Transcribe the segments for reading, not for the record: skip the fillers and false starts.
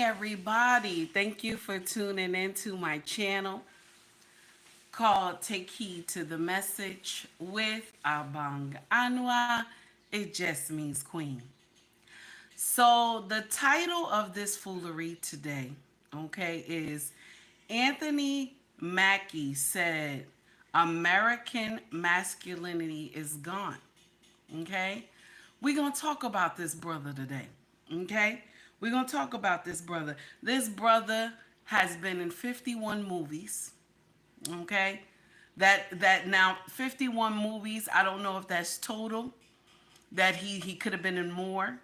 Everybody, thank you for tuning into my channel called Take Heed to the Message with Abang Anwa. It just means queen. So the title of this foolery today, okay, is Anthony Mackie said American masculinity is gone. Okay? We're going to talk about this brother today. Okay? We're going to talk about this brother. This brother has been in 51 movies. Okay? That now 51 movies, I don't know if that's total that he could have been in more,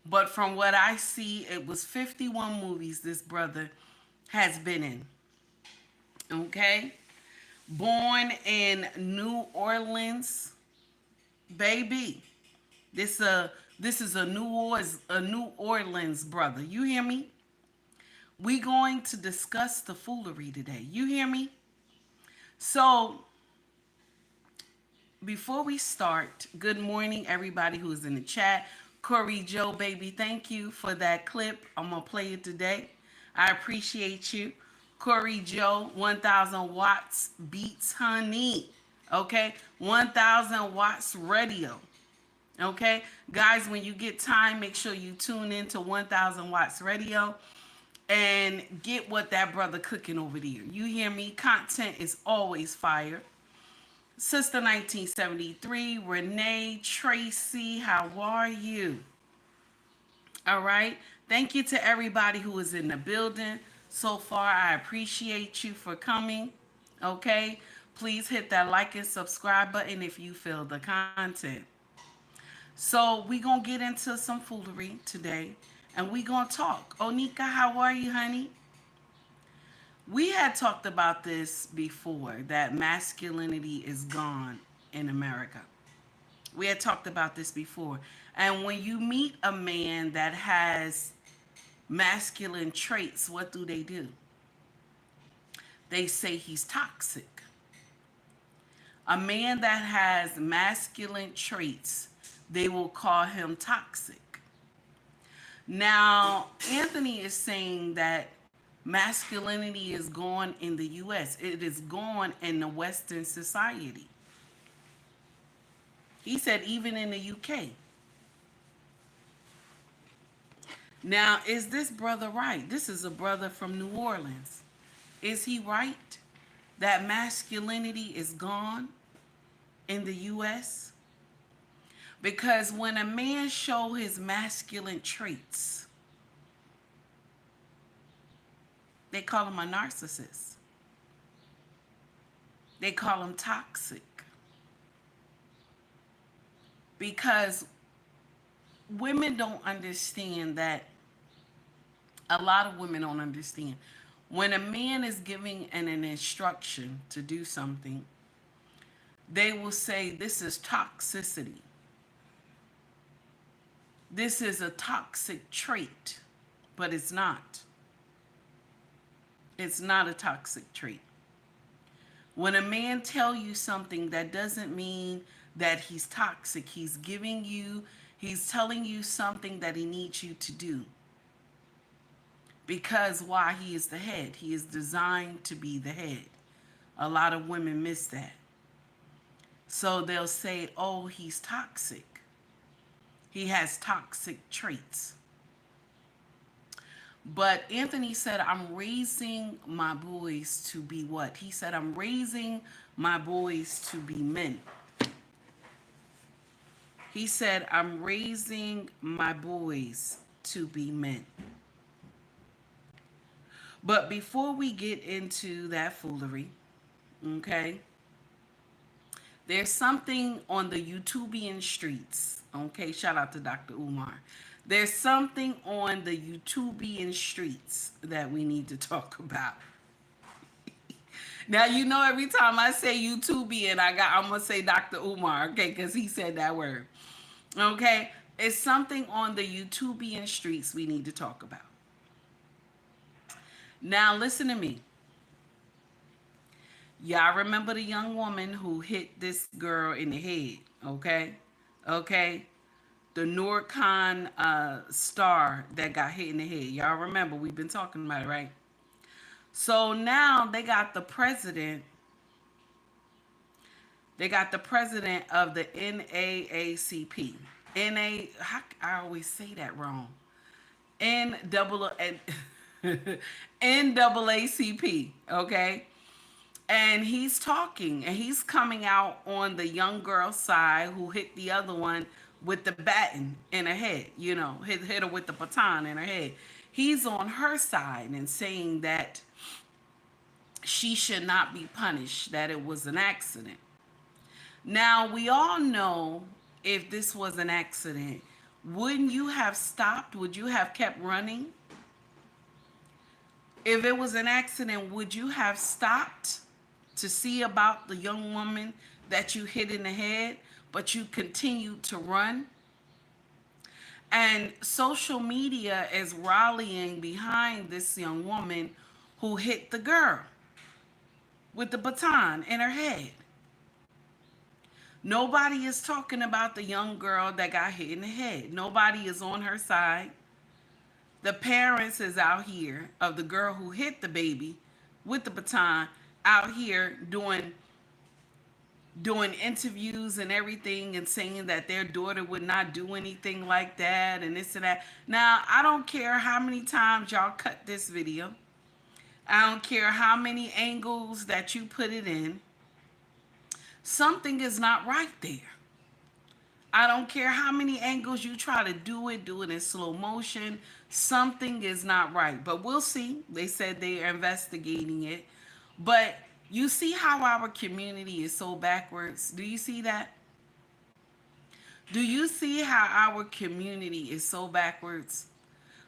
but from what I see it was 51 movies this brother has been in. Okay? Born in New Orleans, baby. This this is a New Orleans brother. You hear me? We going to discuss the foolery today. You hear me? So before we start, good morning everybody who is in the chat. Corey Joe, baby, thank you for that clip. I'm gonna play it today. I appreciate you. Corey Joe, 1000 watts beats honey. Okay, 1000 watts radio. Okay, guys, when you get time, make sure you tune in to 1000 watts radio and get what that brother cooking over there. You hear me? Content is always fire. Sister 1973, Renee, Tracy, how are you? All right. Thank you to everybody who is in the building so far. I appreciate you for coming. Okay. Please hit that like and subscribe button if you feel the content. So we gonna get into some foolery today, and we gonna talk. Onika, how are you, honey? We had talked about this before, that masculinity is gone in America. We had talked about this before. And when you meet a man that has masculine traits, what do? They say he's toxic. A man that has masculine traits, they will call him toxic. Now, Anthony is saying that masculinity is gone in the U.S. It is gone in the Western society. He said even in the U.K. Now, is this brother right? This is a brother from New Orleans. Is he right that masculinity is gone in the U.S.? Because when a man show his masculine traits, they call him a narcissist. They call him toxic. Because women don't understand that. A lot of women don't understand. When a man is giving an instruction to do something, they will say this is toxicity. This is a toxic trait, but it's not. It's not a toxic trait. When a man tell you something, that doesn't mean that he's toxic. He's telling you something that he needs you to do. Because why? He is the head. He is designed to be the head. A lot of women miss that. So they'll say, oh, he's toxic. He has toxic traits. But Anthony said, I'm raising my boys to be what? He said, I'm raising my boys to be men. He said, I'm raising my boys to be men. But before we get into that foolery, okay, there's something on the YouTubian streets. Okay, shout out to Dr. Umar. There's something on the YouTubian streets that we need to talk about. Now, you know, every time I say YouTubian, I'm going to say Dr. Umar, okay, because he said that word. Okay, it's something on the YouTubian streets we need to talk about. Now, listen to me. Y'all remember the young woman who hit this girl in the head, okay? Okay? the NordCon star that got hit in the head. Y'all remember, we've been talking about it, right? So now they got the president. They got the president of the NAACP. I always say that wrong. NAACP, okay? And he's talking, and he's coming out on the young girl side who hit the other one with the baton in her head, hit her with the baton in her head. He's on her side and saying that she should not be punished, that it was an accident. Now, we all know if this was an accident, wouldn't you have stopped? Would you have kept running? If it was an accident, would you have stopped to see about the young woman that you hit in the head, but you continued to run? And social media is rallying behind this young woman who hit the girl with the baton in her head. Nobody is talking about the young girl that got hit in the head. Nobody is on her side. The parents is out here of the girl who hit the baby with the baton, out here doing interviews and everything and saying that their daughter would not do anything like that and this and that. Now, I don't care how many times y'all cut this video. I don't care how many angles that you put it in. Something is not right there. I don't care how many angles you try to do it in slow motion. Something is not right. But we'll see. They said they are investigating it. But you see how our community is so backwards? Do you see that? Do you see how our community is so backwards?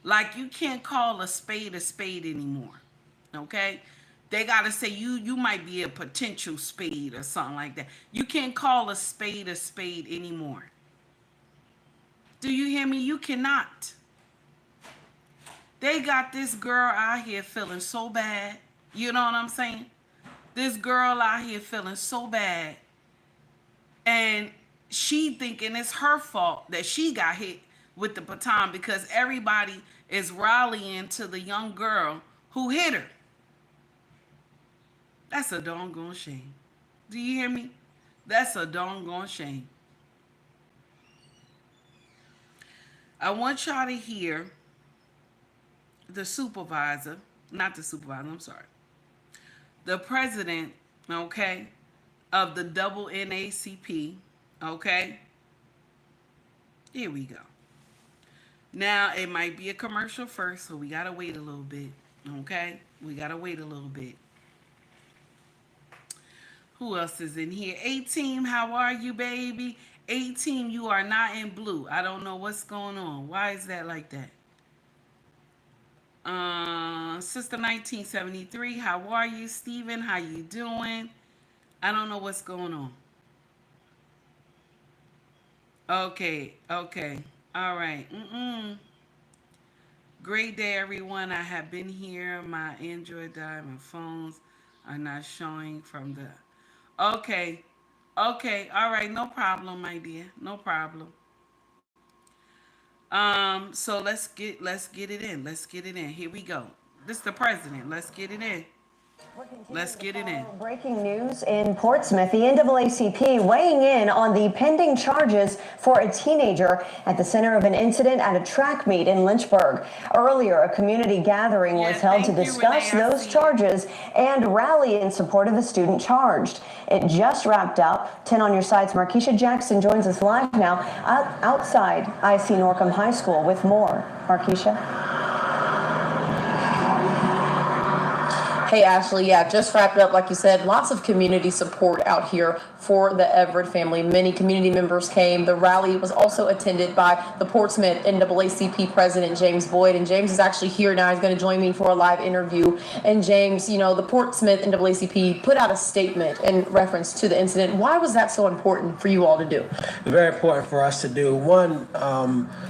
Like, you can't call a spade anymore. Okay? They got to say you might be a potential spade or something like that. You can't call a spade anymore. Do you hear me? You cannot. They got this girl out here feeling so bad. You know what I'm saying? This girl out here feeling so bad. And she thinking it's her fault that she got hit with the baton because everybody is rallying to the young girl who hit her. That's a doggone shame. Do you hear me? That's a doggone shame. I want y'all to hear the supervisor, not the supervisor, I'm sorry. The president, okay, of the double NAACP, okay? Here we go. Now, it might be a commercial first, so we got to wait a little bit, okay? We got to wait a little bit. Who else is in here? A-Team, how are you, baby? A-Team, you are not in blue. I don't know what's going on. Why is that like that? Sister 1973, how are you? Steven, how you doing? I don't know what's going on. Okay. All right. Great day, everyone. I have been here. My Android died. My phones are not showing from the... Okay. All right. No problem, my dear. No problem. So let's get it in. Here we go. This is the president. Let's get it in. Breaking news in Portsmouth. The NAACP weighing in on the pending charges for a teenager at the center of an incident at a track meet in Lynchburg. Earlier, a community gathering was held to discuss those charges and rally in support of the student charged. It just wrapped up. 10 on your sides. Markeisha Jackson joins us live now outside IC Norcom High School with more. Markeisha. Hey, Ashley. Yeah, just wrapped up. Like you said, lots of community support out here for the Everett family. Many community members came. The rally was also attended by the Portsmouth NAACP president, James Boyd. And James is actually here now. He's going to join me for a live interview. And James, the Portsmouth NAACP put out a statement in reference to the incident. Why was that so important for you all to do? Very important for us to do. One,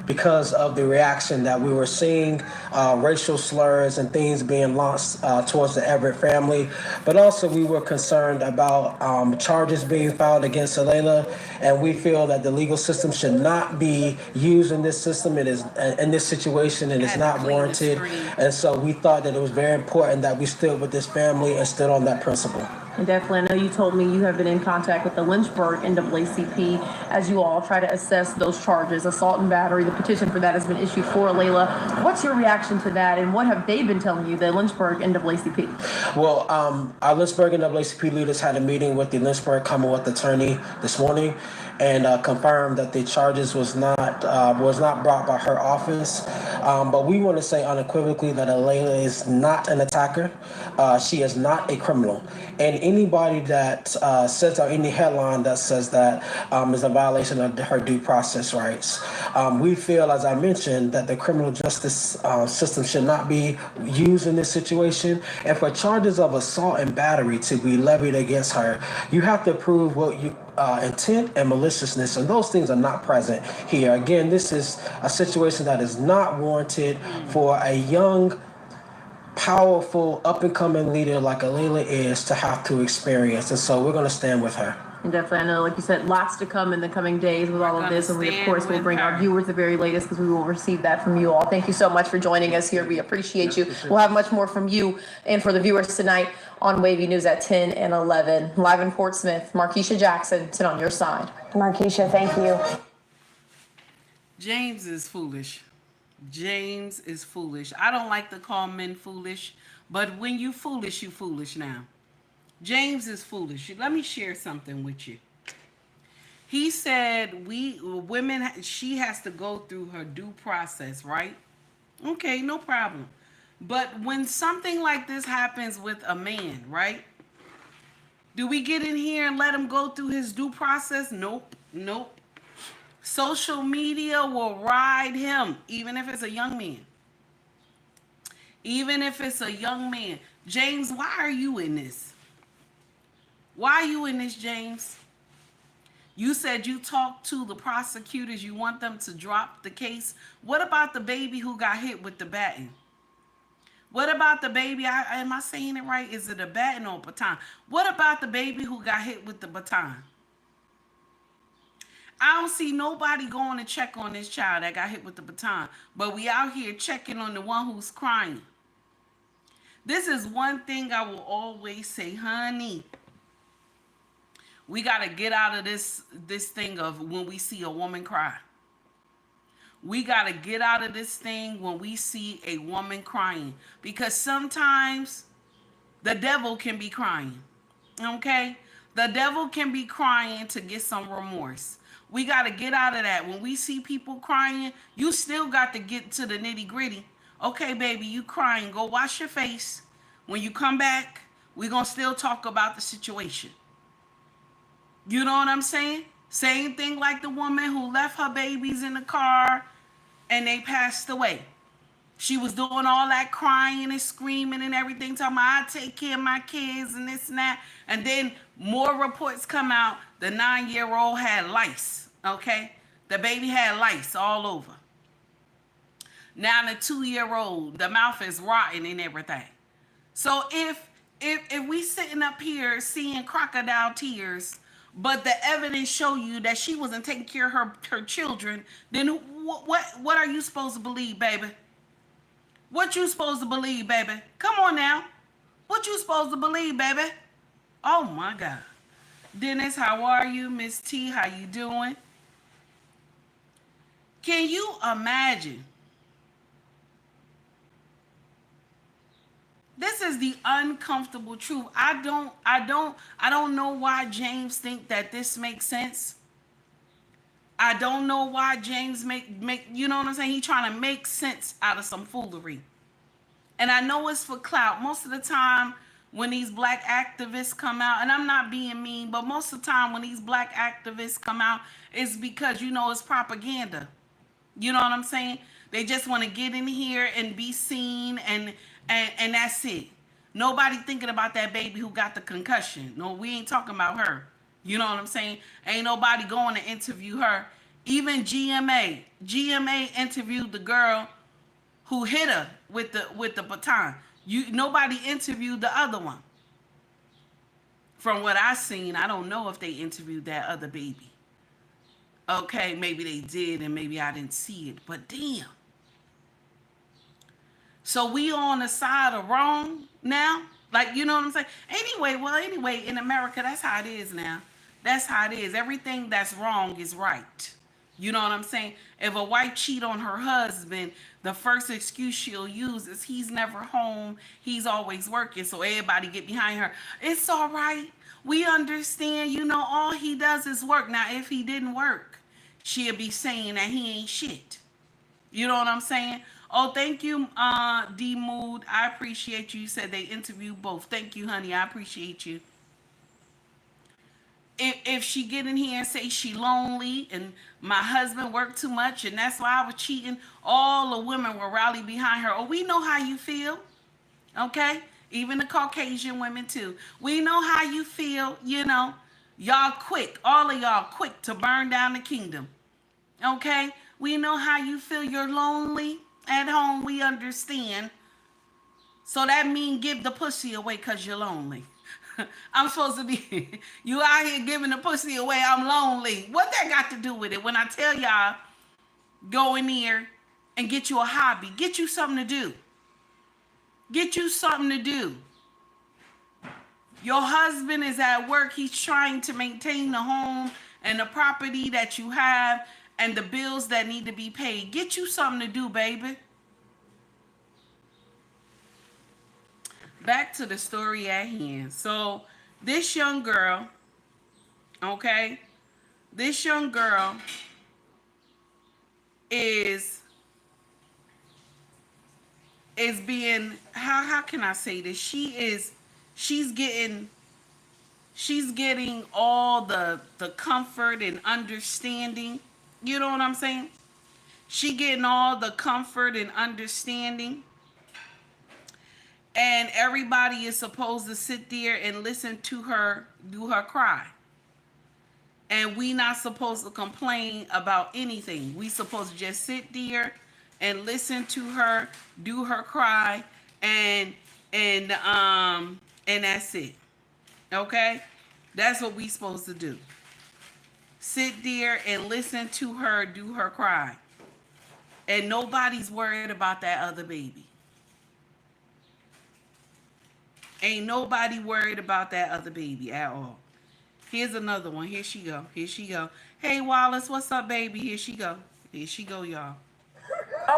because of the reaction that we were seeing, racial slurs and things being launched towards the Everett family, but also we were concerned about charges being being filed against Alayla, and we feel that the legal system should not be used in this system. It is in this situation, and it's not warranted. And so we thought that it was very important that we stood with this family and stood on that principle. And definitely, I know you told me you have been in contact with the Lynchburg NAACP as you all try to assess those charges, assault and battery. The petition for that has been issued for Alayla. What's your reaction to that, and what have they been telling you, the Lynchburg NAACP? Well, our Lynchburg NAACP leaders had a meeting with the Lynchburg Commonwealth Attorney this morning, and confirmed that the charges was not brought by her office. But we want to say unequivocally that Alayla is not an attacker. She is not a criminal. And anybody that says, or any headline that says that is a violation of her due process rights. We feel, as I mentioned, that the criminal justice system should not be used in this situation. And for charges of assault and battery to be levied against her, you have to prove what you intent and maliciousness, and those things are not present here. Again, this is a situation that is not warranted for a young, powerful, up-and-coming leader like Alayla is to have to experience, and so we're going to stand with her. And definitely, I know, like you said, lots to come in the coming days with all of this, and we, of course, will bring our viewers the very latest because we will receive that from you all. Thank you so much for joining us here. We appreciate you. We'll have much more from you and for the viewers tonight on Wavy News at 10 and 11. Live in Portsmouth, Markeisha Jackson, sit on your side. Markeisha, thank you. James is foolish. James is foolish. I don't like to call men foolish, but when you foolish now. James is foolish. Let me share something with you. He said women, she has to go through her due process, right? Okay, no problem. But when something like this happens with a man, right? Do we get in here and let him go through his due process? Nope. Social media will ride him, even if it's a young man. Even if it's a young man. James, why are you in this? Why are you in this, James? You said you talked to the prosecutors. You want them to drop the case. What about the baby who got hit with the baton? What about the baby? Am I saying it right? Is it a baton or a baton? What about the baby who got hit with the baton? I don't see nobody going to check on this child that got hit with the baton. But we out here checking on the one who's crying. This is one thing I will always say, honey. We got to get out of this thing of when we see a woman cry. We got to get out of this thing when we see a woman crying. Because sometimes the devil can be crying. Okay? The devil can be crying to get some remorse. We got to get out of that. When we see people crying, you still got to get to the nitty gritty. Okay, baby, you crying. Go wash your face. When you come back, we're going to still talk about the situation. You know what I'm saying? Same thing like the woman who left her babies in the car and they passed away. She was doing all that crying and screaming and everything, talking about, I take care of my kids and this and that. And then more reports come out. The 9-year-old had lice, okay? The baby had lice all over. Now the 2-year-old, the mouth is rotten and everything. So if we sitting up here seeing crocodile tears, but the evidence show you that she wasn't taking care of her children, then what are you supposed to believe, baby? What you supposed to believe, baby? Come on now. What you supposed to believe, baby? Oh my God. Dennis, how are you? Miss T, how you doing? Can you imagine? This is the uncomfortable truth. I don't know why James think that this makes sense. I don't know why James make you know what I'm saying? He trying to make sense out of some foolery. And I know it's for clout. Most of the time when these black activists come out, and I'm not being mean, but most of the time when these black activists come out, it's because, you know, it's propaganda. You know what I'm saying? They just want to get in here and be seen, and that's it. Nobody thinking about that baby who got the concussion. No, we ain't talking about her. You know what I'm saying? Ain't nobody going to interview her. Even GMA interviewed the girl who hit her with the baton. Nobody interviewed the other one. From what I seen, I don't know if they interviewed that other baby. Okay, maybe they did and maybe I didn't see it, but damn. So we on the side of wrong now? Like, you know what I'm saying? Anyway, in America, that's how it is now. That's how it is. Everything that's wrong is right. You know what I'm saying? If a wife cheat on her husband, the first excuse she'll use is he's never home. He's always working. So everybody get behind her. It's all right. We understand. You know, all he does is work. Now, if he didn't work, she'll be saying that he ain't shit. You know what I'm saying? Oh, thank you, D Mood. I appreciate you. You said they interviewed both. Thank you, honey. I appreciate you. If she get in here and say she lonely and my husband worked too much and that's why I was cheating, all the women will rally behind her. Oh, we know how you feel. Okay? Even the Caucasian women too. We know how you feel, you know. Y'all quick, all of y'all quick to burn down the kingdom. Okay? We know how you feel. You're lonely at home. We understand. So that means give the pussy away because you're lonely. I'm supposed to be, you out here giving the pussy away, I'm lonely. What that got to do with it? When I tell y'all, go in there and get you a hobby. Get you something to do. Get you something to do. Your husband is at work. He's trying to maintain the home and the property that you have and the bills that need to be paid. Get you something to do, baby. Back to the story at hand. So this young girl, okay, this young girl is being, how can I say this? She's getting all the comfort and understanding. You know what I'm saying? She getting all the comfort and understanding. And everybody is supposed to sit there and listen to her do her cry. And we not supposed to complain about anything. We supposed to just sit there and listen to her do her cry and that's it. Okay? That's what we supposed to do. Sit there and listen to her do her cry. And nobody's worried about that other baby. Ain't nobody worried about that other baby at all. Here's another one. Here she go. Here she go. Hey, Wallace, what's up, baby? Here she go. Here she go, y'all.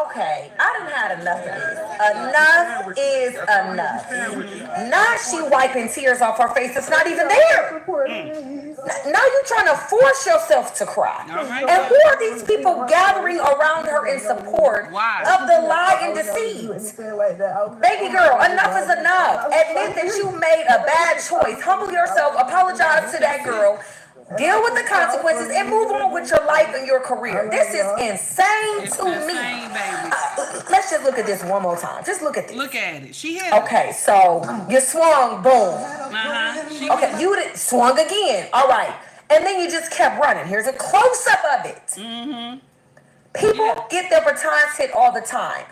Okay, I done had enough of this. Enough is enough. Now she wiping tears off her face. It's not even there. Now you're trying to force yourself to cry. Right. And who are these people gathering around her in support of the lie and deceit? Baby girl, enough is enough. Admit that you made a bad choice. Humble yourself. Apologize to that girl. Deal with the consequences and move on with your life and your career. This is insane to me. Let's just look at this one more time. Just look at this. Look at it. She hit. Okay, so you swung, boom. Okay, you swung again. All right. And then you just kept running. Here's a close-up of it. People get their batons hit all the time.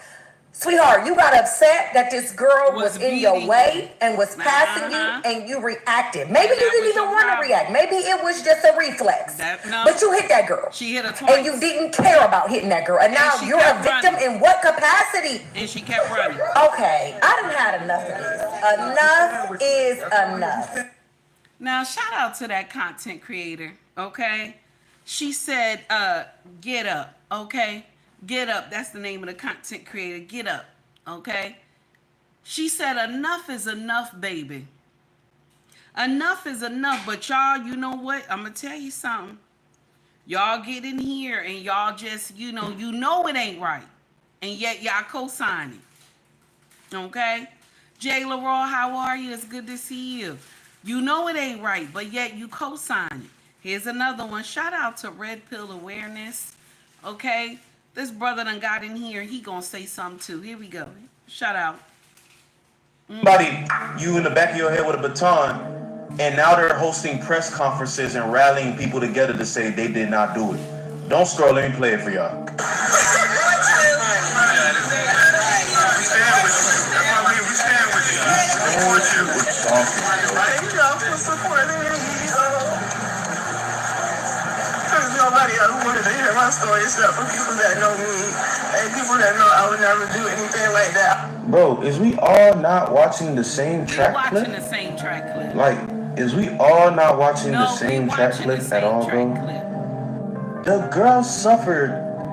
Sweetheart, you got upset that this girl was in your way and was passing you and you reacted. Maybe you didn't even want to react. Maybe it was just a reflex. But you hit that girl. She hit her twice. And you didn't care about hitting that girl. And now you're a victim in what capacity? And she kept running. Okay, I done had enough of this. Enough is enough. Now, shout out to that content creator, okay? She said, get up, okay? Get up. That's the name of the content creator. Get up. Okay? She said, enough is enough, baby. Enough is enough. But y'all, you know what? I'm going to tell you something. Y'all get in here and y'all just, you know it ain't right. And yet y'all co-signing. Okay? Jay LaRaw, how are you? It's good to see you. You know it ain't right, but yet you co-signing. Here's another one. Shout out to Red Pill Awareness. Okay? This brother done got in here. He gonna say something too. Here we go. Shout out. Somebody, you in the back of your head with a baton, and now they're hosting press conferences and rallying people together to say they did not do it. Don't scroll. Let me play it for y'all. We stand with you. to support me. There's nobody else wanted to hear my story except for people that know me and people that know I would never do anything like that. Bro, is we all not watching the same track clip? Watching the same track clip. Like, is we all not watching the No, we same track watching the clip same at all, track bro? clip. The girl suffered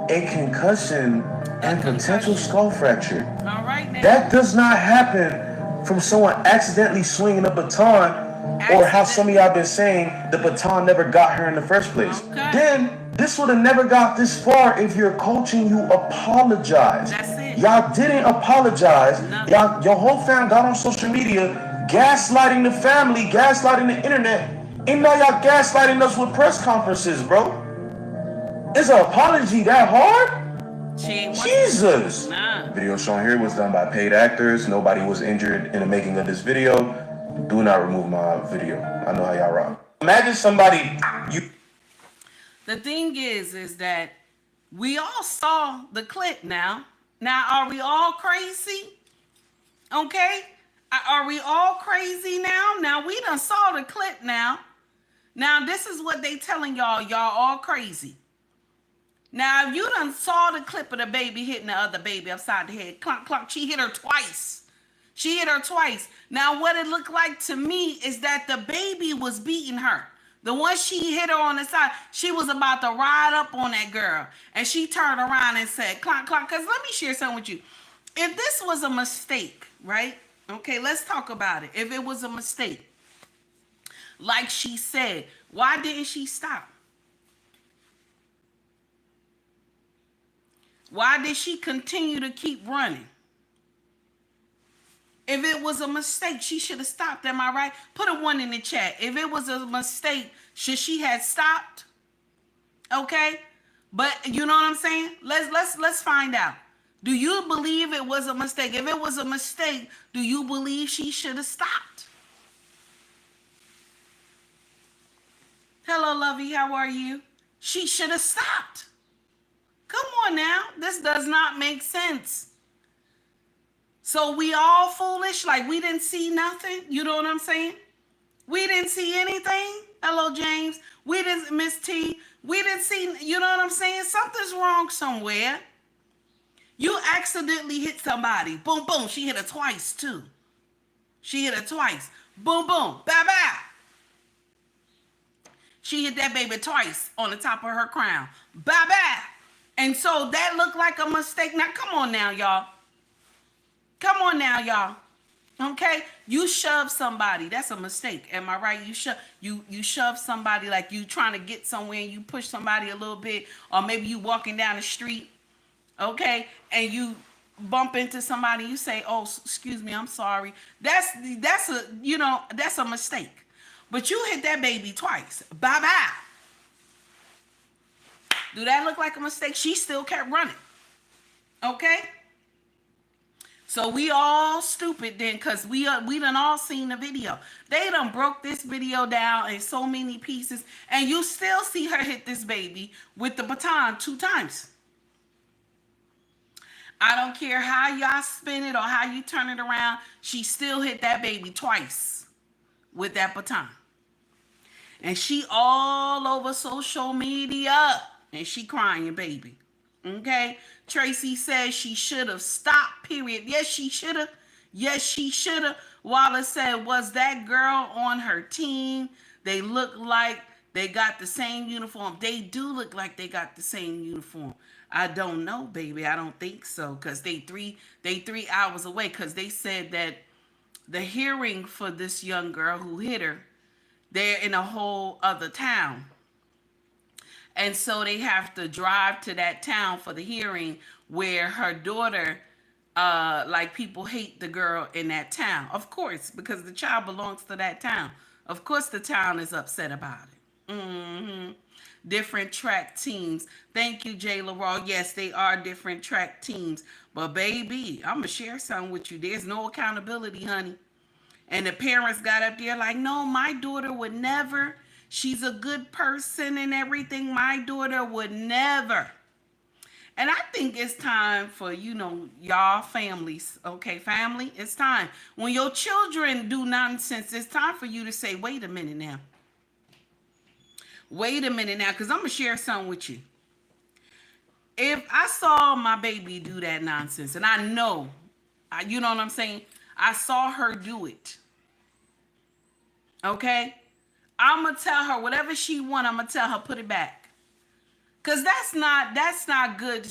a concussion and potential skull fracture. All right, now. That does not happen from someone accidentally swinging a baton, or how some of y'all been saying the baton never got her in the first place. Okay. Then this would have never got this far if you're coaching, you apologize. That's it. Y'all didn't apologize. Nothing. Y'all, your whole fam got on social media, gaslighting the family, gaslighting the internet, and now y'all gaslighting us with press conferences, bro. Is an apology that hard? Jesus! Nah. Video shown here was done by paid actors. Nobody was injured in the making of this video. Do not remove my video. I know how y'all rock. Imagine somebody The thing is that we all saw the clip now. Now, are we all crazy? Okay? Are we all crazy now? Now, we done saw the clip now. Now, this is what they telling y'all. Y'all all crazy. Now, if you done saw the clip of the baby hitting the other baby upside the head, clunk, clunk, she hit her twice. She hit her twice. Now, what it looked like to me is that the baby was beating her. The one she hit her on the side, she was about to ride up on that girl. And she turned around and said, clunk, clunk. Because let me share something with you. If this was a mistake, right? Okay, let's talk about it. If it was a mistake, like she said, why didn't she stop? Why did she continue to keep running? If it was a mistake, she should have stopped. Am I right? Put a 1 in the chat. If it was a mistake, should she have stopped? Okay? But you know what I'm saying? Let's find out. Do you believe it was a mistake? If it was a mistake, do you believe she should have stopped? Hello, Lovey. How are you? She should have stopped. Come on now. This does not make sense. So we all foolish, like we didn't see nothing. You know what I'm saying? We didn't see anything. Hello, James. We didn't, Miss T. We didn't see, you know what I'm saying? Something's wrong somewhere. You accidentally hit somebody. Boom, boom. She hit her twice, too. She hit her twice. Boom, boom. Bye-bye. She hit that baby twice on the top of her crown. Bye-bye. And so that looked like a mistake. Now, come on now, y'all. Come on now, y'all. Okay? You shove somebody. That's a mistake. Am I right? You shove somebody like you trying to get somewhere and you push somebody a little bit, or maybe you walking down the street, okay, and you bump into somebody, you say, "Oh, excuse me, I'm sorry." That's a mistake. But you hit that baby twice. Bye-bye. Do that look like a mistake? She still kept running. Okay? So we all stupid then, because we done all seen the video. They done broke this video down in so many pieces, and you still see her hit this baby with the baton 2 times. I don't care how y'all spin it or how you turn it around, she still hit that baby twice with that baton. And she all over social media, and she crying, baby. Okay? Tracy says she should have stopped, period. Yes, she should have. Yes, she should have. Wallace said, was that girl on her team? They look like they got the same uniform. They do look like they got the same uniform. I don't know, baby. I don't think so, because they 3 hours away, because they said that the hearing for this young girl who hit her, they're in a whole other town. And so they have to drive to that town for the hearing, where her daughter, like, people hate the girl in that town. Of course, because the child belongs to that town. Of course the town is upset about it. Mm-hmm. Different track teams. Thank you, Jay LaRaw. Yes, they are different track teams. But baby, I'm going to share something with you. There's no accountability, honey. And the parents got up there like, no, my daughter would never. She's a good person and everything. My daughter would never. And I think it's time for, y'all families, okay, family, it's time. When your children do nonsense, it's time for you to say, wait a minute now. Wait a minute now, because I'm going to share something with you. If I saw my baby do that nonsense, and I know, you know what I'm saying? I saw her do it. Okay? I'm going to tell her whatever she want, I'm going to tell her put it back. Cause that's not good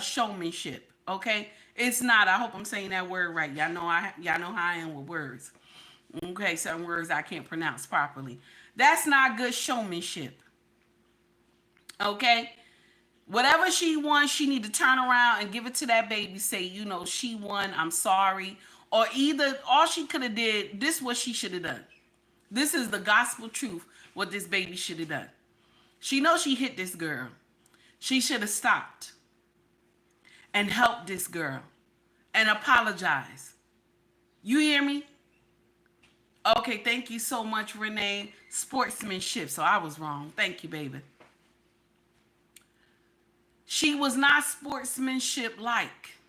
showmanship, okay? It's not. I hope I'm saying that word right. Y'all know how I am with words. Okay, some words I can't pronounce properly. That's not good showmanship. Okay? Whatever she wants, she need to turn around and give it to that baby. Say, she won, I'm sorry. Or either all she could have did, this is what she should have done. This is the gospel truth, what this baby should have done. She knows she hit this girl. She should have stopped and helped this girl and apologized. You hear me? Okay, thank you so much, Renee. Sportsmanship. So I was wrong. Thank you, baby. She was not sportsmanship like.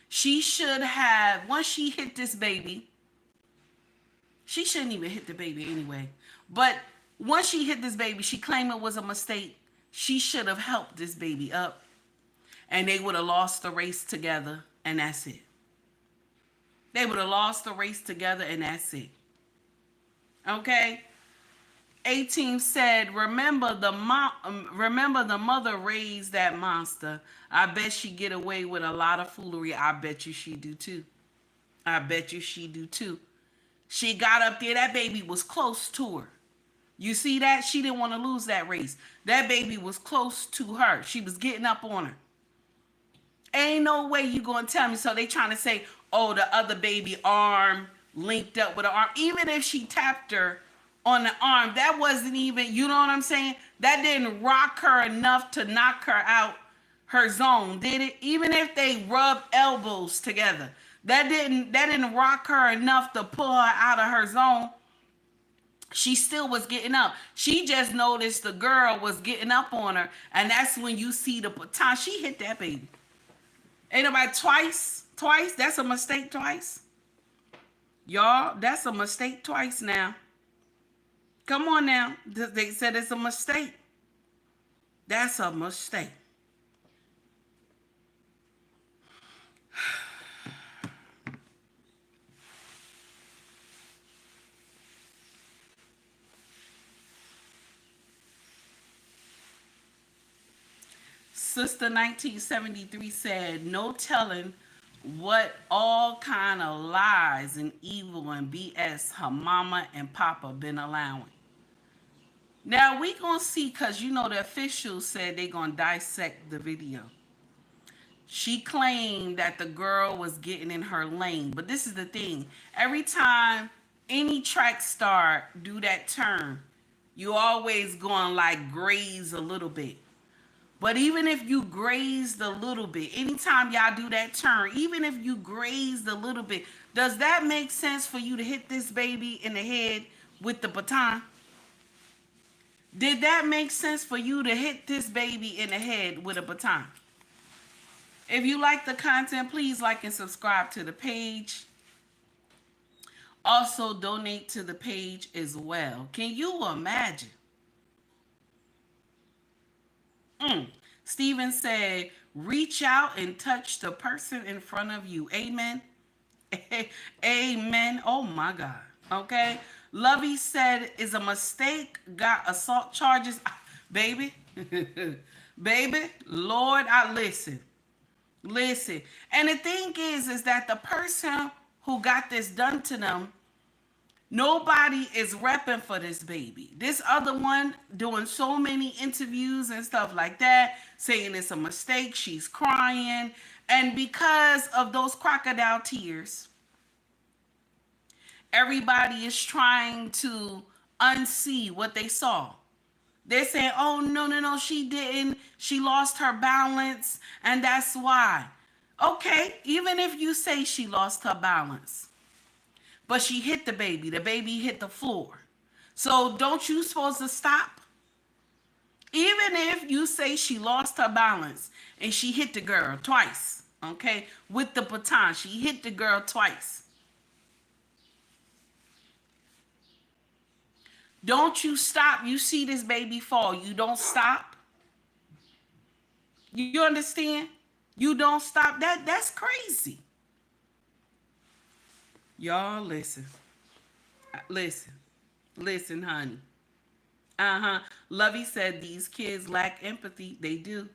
She should have, once she hit this baby, she shouldn't even hit the baby anyway. But once she hit this baby, she claimed it was a mistake. She should have helped this baby up. And they would have lost the race together. And that's it. They would have lost the race together. And that's it. Okay? 18 said, remember the mother raised that monster. I bet she get away with a lot of foolery. I bet you she do too. I bet you she do too. She got up there. That baby was close to her. You see that? She didn't want to lose that race. That baby was close to her. She was getting up on her. Ain't no way you gonna tell me. So they trying to say, oh, the other baby arm linked up with her arm. Even if she tapped her on the arm, that wasn't even, you know what I'm saying? That didn't rock her enough to knock her out her zone, did it? Even if they rubbed elbows together, that didn't rock her enough to pull her out of her zone. She still was getting up. She just noticed the girl was getting up on her. And that's when you see the baton. She hit that baby. Ain't nobody twice. That's a mistake twice. Y'all, that's a mistake twice now. Come on now. They said it's a mistake. That's a mistake. Sister 1973 said, no telling what all kind of lies and evil and BS her mama and papa been allowing. Now we gonna see, because the officials said they gonna dissect the video. She claimed that the girl was getting in her lane. But this is the thing. Every time any track star do that turn, you always going like graze a little bit. But even if you grazed a little bit, anytime y'all do that turn, even if you grazed a little bit, does that make sense for you to hit this baby in the head with the baton? Did that make sense for you to hit this baby in the head with a baton? If you like the content, please like and subscribe to the page. Also, donate to the page as well. Can you imagine? Stephen said, reach out and touch the person in front of you. Amen. Amen. Oh my God. Okay. Lovey said, is a mistake. Got assault charges. Baby. Baby. Lord, I listen. And the thing is that the person who got this done to them, nobody is repping for this baby. This other one doing so many interviews and stuff like that, saying it's a mistake, she's crying. And because of those crocodile tears, everybody is trying to unsee what they saw. They're saying, oh, no, she didn't. She lost her balance, and that's why. Okay, even if you say she lost her balance, but she hit the baby hit the floor. So don't you supposed to stop? Even if you say she lost her balance and she hit the girl twice, okay, with the baton, she hit the girl twice. Don't you stop. You see this baby fall. You don't stop. You understand? You don't stop. That's crazy. Y'all listen. Listen, honey. Lovey said these kids lack empathy. They do.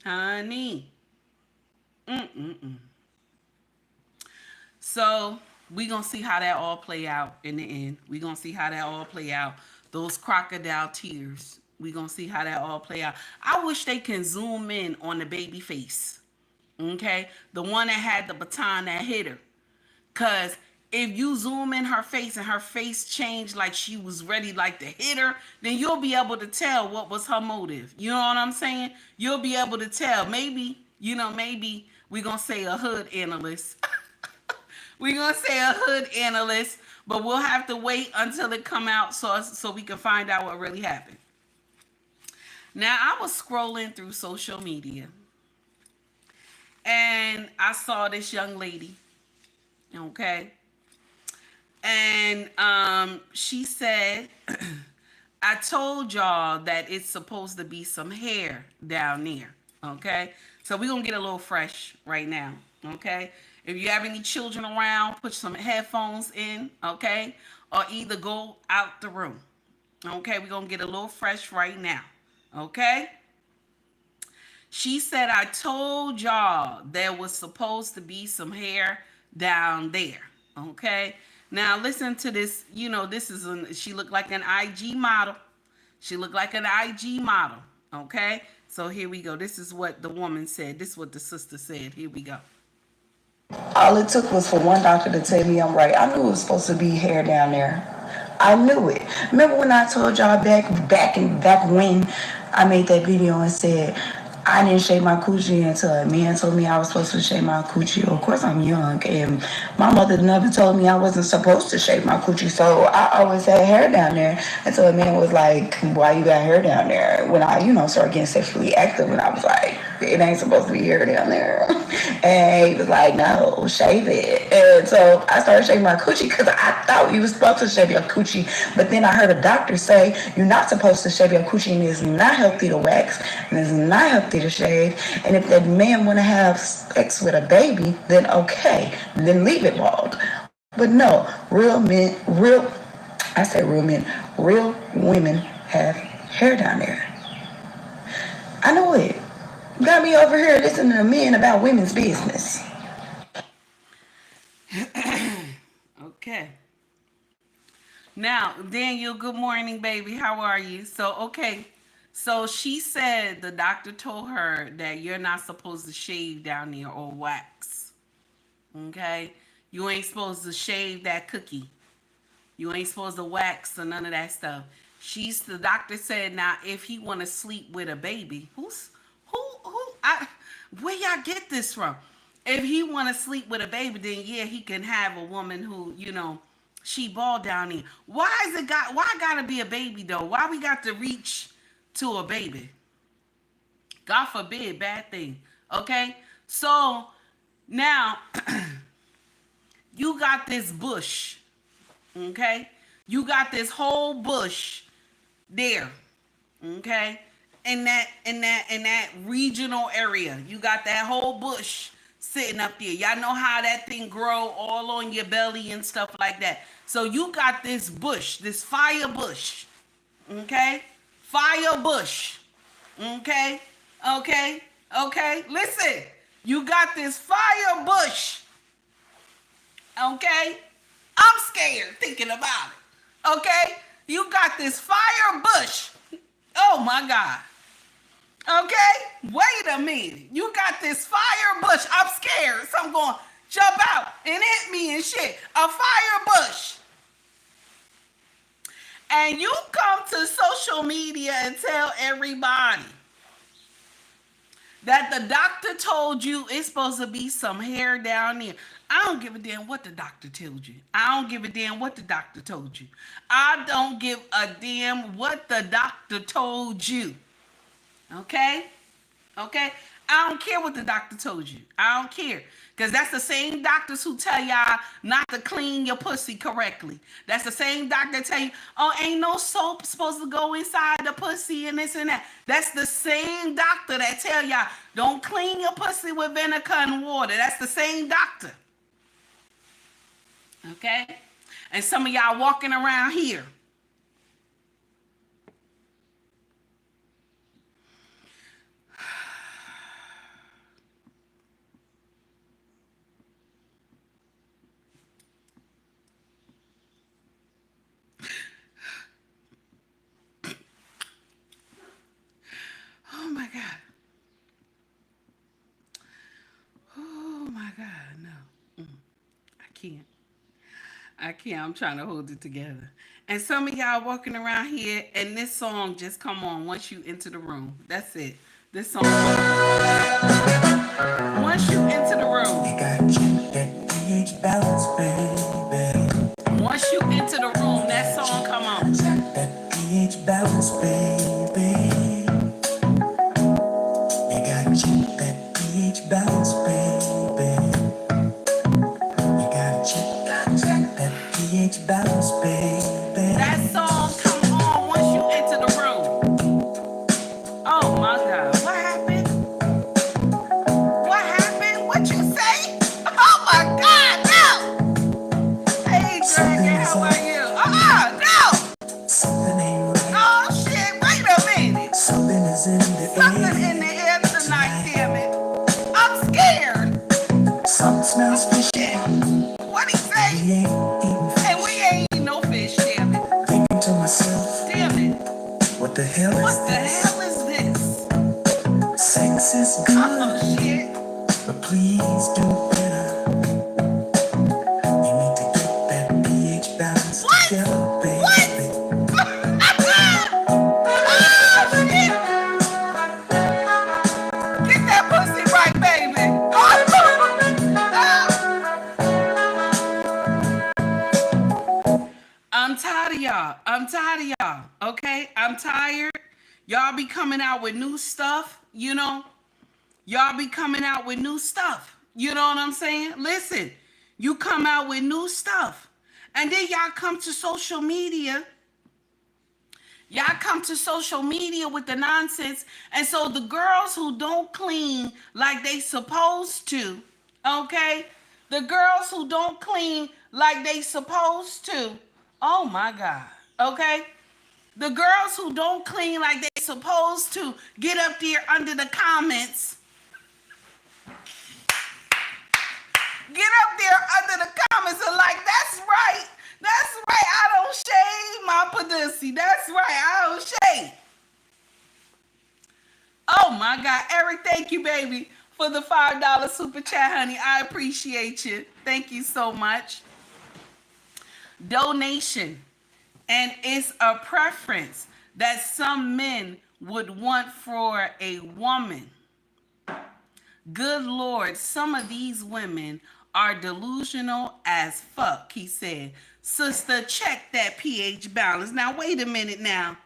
Honey. So we gonna see how that all play out in the end. We gonna see how that all play out. Those crocodile tears. We gonna see how that all play out. I wish they can zoom in on the baby face. Okay, the one that had the baton that hit her. Cause if you zoom in her face and her face changed like she was ready like to hit her, then you'll be able to tell what was her motive. You know what I'm saying? You'll be able to tell. Maybe we're gonna say a hood analyst. We're gonna say a hood analyst, but we'll have to wait until it come out so we can find out what really happened. Now, I was scrolling through social media and I saw this young lady, okay? And she said, I told y'all that it's supposed to be some hair down there, okay? So we're going to get a little fresh right now, okay? If you have any children around, put some headphones in, okay? Or either go out the room, okay? We're going to get a little fresh right now, okay? She said, I told y'all there was supposed to be some hair down there, okay? Now, listen to this. You know, she looked like an IG model. She looked like an IG model, okay? So here we go. This is what the woman said. This is what the sister said. Here we go. All it took was for one doctor to tell me I'm right. I knew it was supposed to be hair down there. I knew it. Remember when I told y'all back when I made that video and said I didn't shave my coochie until a man told me I was supposed to shave my coochie. Of course, I'm young, and my mother never told me I wasn't supposed to shave my coochie, so I always had hair down there. Until a man was like, why you got hair down there? When I, started getting sexually active, and I was like, it ain't supposed to be hair down there. And he was like, no, shave it. And so I started shaving my coochie because I thought you was supposed to shave your coochie. But then I heard a doctor say, you're not supposed to shave your coochie, and it's not healthy to wax, and it's not healthy to shave. And if that man want to have sex with a baby, then okay, then leave it bald. But no, real women have hair down there. I know it. Got me over here listening to men about women's business. Okay. Now, Daniel, good morning, baby. How are you? So she said the doctor told her that you're not supposed to shave down there or wax. Okay? You ain't supposed to shave that cookie. You ain't supposed to wax or none of that stuff. The doctor said, now, if he want to sleep with a baby, where y'all get this from? If he want to sleep with a baby, then yeah, he can have a woman who, she bald down there. Why gotta be a baby though? Why we got to reach to a baby? God forbid, bad thing. Okay? So now you got this bush. Okay? You got this whole bush there. Okay? In that regional area. You got that whole bush sitting up there. Y'all know how that thing grow all on your belly and stuff like that. So you got this bush, this fire bush. Okay? Fire bush. Okay? Listen. You got this fire bush. Okay? I'm scared thinking about it. Okay? You got this fire bush. Oh my God. Okay? Wait a minute. You got this fire bush. I'm scared. So I'm going to jump out and hit me and shit. A fire bush. And you come to social media and tell everybody that the doctor told you it's supposed to be some hair down there. I don't give a damn what the doctor told you. I don't give a damn what the doctor told you. I don't give a damn what the doctor told you. Okay? Okay? I don't care what the doctor told you. I don't care. Because that's the same doctors who tell y'all not to clean your pussy correctly. That's the same doctor that tell you, oh, ain't no soap supposed to go inside the pussy and this and that. That's the same doctor that tell y'all, don't clean your pussy with vinegar and water. That's the same doctor. Okay? And some of y'all walking around here. Oh my God. Oh my God, no. I can't. I'm trying to hold it together. And some of y'all walking around here and this song just come on once you enter the room. That's it. This song. Once you enter the room. You got that pH balance, baby. Once you enter the room, that song come on. That pH balance, baby. You got that pH balance, baby. You got that pH balance, baby. That song come on once you enter the room. Oh my God, what happened? What happened? What you say? Oh my God, no! Hey Dragon, how are you? No! Something ain't right. Oh shit, wait a minute. Something is in the Something air. in the air tonight, damn it. I'm scared. Something smells fishy. What he say? We ain't eating fish. And we ain't eating no fish, damn it. Thinking to myself, Damn it. what the hell is What the this? hell is this? Sex is good, Oh shit. but please do better. You need to get that pH balance What? together, baby. What? Oh, shit. Get that pussy right, baby. I'm tired of y'all. I'm tired of y'all. Okay? I'm tired. Y'all be coming out with new stuff, you know? Y'all be coming out with new stuff. You know what I'm saying? Listen, you come out with new stuff. And then y'all come to social media. Y'all come to social media with the nonsense. And so the girls who don't clean like they supposed to, okay? The girls who don't clean like they supposed to, oh my God, okay? The girls who don't clean like they supposed to get up there under the comments. Get up there under the comments and like, that's right. That's right. I don't shave my pussy. That's right. I don't shave. Oh my God. Eric, thank you, baby, for the $5 super chat, honey. I appreciate you. Thank you so much. Donation. And it's a preference that some men would want for a woman. Good Lord, some of these women are delusional as fuck, he said. Sister, check that pH balance. Now, wait a minute now.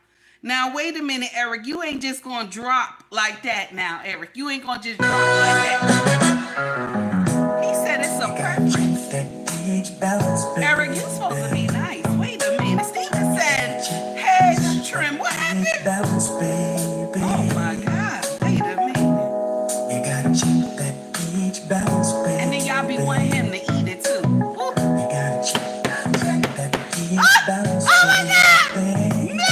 Now, wait a minute, Eric. You ain't just going to drop like that now, Eric. You ain't going to just drop like that. He said it's a preference. That pH balance, baby. Eric, you supposed to be nice. Wait a minute. Steven said, hedge trim. What happened? Balance, baby. Oh, my God. Wait a minute. You gotta check that pH balance, baby. And then y'all be wanting him to eat it, too. Woo. You gotta check that pH balance, Oh, my God. baby. No!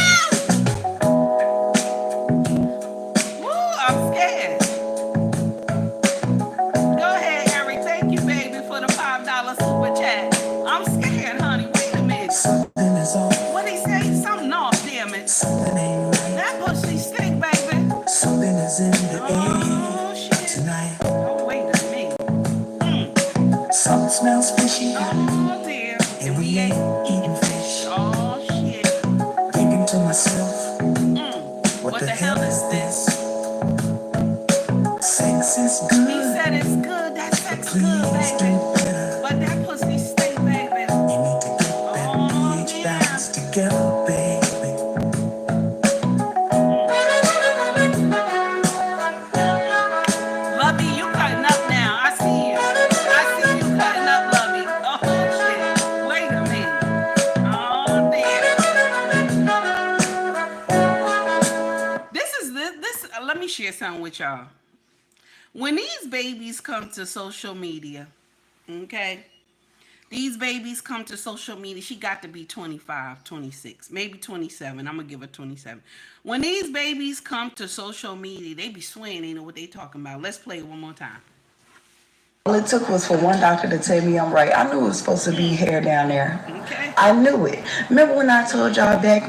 Woo, I'm scared. Go ahead, Eric. Thank you, baby, for the $5 super chat. I'm scared, honey. Wait a minute. Something is off. What he say? Something off, damn it. Something ain't right. That pussy stink, baby. Something is in the Oh, air shit. tonight. Oh, wait a minute. Something smells fishy, Oh, dear. and we ain't eating fish. Oh, shit. Thinking to myself, What the hell is this? good, baby. But that pussy stay, baby. Oh, yeah. Together, baby. Lovey, you cutting up now. I see you. I see you cutting up, Lovey. Oh, shit. Wait a minute. Oh, damn. Let me share something with y'all. When these babies come to social media, okay? These babies come to social media. She got to be 25, 26, maybe 27. I'm going to give her 27. When these babies come to social media, they be swearing they know what they talking about. Let's play it one more time. All it took was for one doctor to tell me I'm right. I knew it was supposed to be hair down there. Okay. I knew it. Remember when I told y'all back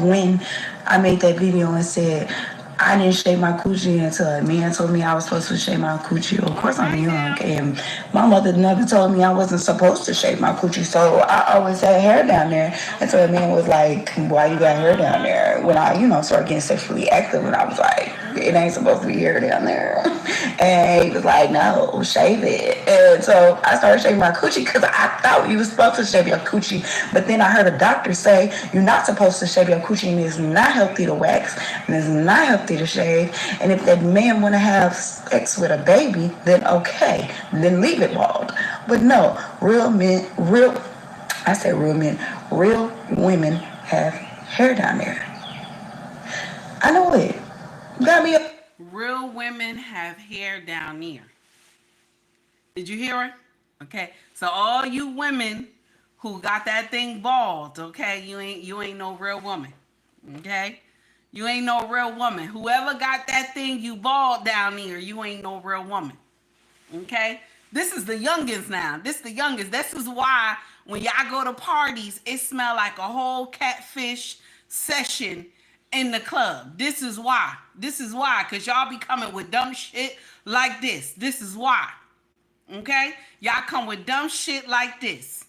when I made that video and said I didn't shave my coochie until a man told me I was supposed to shave my coochie. Of course, I'm young, and my mother never told me I wasn't supposed to shave my coochie, so I always had hair down there. And so a man was like, "Why you got hair down there?" When I, started getting sexually active, and I was like, "It ain't supposed to be hair down there." And he was like, "No, shave it." And so I started shaving my coochie because I thought you was supposed to shave your coochie. But then I heard a doctor say you're not supposed to shave your coochie, and it's not healthy to wax, and it's not healthy to shave. And if that man want to have sex with a baby, then okay, then leave it bald. But no, real men, real women have hair down there. I know it. Got me a Real women have hair down there. Did you hear her? Okay. So all you women who got that thing bald, okay, you ain't no real woman. Okay? You ain't no real woman. Whoever got that thing you bald down there, you ain't no real woman. Okay? This is the youngest now. This is the youngest. This is why when y'all go to parties, it smell like a whole catfish session in the club. This is why. This is why. Because y'all be coming with dumb shit like this. This is why. Okay? Y'all come with dumb shit like this.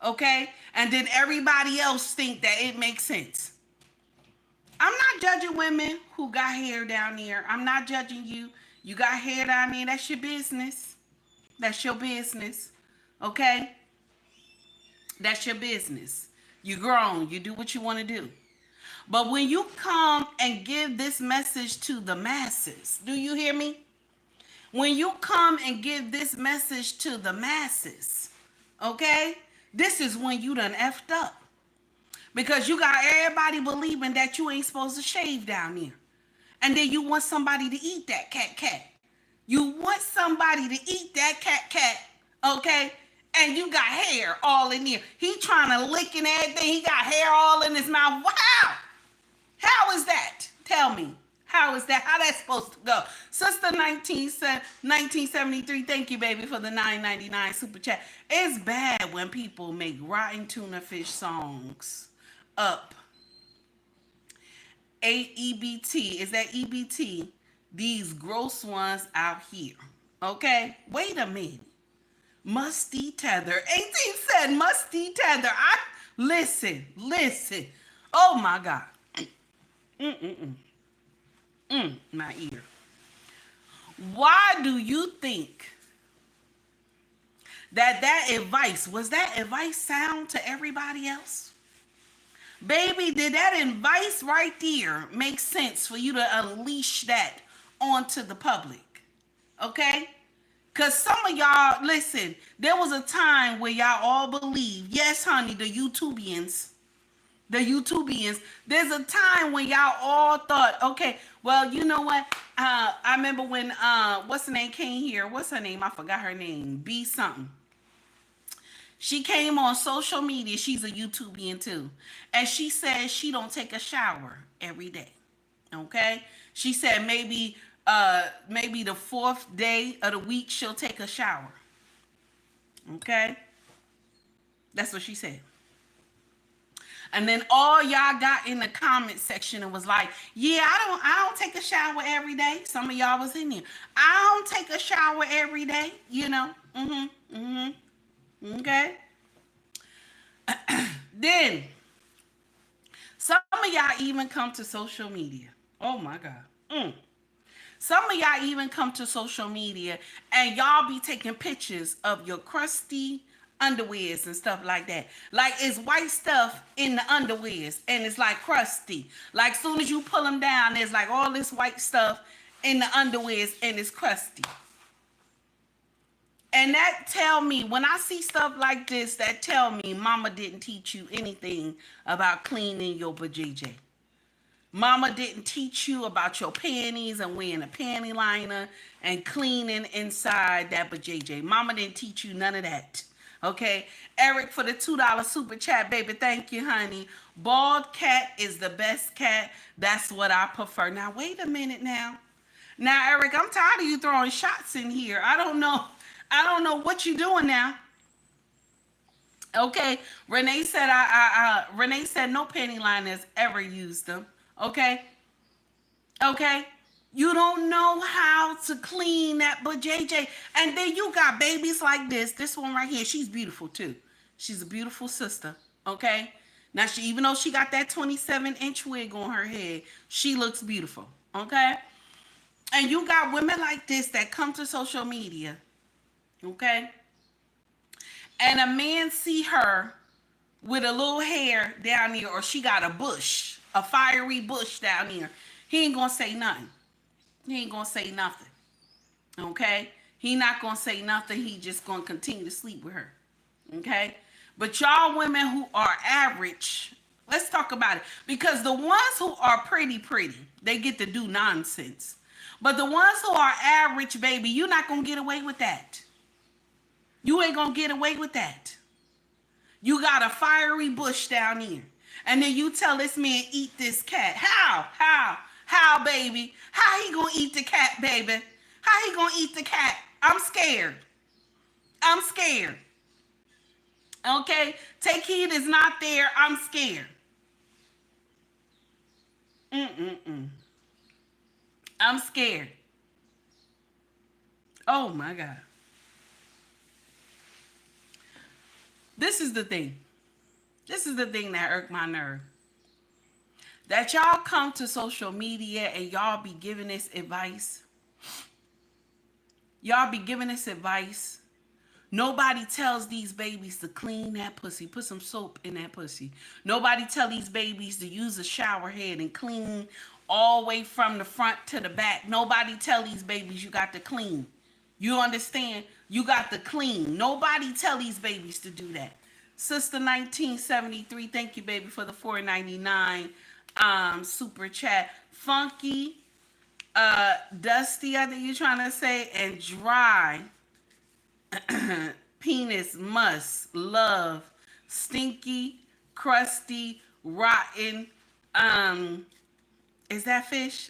Okay? And then everybody else think that it makes sense. I'm not judging women who got hair down there. I'm not judging you. You got hair down there. That's your business. That's your business. Okay? That's your business. You grown. You do what you want to do. But when you come and give this message to the masses, do you hear me? When you come and give this message to the masses, okay? This is when you done effed up. Because you got everybody believing that you ain't supposed to shave down there. And then you want somebody to eat that cat. You want somebody to eat that cat, okay? And you got hair all in there. He trying to lick and everything. He got hair all in his mouth. Wow! How is that? Tell me. How is that? How that's supposed to go? Sister 1973, thank you, baby, for the $9.99 super chat. It's bad when people make rotten tuna fish songs up. AEBT. Is that EBT? These gross ones out here. Okay? Wait a minute. Musty tether. 18 said musty tether. Listen. Oh my God. My ear. Why do you think that advice, was that advice sound to everybody else? Baby, did that advice right there make sense for you to unleash that onto the public? Okay? Because some of y'all, listen, there was a time where y'all all believed, yes, honey, the YouTubians, there's a time when y'all all thought, okay, well, you know what? I remember when, what's her name came here? What's her name? I forgot her name. B something. She came on social media. She's a YouTubian too. And she says she don't take a shower every day. Okay? She said maybe the fourth day of the week she'll take a shower. Okay? That's what she said. And then all y'all got in the comment section and was like, yeah, I don't take a shower every day. Some of y'all was in there. I don't take a shower every day, you know. Okay. Then some of y'all even come to social media. Oh my God. Some of y'all even come to social media and y'all be taking pictures of your crusty underwears and stuff like that. Like it's white stuff in the underwears and it's like crusty. Like soon as you pull them down, there's like all this white stuff in the underwears and it's crusty. And that tell me, when I see stuff like this, that tell me mama didn't teach you anything about cleaning your vajayjay. Mama didn't teach you about your panties and wearing a panty liner and cleaning inside that vajayjay. Mama didn't teach you none of that. Okay? Eric for the $2 super chat, baby. Thank you, honey. Bald cat is the best cat. That's what I prefer. Now, wait a minute now. Now, Eric, I'm tired of you throwing shots in here. I don't know what you're doing now. Okay, Renee said Renee said no panty liners ever used them. Okay, you don't know how to clean that vajayjay, and then you got babies like this. This one right here, she's beautiful too. She's a beautiful sister. Okay, now even though she got that 27-inch wig on her head, she looks beautiful. Okay, and you got women like this that come to social media. Okay, and a man see her with a little hair down here, or she got a bush, a fiery bush down here. He ain't gonna say nothing. He ain't gonna say nothing. Okay, he not gonna say nothing. He just gonna continue to sleep with her. Okay, but y'all women who are average, let's talk about it, because the ones who are pretty, they get to do nonsense. But the ones who are average, baby, you're not gonna get away with that. You ain't gonna get away with that. You got a fiery bush down here. And then you tell this man, eat this cat. How, baby? How he gonna eat the cat, baby? How he gonna eat the cat? I'm scared. Okay? Take heed is not there. I'm scared. I'm scared. Oh, my God. This is the thing. This is the thing that irked my nerve. That y'all come to social media and y'all be giving this advice. Y'all be giving this advice. Nobody tells these babies to clean that pussy. Put some soap in that pussy. Nobody tell these babies to use a shower head and clean all the way from the front to the back. Nobody tell these babies you got to clean. You understand? You got to clean. Nobody tell these babies to do that. Sister 1973, thank you, baby, for the $4.99 super chat. Funky, Dusty, I think you're trying to say, and Dry. Penis, must, love, stinky, crusty, rotten. Is that fish?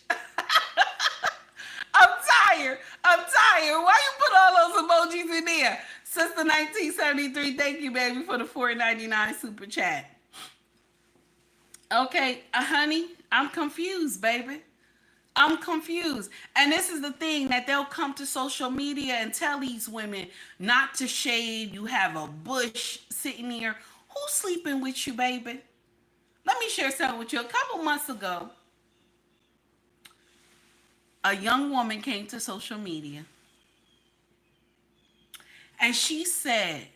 I'm tired. Why you put all those emojis in there? Sister 1973, thank you, baby, for the $4.99 super chat. Okay, honey, I'm confused, baby. I'm confused. And this is the thing, that they'll come to social media and tell these women not to shave. You have a bush sitting here. Who's sleeping with you, baby? Let me share something with you. A couple months ago, a young woman came to social media and she said,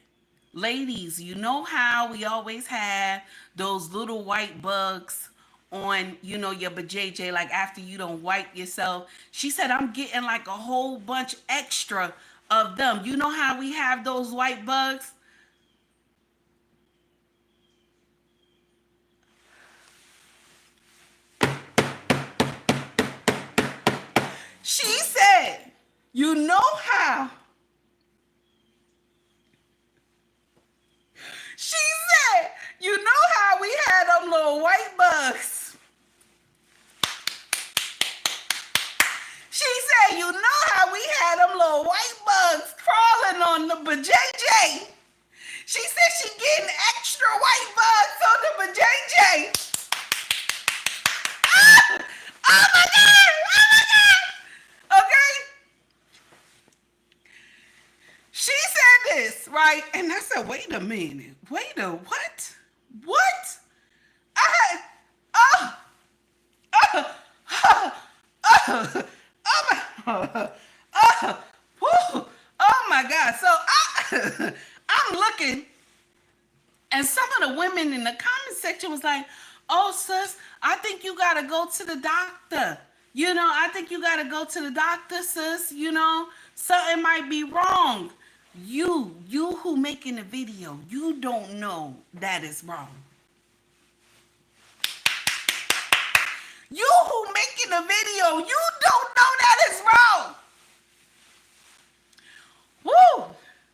ladies, you know how we always have those little white bugs on, you know, your vajayjay, like after you don't wipe yourself. She said, I'm getting like a whole bunch extra of them. You know how we have those white bugs? She said, you know how? She said, you know how we had them little white bugs? She said, you know how we had them little white bugs crawling on the vajayjay? She said she getting extra white bugs on the vajayjay. Oh my God! Okay? She said this, right? And I said, wait a minute. Wait a what? What? Whew. Oh my God. So I'm looking, and some of the women in the comment section was like, oh, sis, I think you got to go to the doctor. You know, I think you got to go to the doctor, sis. You know, something might be wrong. You who making the video, you don't know that is wrong. You who making the video, you don't know that is wrong. Woo!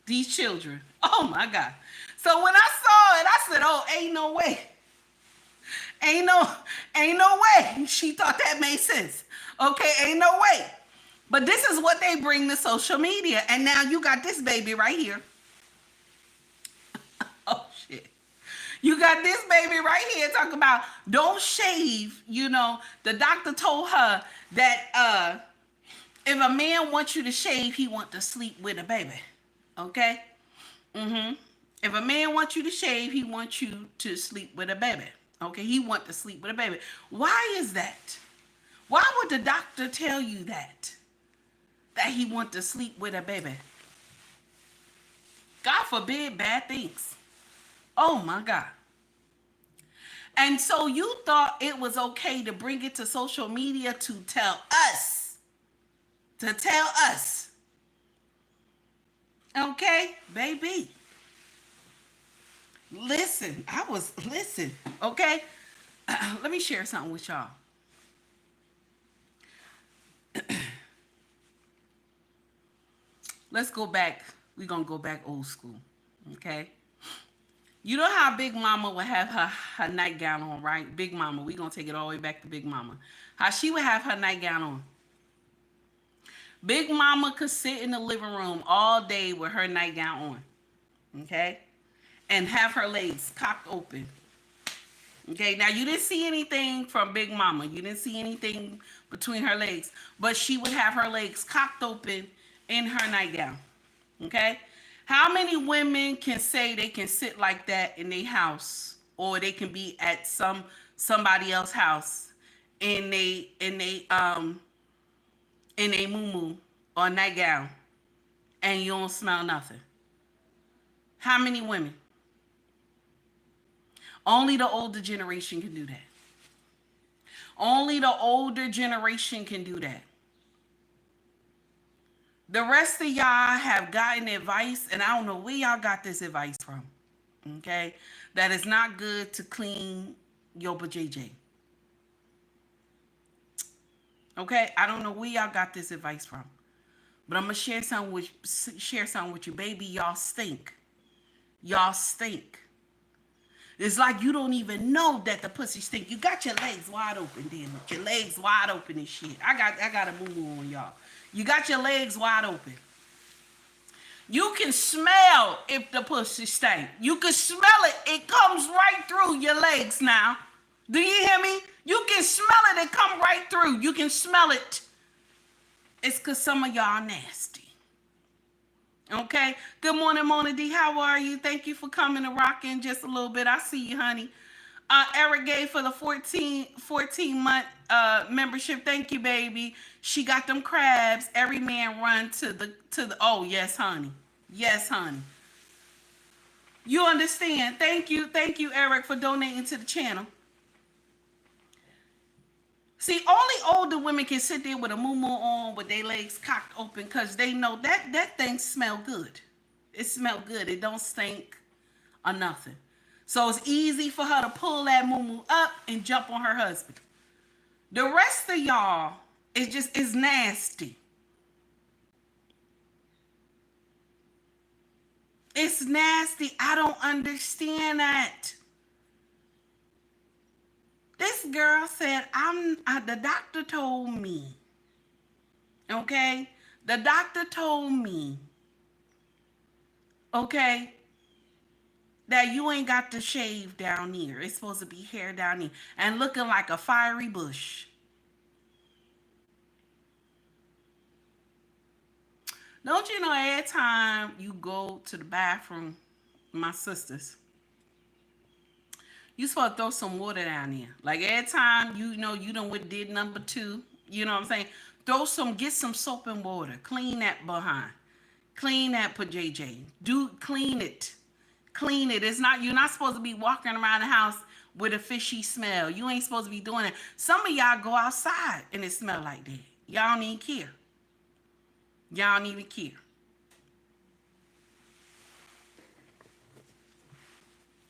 These children. Oh my God. So when I saw it, I said, oh, ain't no way. Ain't no way. She thought that made sense. Okay, ain't no way. But this is what they bring to social media. And now you got this baby right here. Oh shit. You got this baby right here talking about don't shave. You know, the doctor told her that if a man wants you to shave, he want to sleep with a baby. Okay? If a man wants you to shave, he wants you to sleep with a baby. Okay? He want to sleep with a baby. Why is that? Why would the doctor tell you that? That he want to sleep with a baby? God forbid bad things. Oh my God. And so you thought it was okay to bring it to social media to tell us. To tell us. Okay, baby. Listen, okay? Let me share something with y'all. Let's go back. We're going to go back old school, okay? You know how Big Mama would have her nightgown on, right? Big Mama. We're going to take it all the way back to Big Mama. How she would have her nightgown on. Big Mama could sit in the living room all day with her nightgown on, okay? And have her legs cocked open. Okay, now you didn't see anything from Big Mama. You didn't see anything between her legs. But she would have her legs cocked open in her nightgown. Okay? How many women can say they can sit like that in their house, or they can be at somebody else's house in a muumuu or nightgown, and you don't smell nothing? How many women? Only the older generation can do that. Only the older generation can do that. The rest of y'all have gotten advice, and I don't know where y'all got this advice from, okay? That it's not good to clean your JJ. Okay? I don't know where y'all got this advice from. But I'm going to share something with you. Baby, y'all stink. Y'all stink. It's like you don't even know that the pussy stink. You got your legs wide open, then. Your legs wide open and shit. I got a moo-moo on y'all. You got your legs wide open. You can smell if the pussy stink. You can smell it. It comes right through your legs now. Do you hear me? You can smell it. It come right through. You can smell it. It's because some of y'all nasty. Okay. Good morning, Mona D. How are you? Thank you for coming to rock in just a little bit. I see you, honey. Eric gave for the 14-month membership. Thank you, baby. She got them crabs. Every man run to the. Oh yes, honey. Yes, honey. You understand? Thank you, Eric, for donating to the channel. See, only older women can sit there with a muumuu on with their legs cocked open because they know that thing smell good. It smell good. It don't stink or nothing. So it's easy for her to pull that muumuu up and jump on her husband. The rest of y'all is nasty. It's nasty. I don't understand that. This girl said, the doctor told me. Okay? The doctor told me. Okay? That you ain't got to shave down here. It's supposed to be hair down here. And looking like a fiery bush. Don't you know every time you go to the bathroom, my sisters, you supposed to throw some water down there. Like every time you know you done did number 2, you know what I'm saying? Get some soap and water. Clean that behind. Clean that for JJ. Clean it. Clean it. You're not supposed to be walking around the house with a fishy smell. You ain't supposed to be doing it. Some of y'all go outside and it smell like that. Y'all don't even care. Y'all don't even care.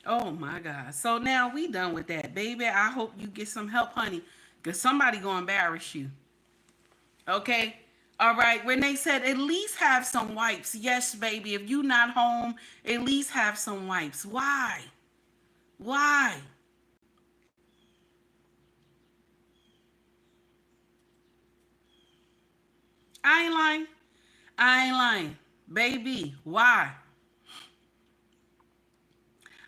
Oh my God. So now we done with that, baby. I hope you get some help, honey, because somebody gonna embarrass you. Okay? All right. Renee said, at least have some wipes. Yes, baby. If you not home, at least have some wipes. Why? Why? I ain't lying. I ain't lying. Baby, why?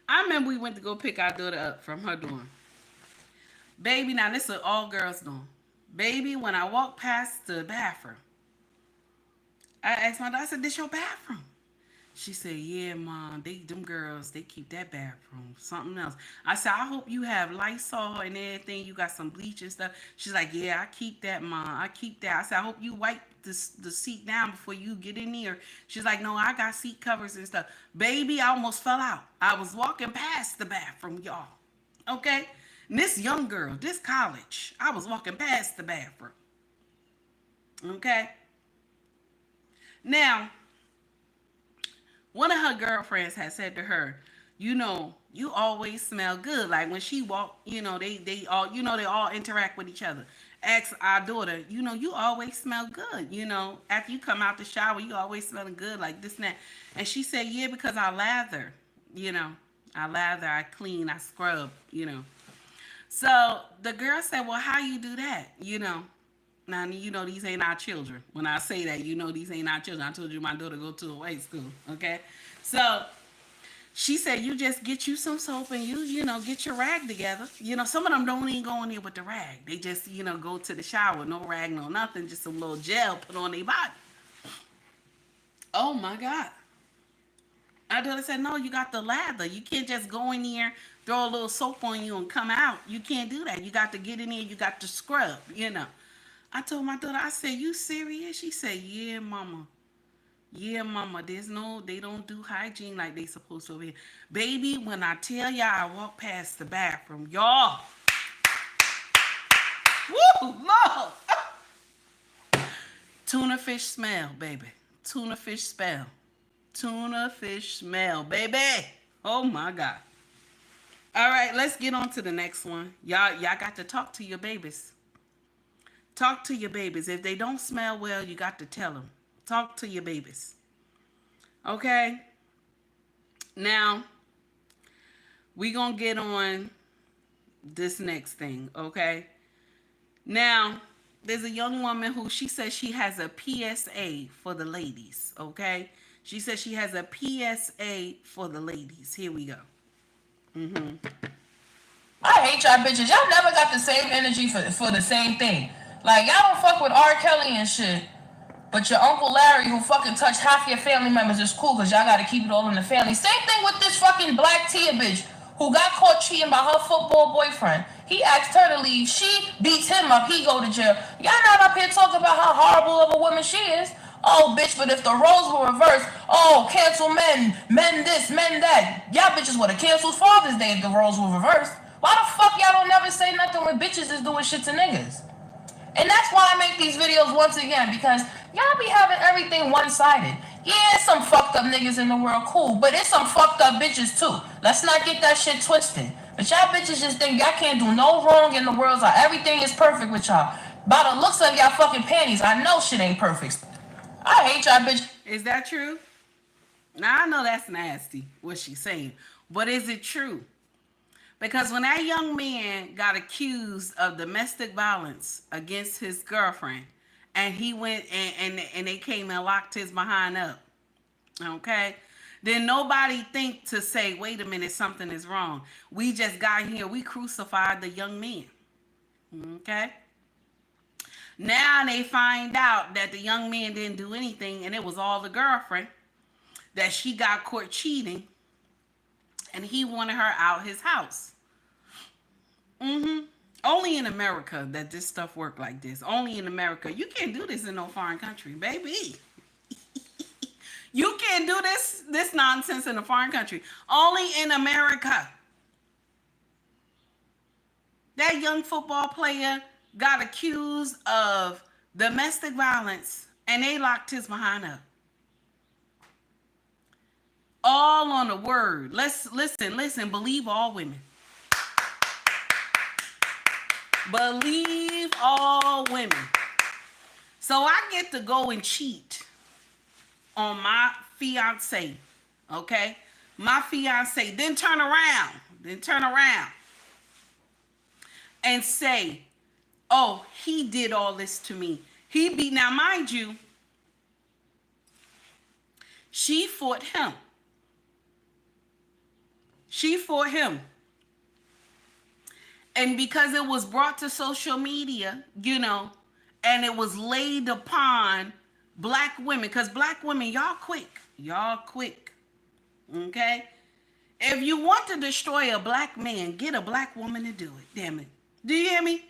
I remember we went to go pick our daughter up from her dorm. Baby, now this is all girls dorm. Baby, when I walked past the bathroom, I asked my daughter, I said, this your bathroom? She said, yeah, Mom, them girls, they keep that bathroom, something else. I said, I hope you have Lysol and everything. You got some bleach and stuff. She's like, yeah, I keep that, Mom. I keep that. I said, I hope you wipe the seat down before you get in there. She's like, no, I got seat covers and stuff. Baby, I almost fell out. I was walking past the bathroom, y'all. Okay? And this young girl, this college, I was walking past the bathroom. Okay? Now, one of her girlfriends had said to her, you know, you always smell good. Like when she walked, you know, they all interact with each other. Ask our daughter, you know, you always smell good. You know, after you come out the shower, you always smelling good, like this and that. And she said, yeah, because I lather, you know. I lather, I clean, I scrub, you know. So the girl said, well, how you do that? You know. Now, you know, these ain't our children. When I say that, you know, these ain't our children. I told you my daughter go to a white school, okay? So she said, you just get you some soap and you know, get your rag together. You know, some of them don't even go in there with the rag. They just, you know, go to the shower. No rag, no nothing. Just some little gel put on their body. Oh, my God. Our daughter said, no, you got the lather. You can't just go in there, throw a little soap on you and come out. You can't do that. You got to get in there. You got to scrub, you know. I told my daughter, I said, you serious? She said, yeah, Mama. Yeah, Mama. They don't do hygiene like they supposed to over here. Baby, when I tell y'all I walk past the bathroom, y'all. Woo, Lord. Tuna fish smell, baby. Tuna fish smell. Tuna fish smell, baby. Oh, my God. All right, let's get on to the next one. Y'all got to talk to your babies. Talk to your babies. If they don't smell well, you got to tell them. Talk to your babies. Okay? Now, we going to get on this next thing, okay? Now, there's a young woman who she says she has a PSA for the ladies, okay? She says she has a PSA for the ladies. Here we go. I hate y'all bitches. Y'all never got the same energy for the same thing. Like, y'all don't fuck with R. Kelly and shit. But your Uncle Larry, who fucking touched half your family members, is cool because y'all gotta keep it all in the family. Same thing with this fucking Black Tia bitch who got caught cheating by her football boyfriend. He asked her to leave. She beats him up. He go to jail. Y'all not up here talking about how horrible of a woman she is. Oh, bitch, but if the roles were reversed, oh, cancel men this, men that. Y'all bitches would have canceled Father's Day if the roles were reversed. Why the fuck y'all don't never say nothing when bitches is doing shit to niggas? And that's why I make these videos once again, because y'all be having everything one-sided. Yeah, some fucked up niggas in the world, cool, but it's some fucked up bitches too. Let's not get that shit twisted. But y'all bitches just think y'all can't do no wrong in the world, so everything is perfect with y'all. By the looks of y'all fucking panties, I know shit ain't perfect. I hate y'all bitches. Is that true? Now, I know that's nasty, what she's saying. But is it true? Because when that young man got accused of domestic violence against his girlfriend, and he went and they came and locked his behind up, okay? Then nobody think to say, wait a minute, something is wrong. We just got here, we crucified the young man, okay? Now they find out that the young man didn't do anything, and it was all the girlfriend, that she got caught cheating, and he wanted her out his house. Only in America that this stuff work like this. Only in America. You can't do this in no foreign country, baby. You can't do this nonsense in a foreign country. Only in America. That young football player got accused of domestic violence and they locked his behind up. All on the word. Let's listen. Believe all women. Believe all women. So I get to go and cheat on my fiance. Okay? My fiance. Then turn around. And say, oh, he did all this to me. Now mind you, she fought him. And because it was brought to social media, and it was laid upon black women, because black women, y'all quick. Okay? If you want to destroy a black man, get a black woman to do it. Damn it. Do you hear me?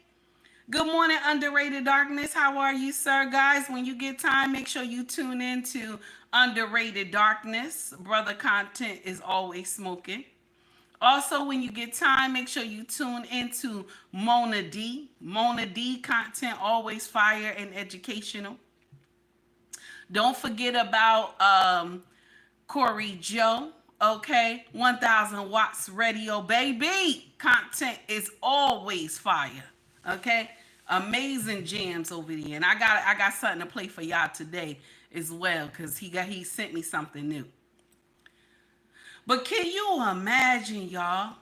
Good morning, Underrated Darkness. How are you, sir? Guys, when you get time, make sure you tune in to Underrated Darkness. Brother content is always smoking. Also, when you get time, make sure you tune into Mona D. Mona D content, always fire and educational. Don't forget about Corey Joe. Okay, 1000 watts radio, baby. Content is always fire. Okay, amazing jams over there, and I got something to play for y'all today as well, because he sent me something new. But can you imagine, y'all?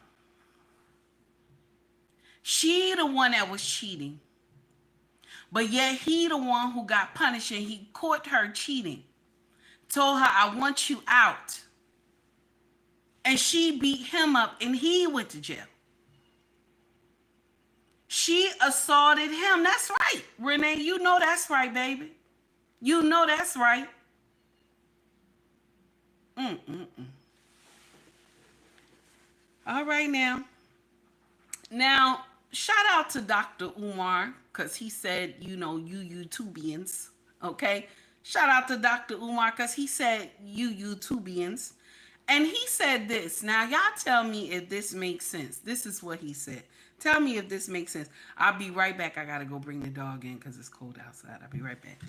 She the one that was cheating, but yet he the one who got punished, and he caught her cheating. Told her, I want you out. And she beat him up and he went to jail. She assaulted him. That's right. Renee, you know that's right, baby. You know that's right. All right now. Now, shout out to Dr. Umar, because he said, you YouTubians. Okay? Shout out to Dr. Umar, because he said, YouTubians. And he said this. Now, y'all tell me if this makes sense. This is what he said. Tell me if this makes sense. I'll be right back. I got to go bring the dog in because it's cold outside. I'll be right back.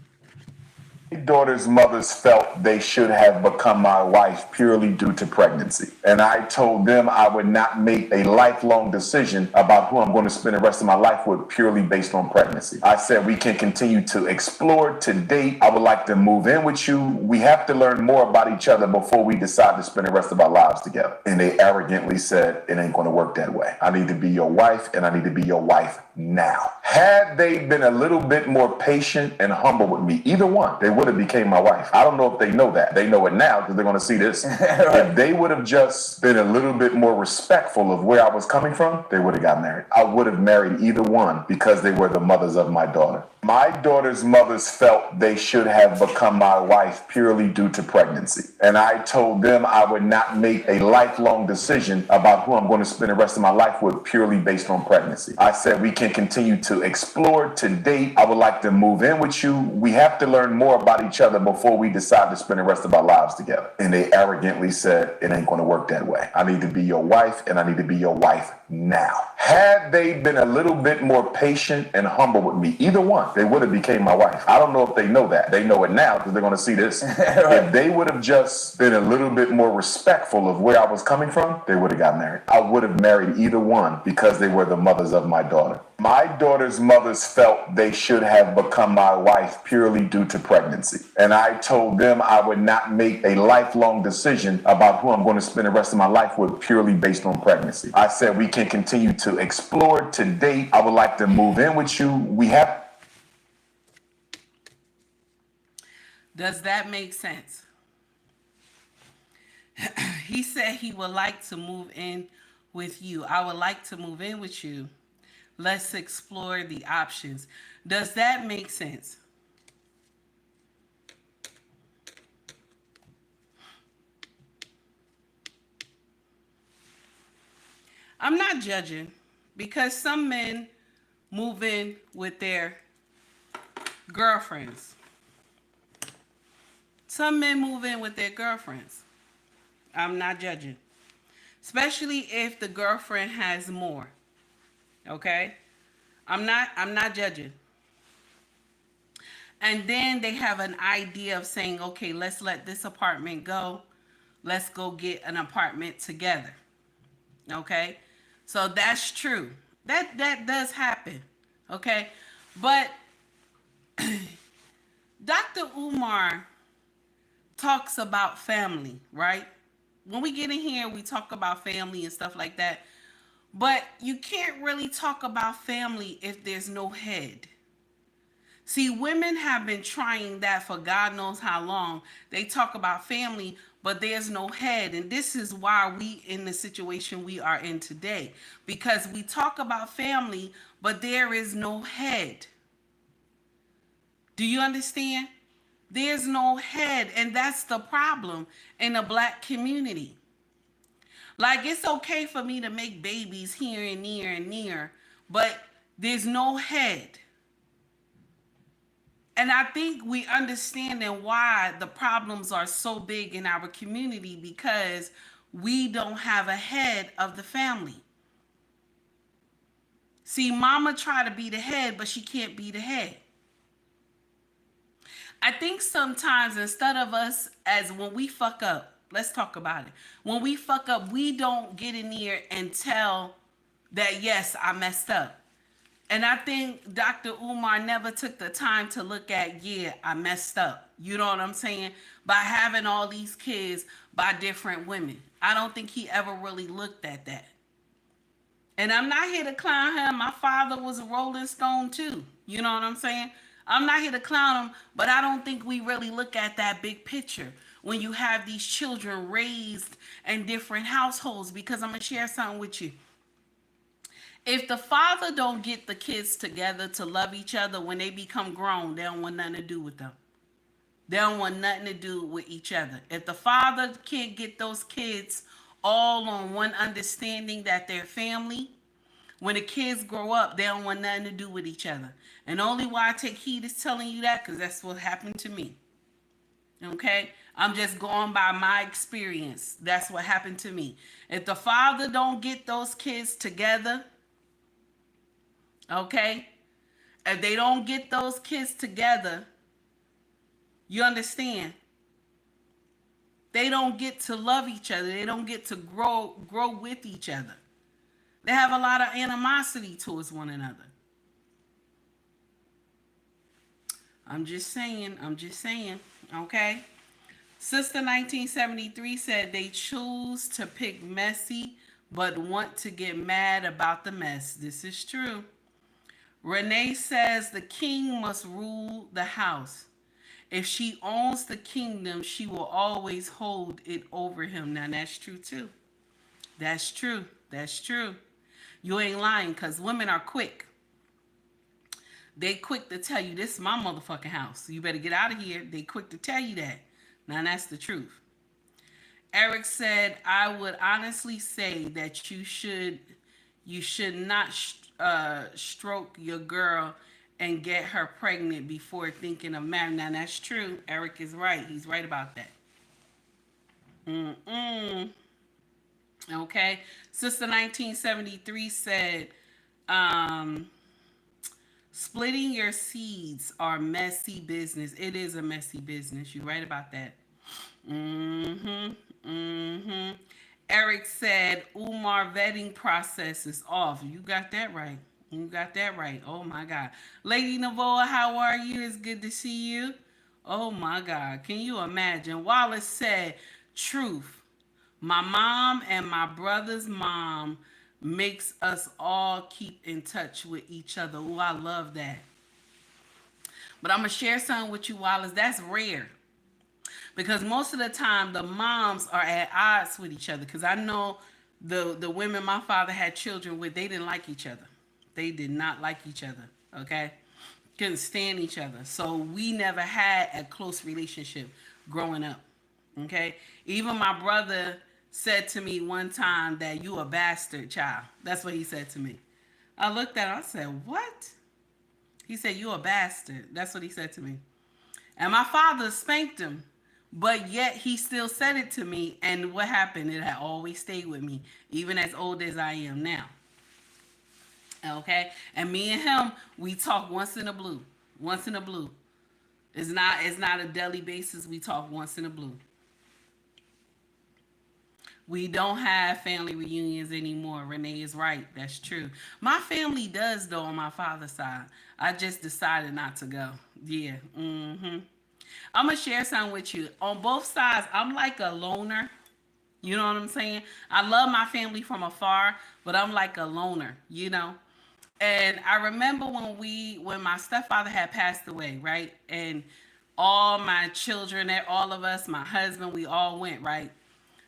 My daughter's mothers felt they should have become my wife purely due to pregnancy. And I told them I would not make a lifelong decision about who I'm going to spend the rest of my life with purely based on pregnancy. I said we can continue to explore, to date. I would like to move in with you. We have to learn more about each other before we decide to spend the rest of our lives together. And they arrogantly said it ain't going to work that way. I need to be your wife, and I need to be your wife now. Had they been a little bit more patient and humble with me, either one, they would have became my wife. I don't know if they know that. They know it now because they're going to see this. Right. If they would have just been a little bit more respectful of where I was coming from, they would have got married. I would have married either one because they were the mothers of my daughter. My daughter's mothers felt they should have become my wife purely due to pregnancy. And I told them I would not make a lifelong decision about who I'm going to spend the rest of my life with purely based on pregnancy. I said we can continue to explore, to date. I would like to move in with you. We have to learn more about each other before we decide to spend the rest of our lives together. And they arrogantly said it ain't going to work that way. I need to be your wife, and I need to be your wife now. Had they been a little bit more patient and humble with me, either one, they would have became my wife. I don't know if they know that. They know it now because they're going to see this. Right. If they would have just been a little bit more respectful of where I was coming from, they would have got married. I would have married either one because they were the mothers of my daughter. My daughter's mothers felt they should have become my wife purely due to pregnancy. And I told them I would not make a lifelong decision about who I'm going to spend the rest of my life with purely based on pregnancy. I said we can continue to explore, to date. I would like to move in with you. We have. Does that make sense? He said he would like to move in with you. I would like to move in with you. Let's explore the options. Does that make sense? I'm not judging because some men move in with their girlfriends. Some men move in with their girlfriends. I'm not judging. Especially if the girlfriend has more. Okay? I'm not judging. And then they have an idea of saying, okay, let's let this apartment go. Let's go get an apartment together. Okay? So that's true. That does happen. Okay? But Dr. Umar talks about family, right? When we get in here, we talk about family and stuff like that. But you can't really talk about family if there's no head. See, women have been trying that for God knows how long. They talk about family, but there's no head. And this is why we in the situation we are in today. Because we talk about family, but there is no head. Do you understand? There's no head, and that's the problem in the black community. Like, it's okay for me to make babies here and near and near, but there's no head. And I think we understand why the problems are so big in our community, because we don't have a head of the family. See, mama try to be the head, but she can't be the head. I think sometimes instead of us, as when we fuck up, let's talk about it. When we fuck up, we don't get in here and tell that, yes, I messed up. And I think Dr. Umar never took the time to look at, yeah, I messed up. You know what I'm saying? By having all these kids by different women. I don't think he ever really looked at that. And I'm not here to clown him. My father was a Rolling Stone too. You know what I'm saying? I'm not here to clown him, but I don't think we really look at that big picture when you have these children raised in different households. Because I'm going to share something with you. If the father don't get the kids together to love each other when they become grown, they don't want nothing to do with them. They don't want nothing to do with each other. If the father can't get those kids all on one understanding that they're family, when the kids grow up, they don't want nothing to do with each other. And only why I take heed is telling you that because that's what happened to me. Okay? I'm just going by my experience. That's what happened to me. If the father don't get those kids together, okay? If they don't get those kids together, you understand? They don't get to love each other. They don't get to grow with each other. They have a lot of animosity towards one another. I'm just saying, okay? Sister 1973 said they choose to pick messy, but want to get mad about the mess. This is true. Renee says the king must rule the house. If she owns the kingdom, she will always hold it over him. Now, that's true, too. That's true. That's true. You ain't lying, because women are quick. They quick to tell you, this is my motherfucking house. You better get out of here. They quick to tell you that. Now, that's the truth. Eric said, I would honestly say that you should not stroke your girl and get her pregnant before thinking of marriage. Now, that's true. Eric is right. He's right about that. Okay. Sister 1973 said, splitting your seeds are messy business. It is a messy business. You're right about that. Eric said, Umar vetting process is off. You got that right. You got that right. Oh, my God. Lady Navoa, how are you? It's good to see you. Oh, my God. Can you imagine? Wallace said, truth. My mom and my brother's mom makes us all keep in touch with each other. Oh, I love that. But I'm going to share something with you, Wallace. That's rare. Because most of the time, the moms are at odds with each other. Because I know the women my father had children with, they didn't like each other. They did not like each other, okay? Couldn't stand each other. So we never had a close relationship growing up, okay? Even my brother said to me one time that you a bastard child. That's what he said to me. I looked at him. I said, what? He said, you a bastard. That's what he said to me. And my father spanked him, but yet he still said it to me. And what happened? It had always stayed with me, even as old as I am now. Okay? And me and him, we talk once in a blue. Once in a blue. It's not a daily basis. We talk once in a blue. We don't have family reunions anymore. Renee is right. That's true. My family does, though, on my father's side. I just decided not to go. Yeah. I'm going to share something with you. On both sides, I'm like a loner. You know what I'm saying? I love my family from afar, but I'm like a loner, you know? And I remember when my stepfather had passed away, right? And all my children, all of us, my husband, we all went, right?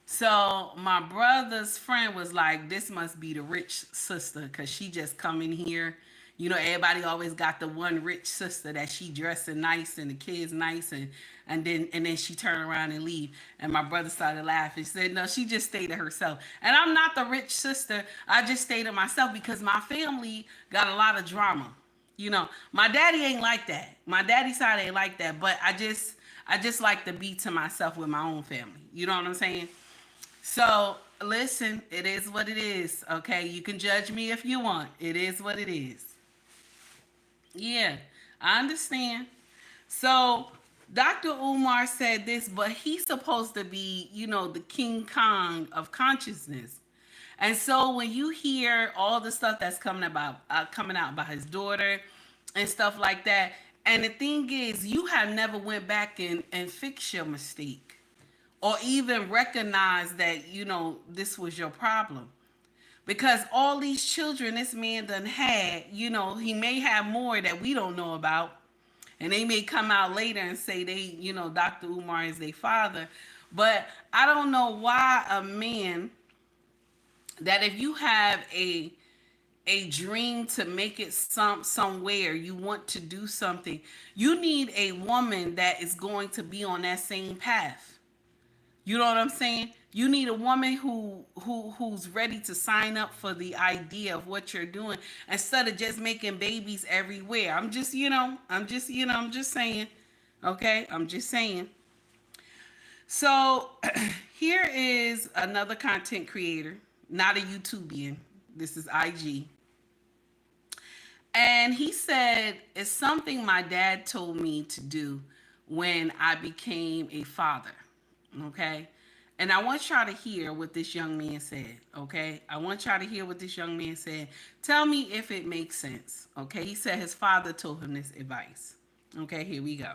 So my brother's friend was like, this must be the rich sister because she just come in here. You know, everybody always got the one rich sister that she dressing nice and the kids nice and then she turn around and leave. And my brother started laughing. He said, no, she just stayed to herself. And I'm not the rich sister. I just stayed to myself because my family got a lot of drama. You know, my daddy ain't like that. My daddy's side ain't like that. But I just like to be to myself with my own family. You know what I'm saying? So, listen, it is what it is, okay? You can judge me if you want. It is what it is. Yeah, I understand. So, Dr. Umar said this, but he's supposed to be, you know, the King Kong of consciousness. And so when you hear all the stuff that's coming out about his daughter and stuff like that, and the thing is, you have never went back and fixed your mistake. Or even recognize that, you know, this was your problem. Because all these children this man done had, you know, he may have more that we don't know about. And they may come out later and say they, you know, Dr. Umar is their father. But I don't know why a man, that if you have a dream to make it somewhere, you want to do something, you need a woman that is going to be on that same path. You know what I'm saying? You need a woman who's ready to sign up for the idea of what you're doing instead of just making babies everywhere. I'm just saying. Okay? I'm just saying. So, here is another content creator, not a YouTubian. This is IG. And he said, it's something my dad told me to do when I became a father. Okay, and I want y'all to hear what this young man said. Okay, I want y'all to hear what this young man said. Tell me if it makes sense. Okay, he said his father told him this advice. Okay, here we go.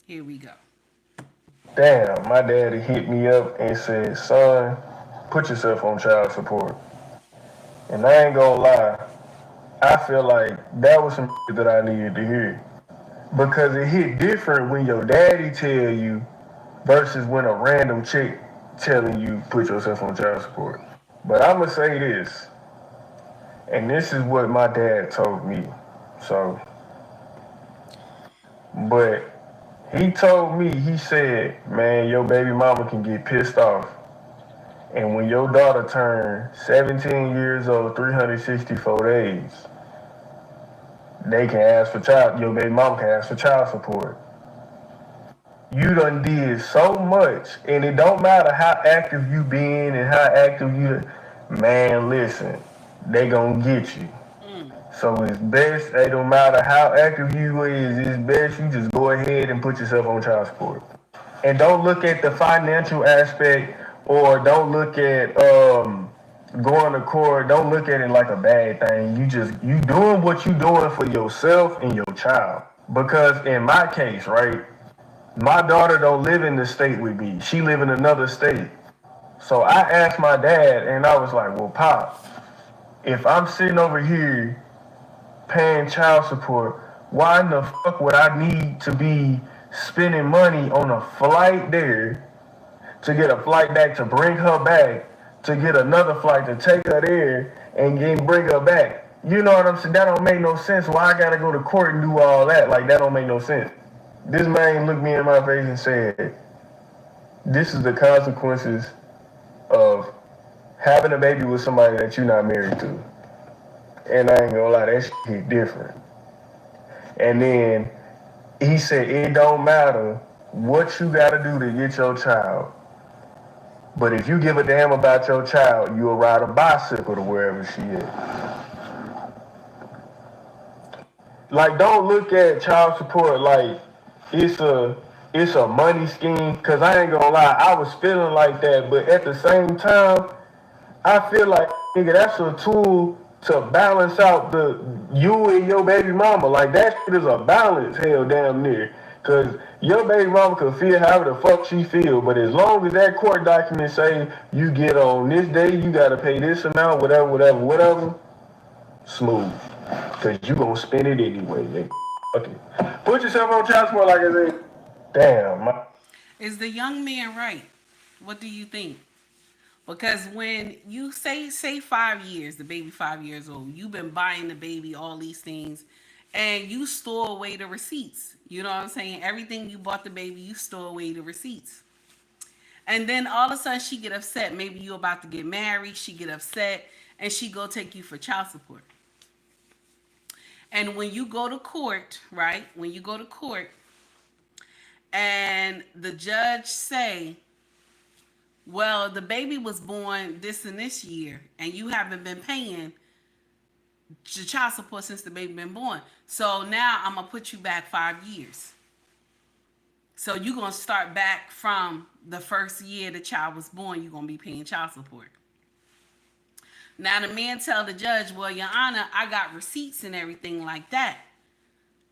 Here we go. Damn, my daddy hit me up and said, son, put yourself on child support. And I ain't gonna lie, I feel like that was some that I needed to hear. Because it hit different when your daddy tell you versus when a random chick telling you put yourself on child support. But I'm gonna say this, and this is what my dad told me. So, but he told me, he said, man, your baby mama can get pissed off. And when your daughter turns 17 years old, 364 days, they can ask for your baby mama can ask for child support. You done did so much, and it don't matter how active you been and how active you, man, listen, they gonna get you. So it's best, it don't matter how active you is, it's best you just go ahead and put yourself on child support. And don't look at the financial aspect, or don't look at going to court, don't look at it like a bad thing. You doing what you doing for yourself and your child. Because in my case, right, my daughter don't live in the state with me. She live in another state. So I asked my dad, and I was like, well, Pop, if I'm sitting over here paying child support, why in the fuck would I need to be spending money on a flight there to get a flight back to bring her back, to get another flight to take her there and bring her back? You know what I'm saying? That don't make no sense. Why I gotta go to court and do all that? Like, that don't make no sense. This man looked me in my face and said, this is the consequences of having a baby with somebody that you're not married to. And I ain't gonna lie, that shit hit different. And then he said it don't matter what you gotta do to get your child. But if you give a damn about your child, you'll ride a bicycle to wherever she is. Like, don't look at child support like it's a money scheme. Cause I ain't gonna lie, I was feeling like that, but at the same time, I feel like nigga, that's a tool to balance out the you and your baby mama. Like that shit is a balance, hell damn near. Cause your baby mama can feel however the fuck she feel, but as long as that court document say you get on this day, you gotta pay this amount, whatever, smooth. Cause you gonna spend it anyway, nigga. Okay. Put yourself on child support like I said. Damn. Is the young man right? What do you think? Because when you say 5 years, the baby 5 years old, you've been buying the baby all these things, and you store away the receipts. You know what I'm saying? Everything you bought the baby, you store away the receipts. And then all of a sudden she get upset. Maybe you about to get married. She get upset and she go take you for child support. And when you go to court, right? When you go to court and the judge say, well, the baby was born this and this year, and you haven't been paying the child support since the baby been born. So now I'm going to put you back 5 years. So you're going to start back from the first year the child was born. You're going to be paying child support. Now the man tell the judge, well, Your Honor, I got receipts and everything like that.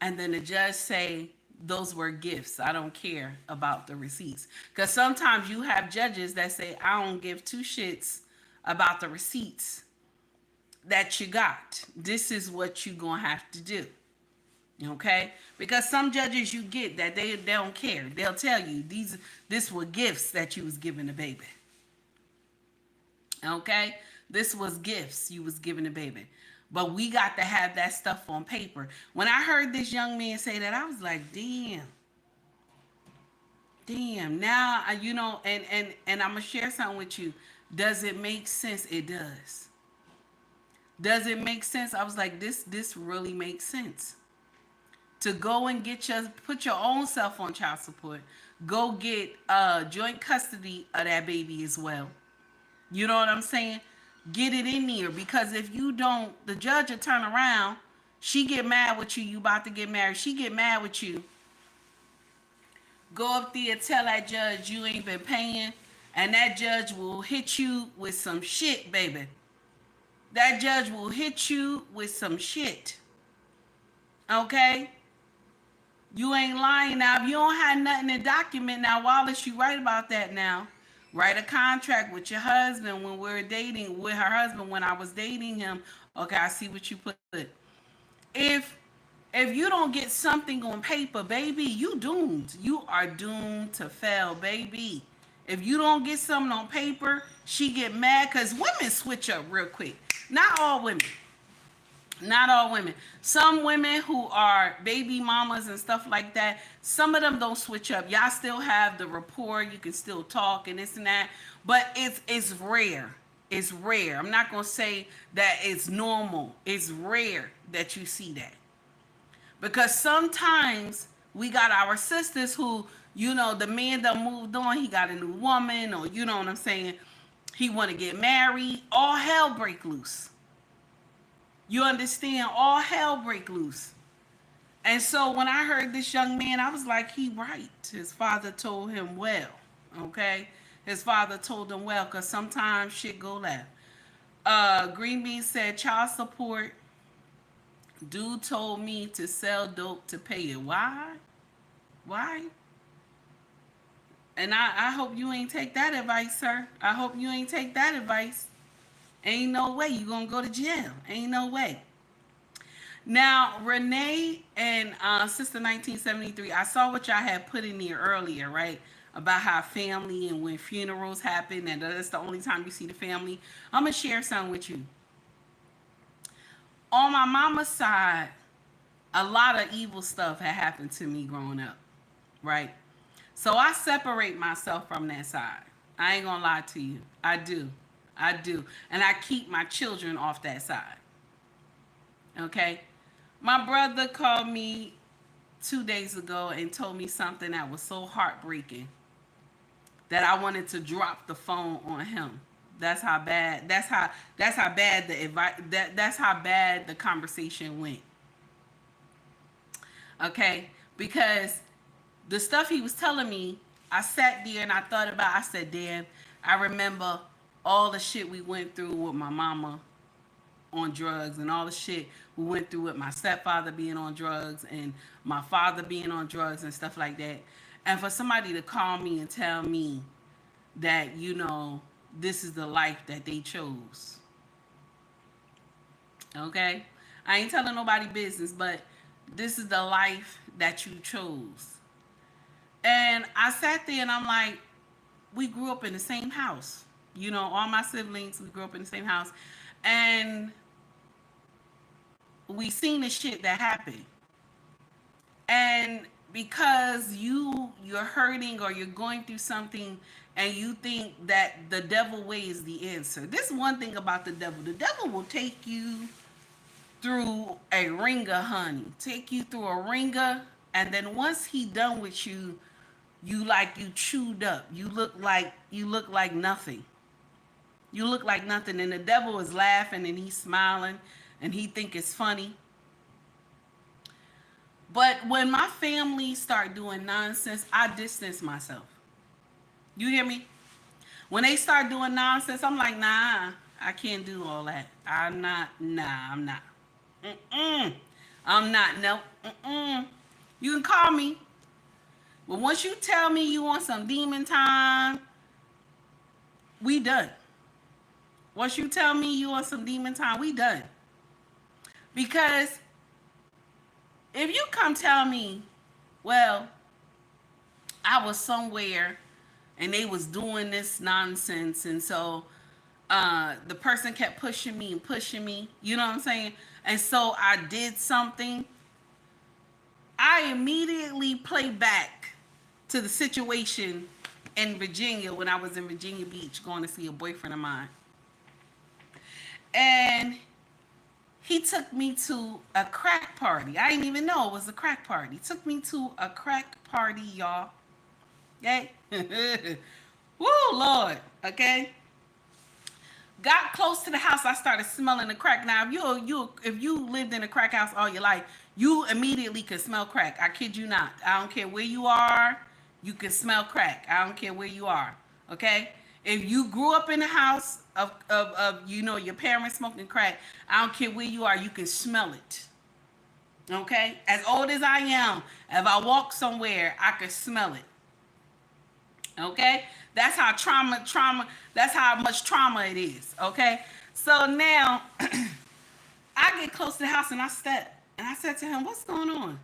And then the judge say, those were gifts. I don't care about the receipts. Because sometimes you have judges that say, I don't give two shits about the receipts that you got. This is what you're going to have to do. Okay? Because some judges you get that they don't care. They'll tell you, this were gifts that you was giving the baby. Okay? This was gifts you was giving the baby. But we got to have that stuff on paper. When I heard this young man say that, I was like, damn. Now, and I'm going to share something with you. Does it make sense? It does. Does it make sense? I was like, this really makes sense. To go and put your own self on child support. Go get joint custody of that baby as well. You know what I'm saying? Get it in there, because if you don't, the judge will turn around. She get mad with you. You about to get married. She get mad with you. Go up there, tell that judge you ain't been paying, and that judge will hit you with some shit, baby. That judge will hit you with some shit. Okay? You ain't lying now. If you don't have nothing to document now, Wallace, you right about that now. Write a contract with your husband when we're dating, with her husband when I was dating him. Okay, I see what you put. If you don't get something on paper, baby, you doomed. You are doomed to fail, baby. If you don't get something on paper, she get mad, because women switch up real quick. Not all women. Not all women. Some women who are baby mamas and stuff like that, some of them don't switch up. Y'all still have the rapport. You can still talk and this and that. But it's rare. It's rare. I'm not going to say that it's normal. It's rare that you see that. Because sometimes we got our sisters who, the man done moved on. He got a new woman, or you know what I'm saying? He want to get married. All hell break loose. You understand? All hell break loose. And so when I heard this young man, I was like, he right. His father told him well. Okay? His father told him well, because sometimes shit go left. Green Bean said, child support. Dude told me to sell dope to pay it. Why? And I hope you ain't take that advice, sir. I hope you ain't take that advice. Ain't no way you gonna go to jail. Ain't no way. Now, Renee and Sister 1973, I saw what y'all had put in there earlier, right? About how family and when funerals happen, and that's the only time you see the family. I'm gonna share something with you. On my mama's side, a lot of evil stuff had happened to me growing up, right? So I separate myself from that side. I ain't gonna lie to you. I do. And I keep my children off that side. Okay. My brother called me 2 days ago and told me something that was so heartbreaking that I wanted to drop the phone on him. That's how bad. That's how bad the that's how bad the conversation went. Okay, because the stuff he was telling me, I sat there and I thought about. I said, "Damn, I remember all the shit we went through with my mama on drugs and all the shit we went through with my stepfather being on drugs and my father being on drugs and stuff like that. And for somebody to call me and tell me that, this is the life that they chose. Okay? I ain't telling nobody business, but this is the life that you chose. And I sat there and I'm like, we grew up in the same house. All my siblings, we grew up in the same house. And we seen the shit that happened. And because you're hurting or you're going through something and you think that the devil way is the answer. This is one thing about the devil. The devil will take you through a ringer, honey. Take you through a ringer, and then once he done with you, you chewed up. You look like nothing. You look like nothing, and the devil is laughing and he's smiling and he think it's funny. But when my family start doing nonsense, I distance myself. You hear me? When they start doing nonsense, I'm like, nah, I can't do all that. I'm not. I'm not. I'm not. No. You can call me. But once you tell me you want some demon time, we done. Once you tell me you want some demon time, we done. Because if you come tell me, well, I was somewhere and they was doing this nonsense, and so the person kept pushing me and pushing me, you know what I'm saying? And so I did something. I immediately play back to the situation in Virginia when I was in Virginia Beach going to see a boyfriend of mine. And he took me to a crack party. I didn't even know it was a crack party. Took me to a crack party, y'all. Okay? Woo, Lord. Okay? Got close to the house, I started smelling the crack. Now, if you lived in a crack house all your life, you immediately can smell crack. I kid you not. I don't care where you are, you can smell crack. I don't care where you are. Okay? If you grew up in a house of your parents smoking crack, I don't care where you are, you can smell it. Okay? As old as I am, if I walk somewhere, I can smell it. Okay? That's how that's how much trauma it is. Okay? So now I get close to the house and I step. And I said to him, what's going on?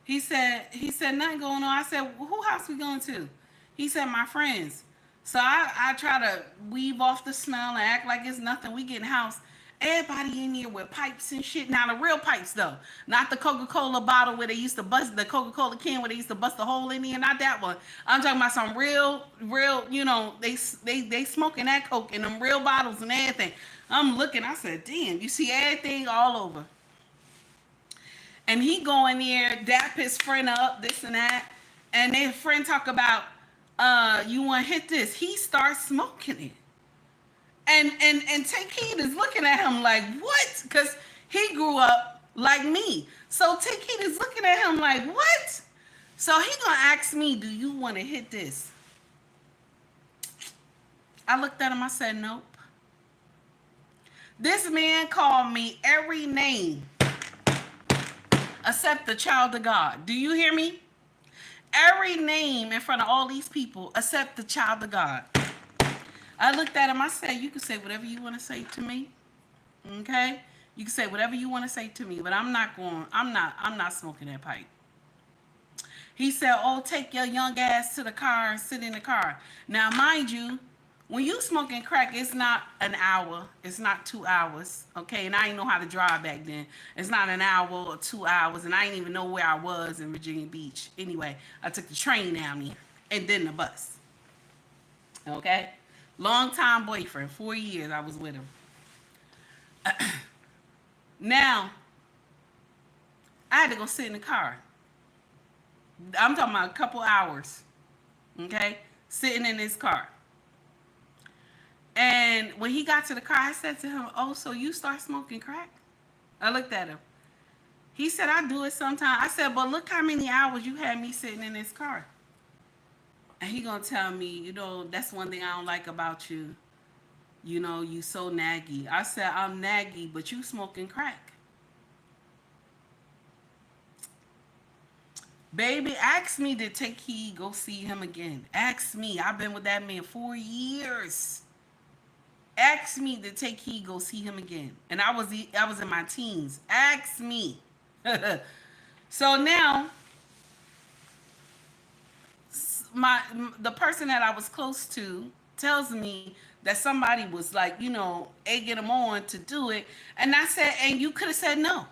He said, nothing going on. I said, well, who house we going to? He said, my friends. So I try to weave off the smell and act like it's nothing. We get in the house. Everybody in here with pipes and shit. Now the real pipes though. Not the Coca-Cola bottle where they used to bust the Coca-Cola can where they used to bust a hole in there. Not that one. I'm talking about some real, they smoking that Coke in them real bottles and everything. I'm looking, I said, damn, you see everything all over. And he go in there, dap his friend up, this and that. And their friend talk about, you want to hit this. He starts smoking it. And Take Heed is looking at him like, what? Because he grew up like me. So Take Heed is looking at him like, what? So he going to ask me, do you want to hit this? I looked at him, I said, nope. This man called me every name except the child of God. Do you hear me? Every name in front of all these people except the child of God. I looked at him, I said, you can say whatever you want to say to me. Okay? You can say whatever you want to say to me, but I'm not smoking that pipe. He said, oh, take your young ass to the car and sit in the car. Now, mind you, when you smoking crack, it's not an hour. It's not 2 hours. Okay? And I didn't know how to drive back then. It's not an hour or 2 hours. And I didn't even know where I was in Virginia Beach. Anyway, I took the train down there and then the bus. Okay? Long time boyfriend. 4 years I was with him. Now, I had to go sit in the car. I'm talking about a couple hours, okay? Sitting in his car. And when he got to the car, I said to him, oh, so you start smoking crack? I looked at him. He said, I do it sometimes. I said, but look how many hours you had me sitting in this car. And he gonna tell me, you know, that's one thing I don't like about you. You know, you so naggy. I said, I'm naggy, but you smoking crack. Baby, ask me to take heed, go see him again. Ask me. I've been with that man 4 years. Ask me to take heed, go see him again. And I was in my teens. Ask me. So now, the person that I was close to tells me that somebody was like, you know, egging him on to do it. And I said, and you could have said no.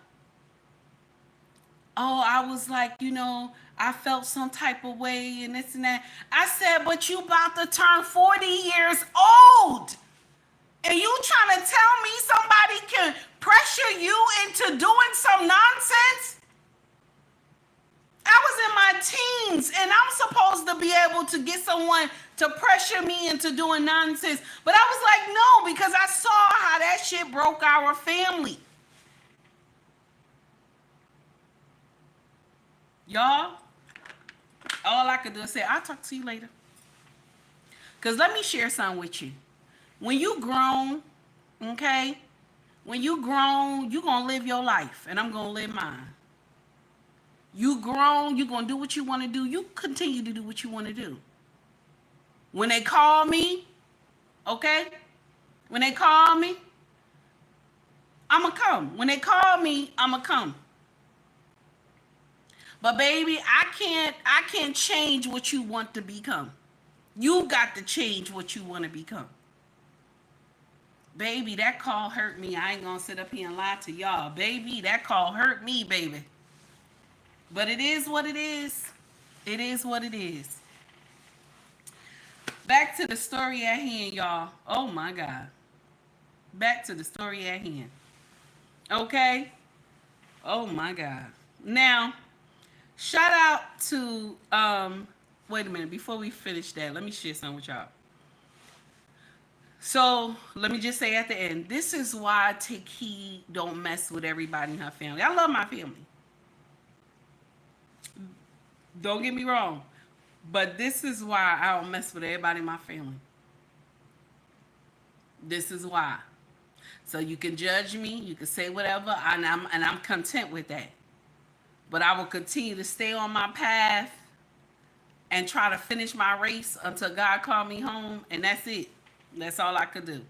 Oh, I was like, you know, I felt some type of way and this and that. I said, but you about to turn 40 years old. And you trying to tell me somebody can pressure you into doing some nonsense? I was in my teens and I'm supposed to be able to get someone to pressure me into doing nonsense. But I was like, no, because I saw how that shit broke our family. Y'all, all I could do is say, I'll talk to you later. Because let me share something with you. When you grown, okay, when you grown, you going to live your life and I'm going to live mine. You grown, you going to do what you want to do. You continue to do what you want to do. When they call me, okay, when they call me, I'm going to come. When they call me, I'm going to come. But baby, I can't change what you want to become. You got to change what you want to become. Baby, that call hurt me. I ain't gonna sit up here and lie to y'all. Baby, that call hurt me, baby. But it is what it is. It is what it is. Back to the story at hand, y'all. Oh my God. Back to the story at hand. Okay? Oh my God. Now, shout out to, wait a minute. Before we finish that, let me share something with y'all. So let me just say at the end, this is why I take heed, don't mess with everybody in her family. I love my family. Don't get me wrong. But this is why I don't mess with everybody in my family. This is why. So you can judge me, you can say whatever, and I'm content with that. But I will continue to stay on my path and try to finish my race until God call me home, and that's it. That's all I could do.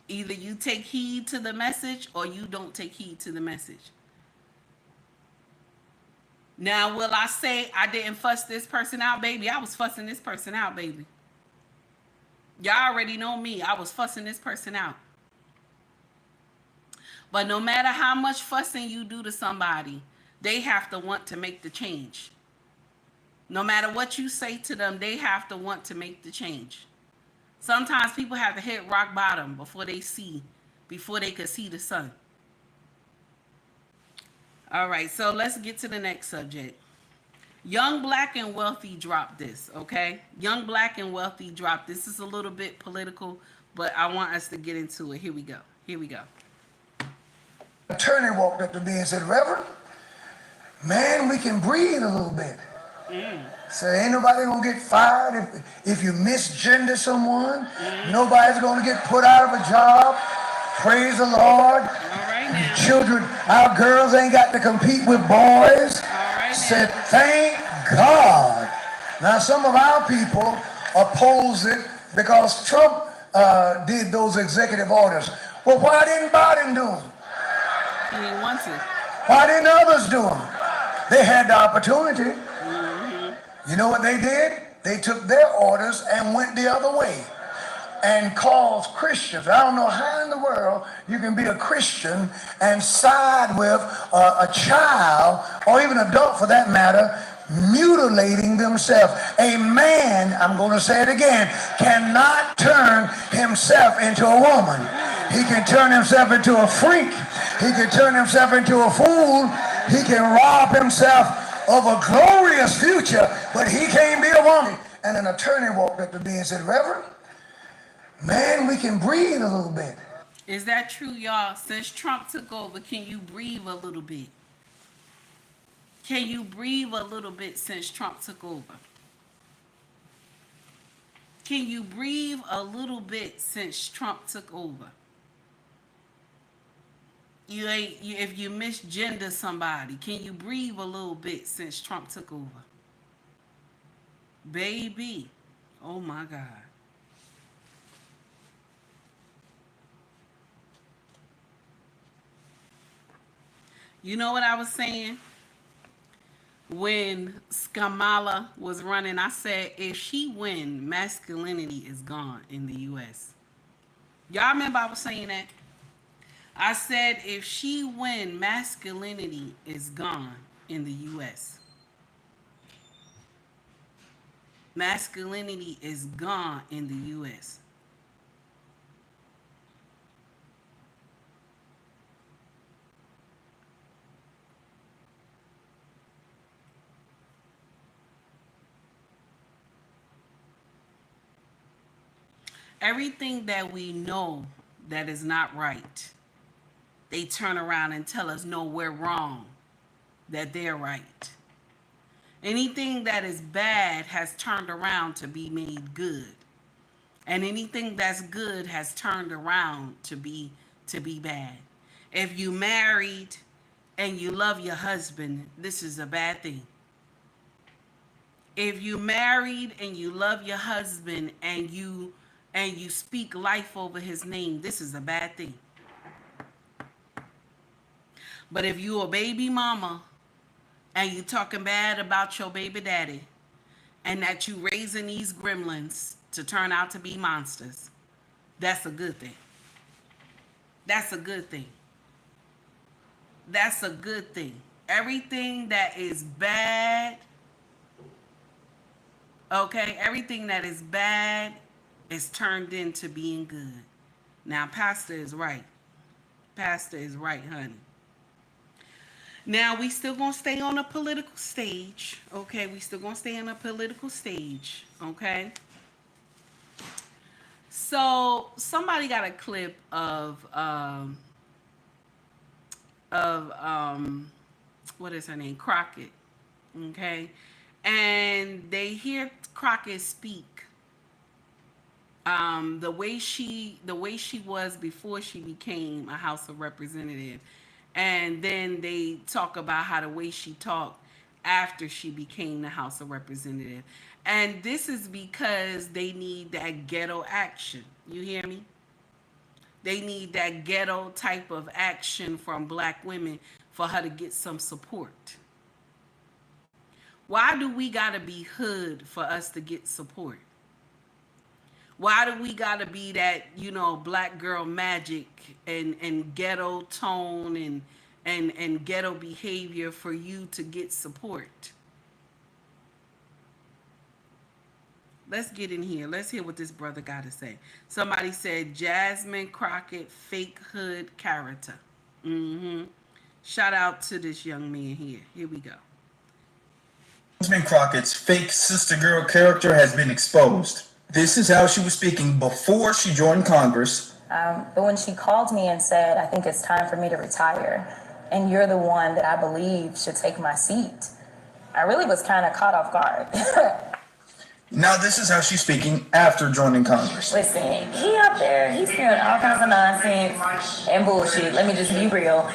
Either you take heed to the message or you don't take heed to the message. Now, will I say I didn't fuss this person out, baby? I was fussing this person out, baby. Y'all already know me. I was fussing this person out. But no matter how much fussing you do to somebody, they have to want to make the change. No matter what you say to them, they have to want to make the change. Sometimes people have to hit rock bottom before they could see the sun. All right, so let's get to the next subject. Young Black and Wealthy dropped this, okay? Young Black and Wealthy dropped this. This is a little bit political, but I want us to get into it. Here we go. Here we go. Attorney walked up to me and said, Reverend, man, we can breathe a little bit. So ain't nobody gonna get fired if you misgender someone. Nobody's gonna get put out of a job. Praise the Lord. Children, our girls ain't got to compete with boys. Said, thank God. Now some of our people oppose it because Trump did those executive orders. Well, why didn't Biden do them? He didn't want to. Why didn't others do them? They had the opportunity. You know what they did? They took their orders and went the other way and caused Christians. I don't know how in the world you can be a Christian and side with a child, or even an adult for that matter, mutilating themselves. A man, I'm going to say it again, cannot turn himself into a woman. He can turn himself into a freak. He can turn himself into a fool. He can rob himself of a glorious future, but he can't be a woman. And an attorney walked up to me and said, Reverend, man, we can breathe a little bit. Is that true, y'all? Since Trump took over, can you breathe a little bit? Can you breathe a little bit since Trump took over? Can you breathe a little bit since Trump took over? If you misgender somebody, can you breathe a little bit since Trump took over? Baby, oh my God. You know what I was saying? When Kamala was running, I said, if she win, masculinity is gone in the U.S. Y'all remember I was saying that? I said, if she win, masculinity is gone in the U.S. Masculinity is gone in the U.S. Everything that we know that is not right, they turn around and tell us, no, we're wrong, that they're right. Anything that is bad has turned around to be made good. And anything that's good has turned around to be bad. If you married and you love your husband, this is a bad thing. If you married and you love your husband and you speak life over his name, this is a bad thing. But if you a baby mama and you talking bad about your baby daddy and that you raising these gremlins to turn out to be monsters, that's a good thing. That's a good thing. That's a good thing. Everything that is bad, okay, everything that is bad is turned into being good. Now, Pastor is right. Pastor is right, honey. Now, we still going to stay on a political stage, okay? We still going to stay on a political stage, okay? So, somebody got a clip of what is her name? Crockett, okay? And they hear Crockett speak. The way she was before she became a House of Representative. And then they talk about how the way she talked after she became the House of Representative. And this is because they need that ghetto action. You hear me? They need that ghetto type of action from black women for her to get some support. Why do we gotta be hood for us to get support? Why do we gotta be that, black girl magic and ghetto tone and ghetto behavior for you to get support? Let's get in here. Let's hear what this brother got to say. Somebody said, Jasmine Crockett, fake hood character. Shout out to this young man here. Here we go. Jasmine Crockett's fake sister girl character has been exposed. This is how she was speaking before she joined Congress. But when she called me and said, I think it's time for me to retire, and you're the one that I believe should take my seat, I really was kind of caught off guard. Now this is how she's speaking after joining Congress. Listen, he up there, he's hearing all kinds of nonsense and bullshit. Let me just be real.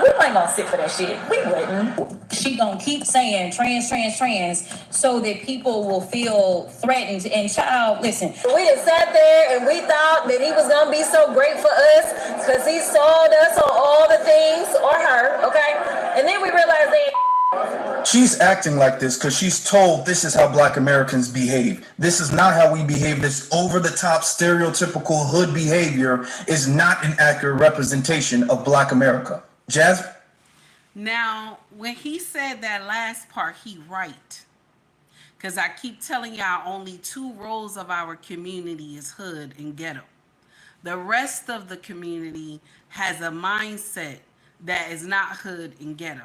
We ain't gonna sit for that shit. We wouldn't. She gonna keep saying trans, so that people will feel threatened. And child, listen. We just sat there and we thought that he was gonna be so great for us because he saw us on all the things, or her, okay? And then we realized that She's acting like this because she's told this is how black Americans behave. This is not how we behave. This over-the-top stereotypical hood behavior is not an accurate representation of black America. Jazz? Now, when he said that last part, he right. Because I keep telling y'all only two roles of our community is hood and ghetto. The rest of the community has a mindset that is not hood and ghetto.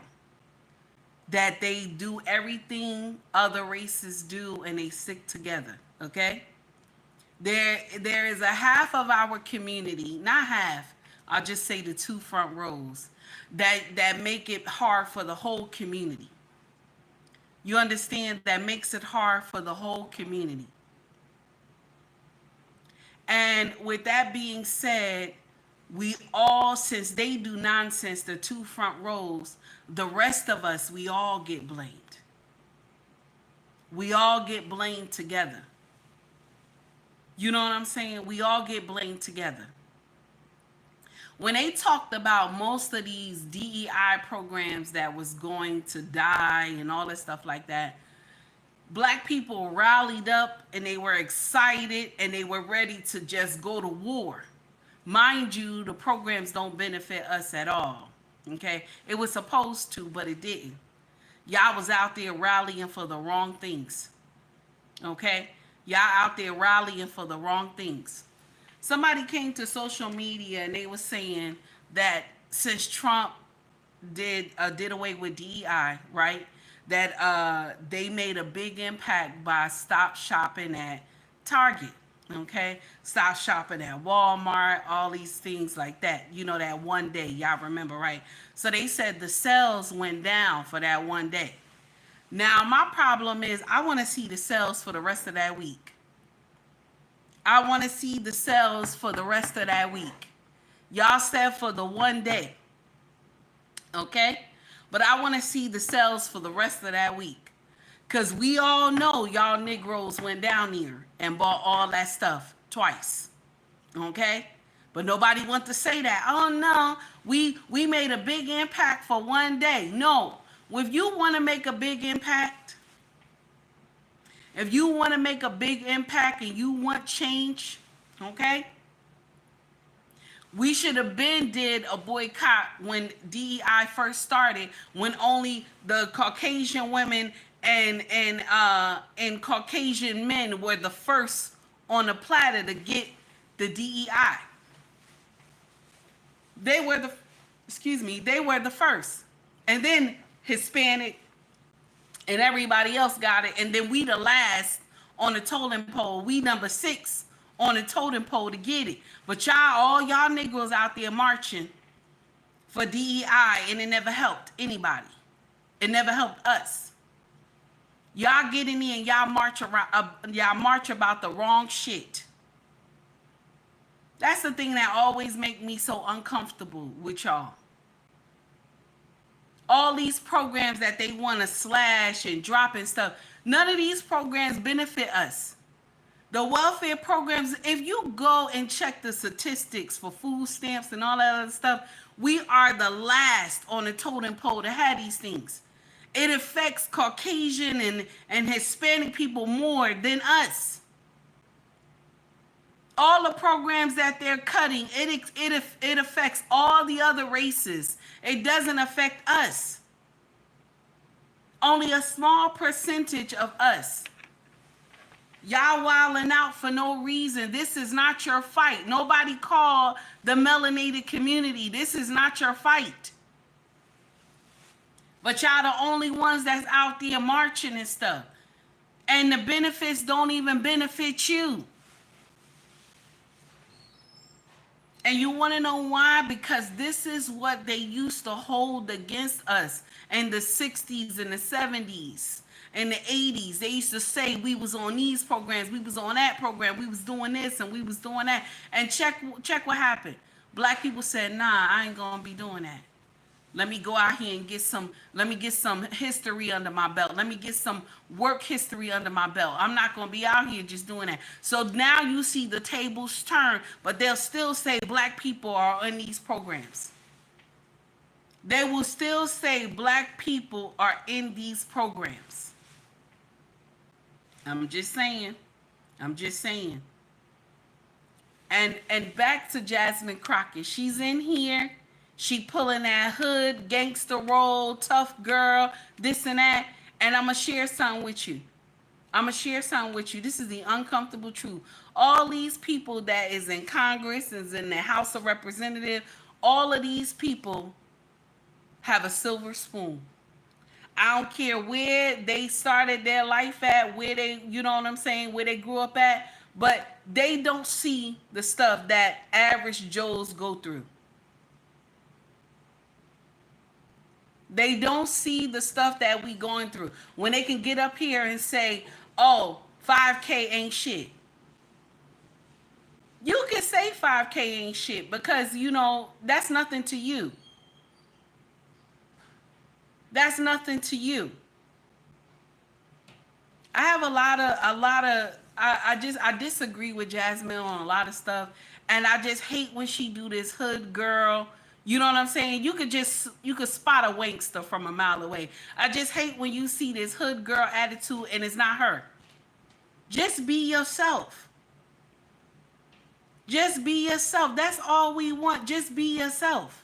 That they do everything other races do and they stick together. Okay? There is a half of our community, not half, I'll just say the two front rows, that make it hard for the whole community. You understand? That makes it hard for the whole community. And with that being said, we all, since they do nonsense, the two front rows, the rest of us, we all get blamed. We all get blamed together. You know what I'm saying? We all get blamed together. When they talked about most of these DEI programs that was going to die and all that stuff like that, Black people rallied up and they were excited and they were ready to just go to war. Mind you, the programs don't benefit us at all. Okay? It was supposed to, but it didn't. Y'all was out there rallying for the wrong things. Okay? Y'all out there rallying for the wrong things. Somebody came to social media and they were saying that since Trump did away with DEI, right? That they made a big impact by stop shopping at Target, okay? Stop shopping at Walmart, all these things like that. You know, that one day, y'all remember, right? So they said the sales went down for that one day. Now, my problem is I want to see the sales for the rest of that week. I want to see the sales for the rest of that week. Y'all said for the one day, okay? But I want to see the sales for the rest of that week. Because we all know y'all Negroes went down here and bought all that stuff twice. Okay? But nobody wants to say that. Oh, no, we made a big impact for one day. No. If you want to make a big impact, and you want change, okay? We should have been did a boycott when DEI first started, when only the Caucasian women and Caucasian men were the first on the platter to get the DEI. They were the first. And then Hispanic and everybody else got it. And then we the last on the totem pole. We number 6 on the totem pole to get it. But all y'all Negroes out there marching for DEI, and it never helped anybody. It never helped us. Y'all get in there and y'all march about the wrong shit. That's the thing that always make me so uncomfortable with y'all. All these programs that they want to slash and drop and stuff, none of these programs benefit us. The welfare programs, if you go and check the statistics for food stamps and all that other stuff, we are the last on the totem pole to have these things. It affects Caucasian and Hispanic people more than us. All the programs that they're cutting, it affects all the other races. It doesn't affect us. Only a small percentage of us. Y'all wilding out for no reason. This is not your fight. Nobody called the melanated community. This is not your fight. But y'all the only ones that's out there marching and stuff. And the benefits don't even benefit you. And you want to know why? Because this is what they used to hold against us in the 60s and the 70s. In the 80s, they used to say we was on these programs, we was on that program, we was doing this and we was doing that. And check what happened. Black people said, nah, I ain't gonna be doing that. Let me go out here and get some history under my belt. Let me get some work history under my belt. I'm not gonna be out here just doing that. So now you see the tables turn, but they'll still say Black people are in these programs. They will still say Black people are in these programs. I'm just saying. And back to Jasmine Crockett. She's in here. She pulling that hood, gangster roll, tough girl, this and that. And I'm going to share something with you. I'm going to share something with you. This is the uncomfortable truth. All these people that is in Congress, is in the House of Representatives, all of these people have a silver spoon. I don't care where they started their life at, where they, you know what I'm saying, where they grew up at, but they don't see the stuff that average Joes go through. They don't see the stuff that we going through. When they can get up here and say, oh, 5K ain't shit. You can say 5K ain't shit because, you know, that's nothing to you. That's nothing to you. I have I disagree with Jasmine on a lot of stuff. And I just hate when she do this hood girl. You know what I'm saying? You could spot a wankster from a mile away. I just hate when you see this hood girl attitude and it's not her. Just be yourself. Just be yourself. That's all we want. Just be yourself.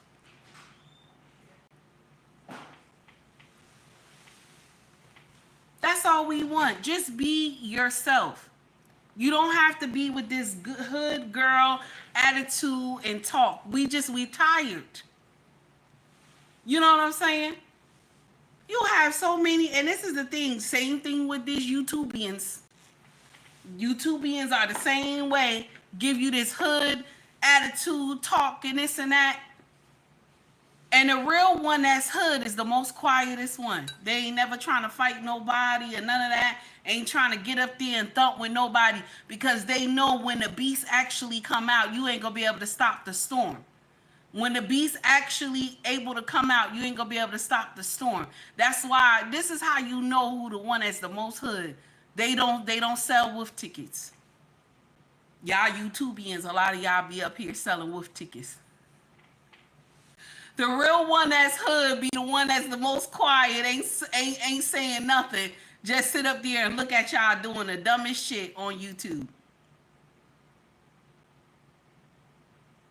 That's all we want. Just be yourself. You don't have to be with this hood girl attitude and talk. We tired. You know what I'm saying? You have so many, and this is the thing, same thing with these YouTubians. YouTubians are the same way, give you this hood attitude, talk, and this and that. And the real one that's hood is the most quietest one. They ain't never trying to fight nobody or none of that. Ain't trying to get up there and thump with nobody because they know when the beast actually come out, you ain't gonna be able to stop the storm. When the beast actually able to come out, you ain't gonna be able to stop the storm. That's why this is how you know who the one that's the most hood. They don't sell wolf tickets. Y'all YouTubians, a lot of y'all be up here selling wolf tickets. The real one that's hood be the one that's the most quiet, ain't saying nothing. Just sit up there and look at y'all doing the dumbest shit on YouTube.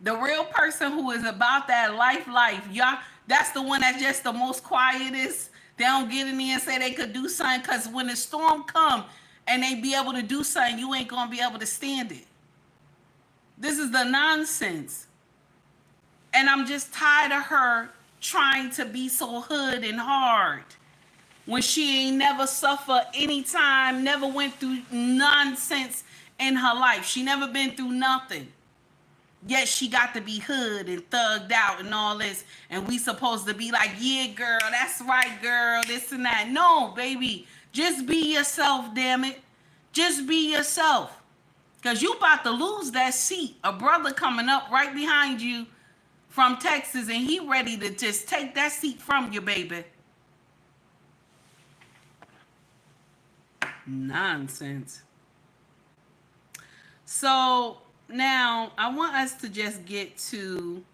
The real person who is about that life, y'all, that's the one that's just the most quietest. They don't get in there and say they could do something, because when the storm come and they be able to do something, you ain't gonna be able to stand it. This is the nonsense. And I'm just tired of her trying to be so hood and hard when she ain't never suffered any time, never went through nonsense in her life. She never been through nothing. Yet she got to be hood and thugged out and all this. And we supposed to be like, yeah, girl, that's right, girl, this and that. No, baby, just be yourself, damn it. Just be yourself. Because you about to lose that seat. A brother coming up right behind you from Texas, and he ready to just take that seat from you, baby. Nonsense. So now I want us to just get to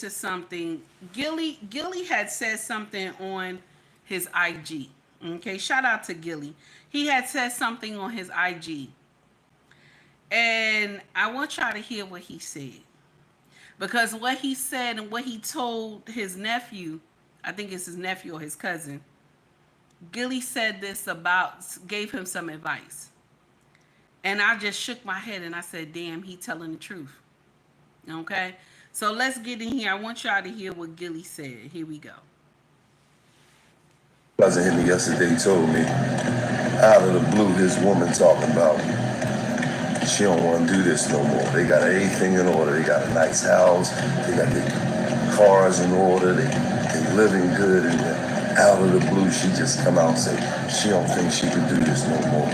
something. Gilly had said something on his IG. Okay, shout out to Gilly. He had said something on his IG. And I want y'all to hear what he said. Because what he said and what he told his nephew, I think it's his nephew or his cousin, Gilly said this gave him some advice. And I just shook my head and I said, damn, he telling the truth. Okay? So let's get in here. I want y'all to hear what Gilly said. Here we go. Cousin hit me yesterday, told me out of the blue his woman talking about she don't want to do this no more. They got everything in order. They got a nice house. They got their cars in order. They living good. And out of the blue, she just come out and say she don't think she can do this no more.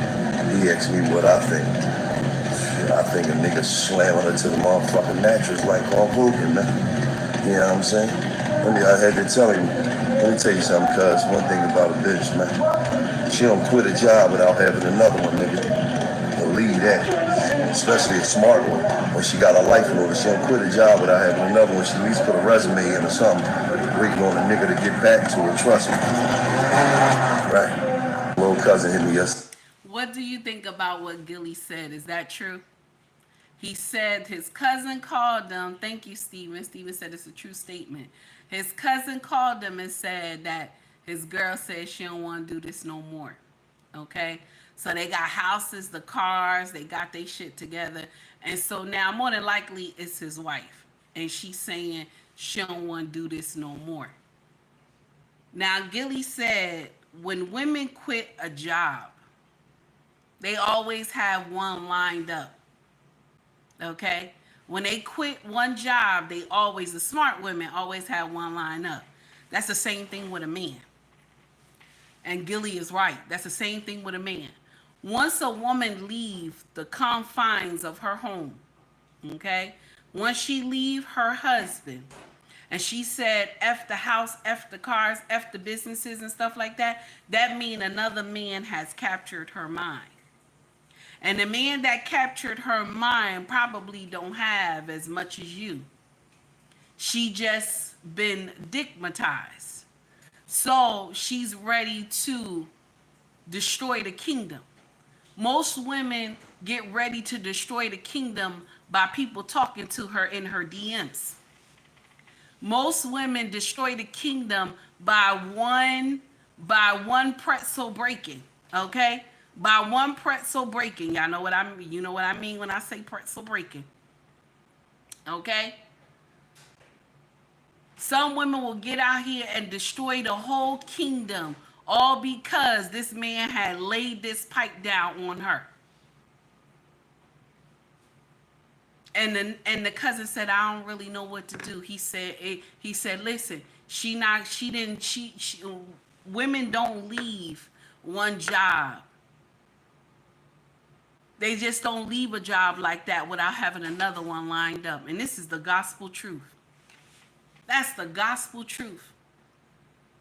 He asked me what I think. I think a nigga slamming her to the motherfucking mattress like Hulk Hogan, man. You know what I'm saying? I had to tell him, let me tell you something, cuz, one thing about a bitch, man. She don't quit a job without having another one, nigga. Believe that. Especially a smart one. When she got a life in order, she don't quit a job without having another one. She at least put a resume in or something, waiting on a nigga to get back to her. Trust me. Right. Little cousin hit me yesterday. What do you think about what Gilly said? Is that true? He said his cousin called them. Thank you, Steven. Steven said it's a true statement. His cousin called them and said that his girl said she don't want to do this no more. Okay, so they got houses, the cars, they got their shit together, and so now more than likely it's his wife, and she's saying she don't want to do this no more. Now Gilly said when women quit a job, they always have one lined up. Okay, when they quit one job, they always, the smart women always have one lined up. That's the same thing with a man. And Gilly is right. That's the same thing with a man. Once a woman leaves the confines of her home, okay, once she leave her husband, and she said F the house, F the cars, F the businesses and stuff like that, that means another man has captured her mind. And the man that captured her mind probably don't have as much as you. She just been stigmatized. So she's ready to destroy the kingdom. Most women get ready to destroy the kingdom by people talking to her in her DMs. Most women destroy the kingdom by one pretzel breaking, okay? By one pretzel breaking. Y'all know what I mean. You know what I mean when I say pretzel breaking. Okay? Some women will get out here and destroy the whole kingdom, all because this man had laid this pipe down on her. And the cousin said, I don't really know what to do. He said, listen, women don't leave one job. They just don't leave a job like that without having another one lined up. And this is the gospel truth. That's the gospel truth.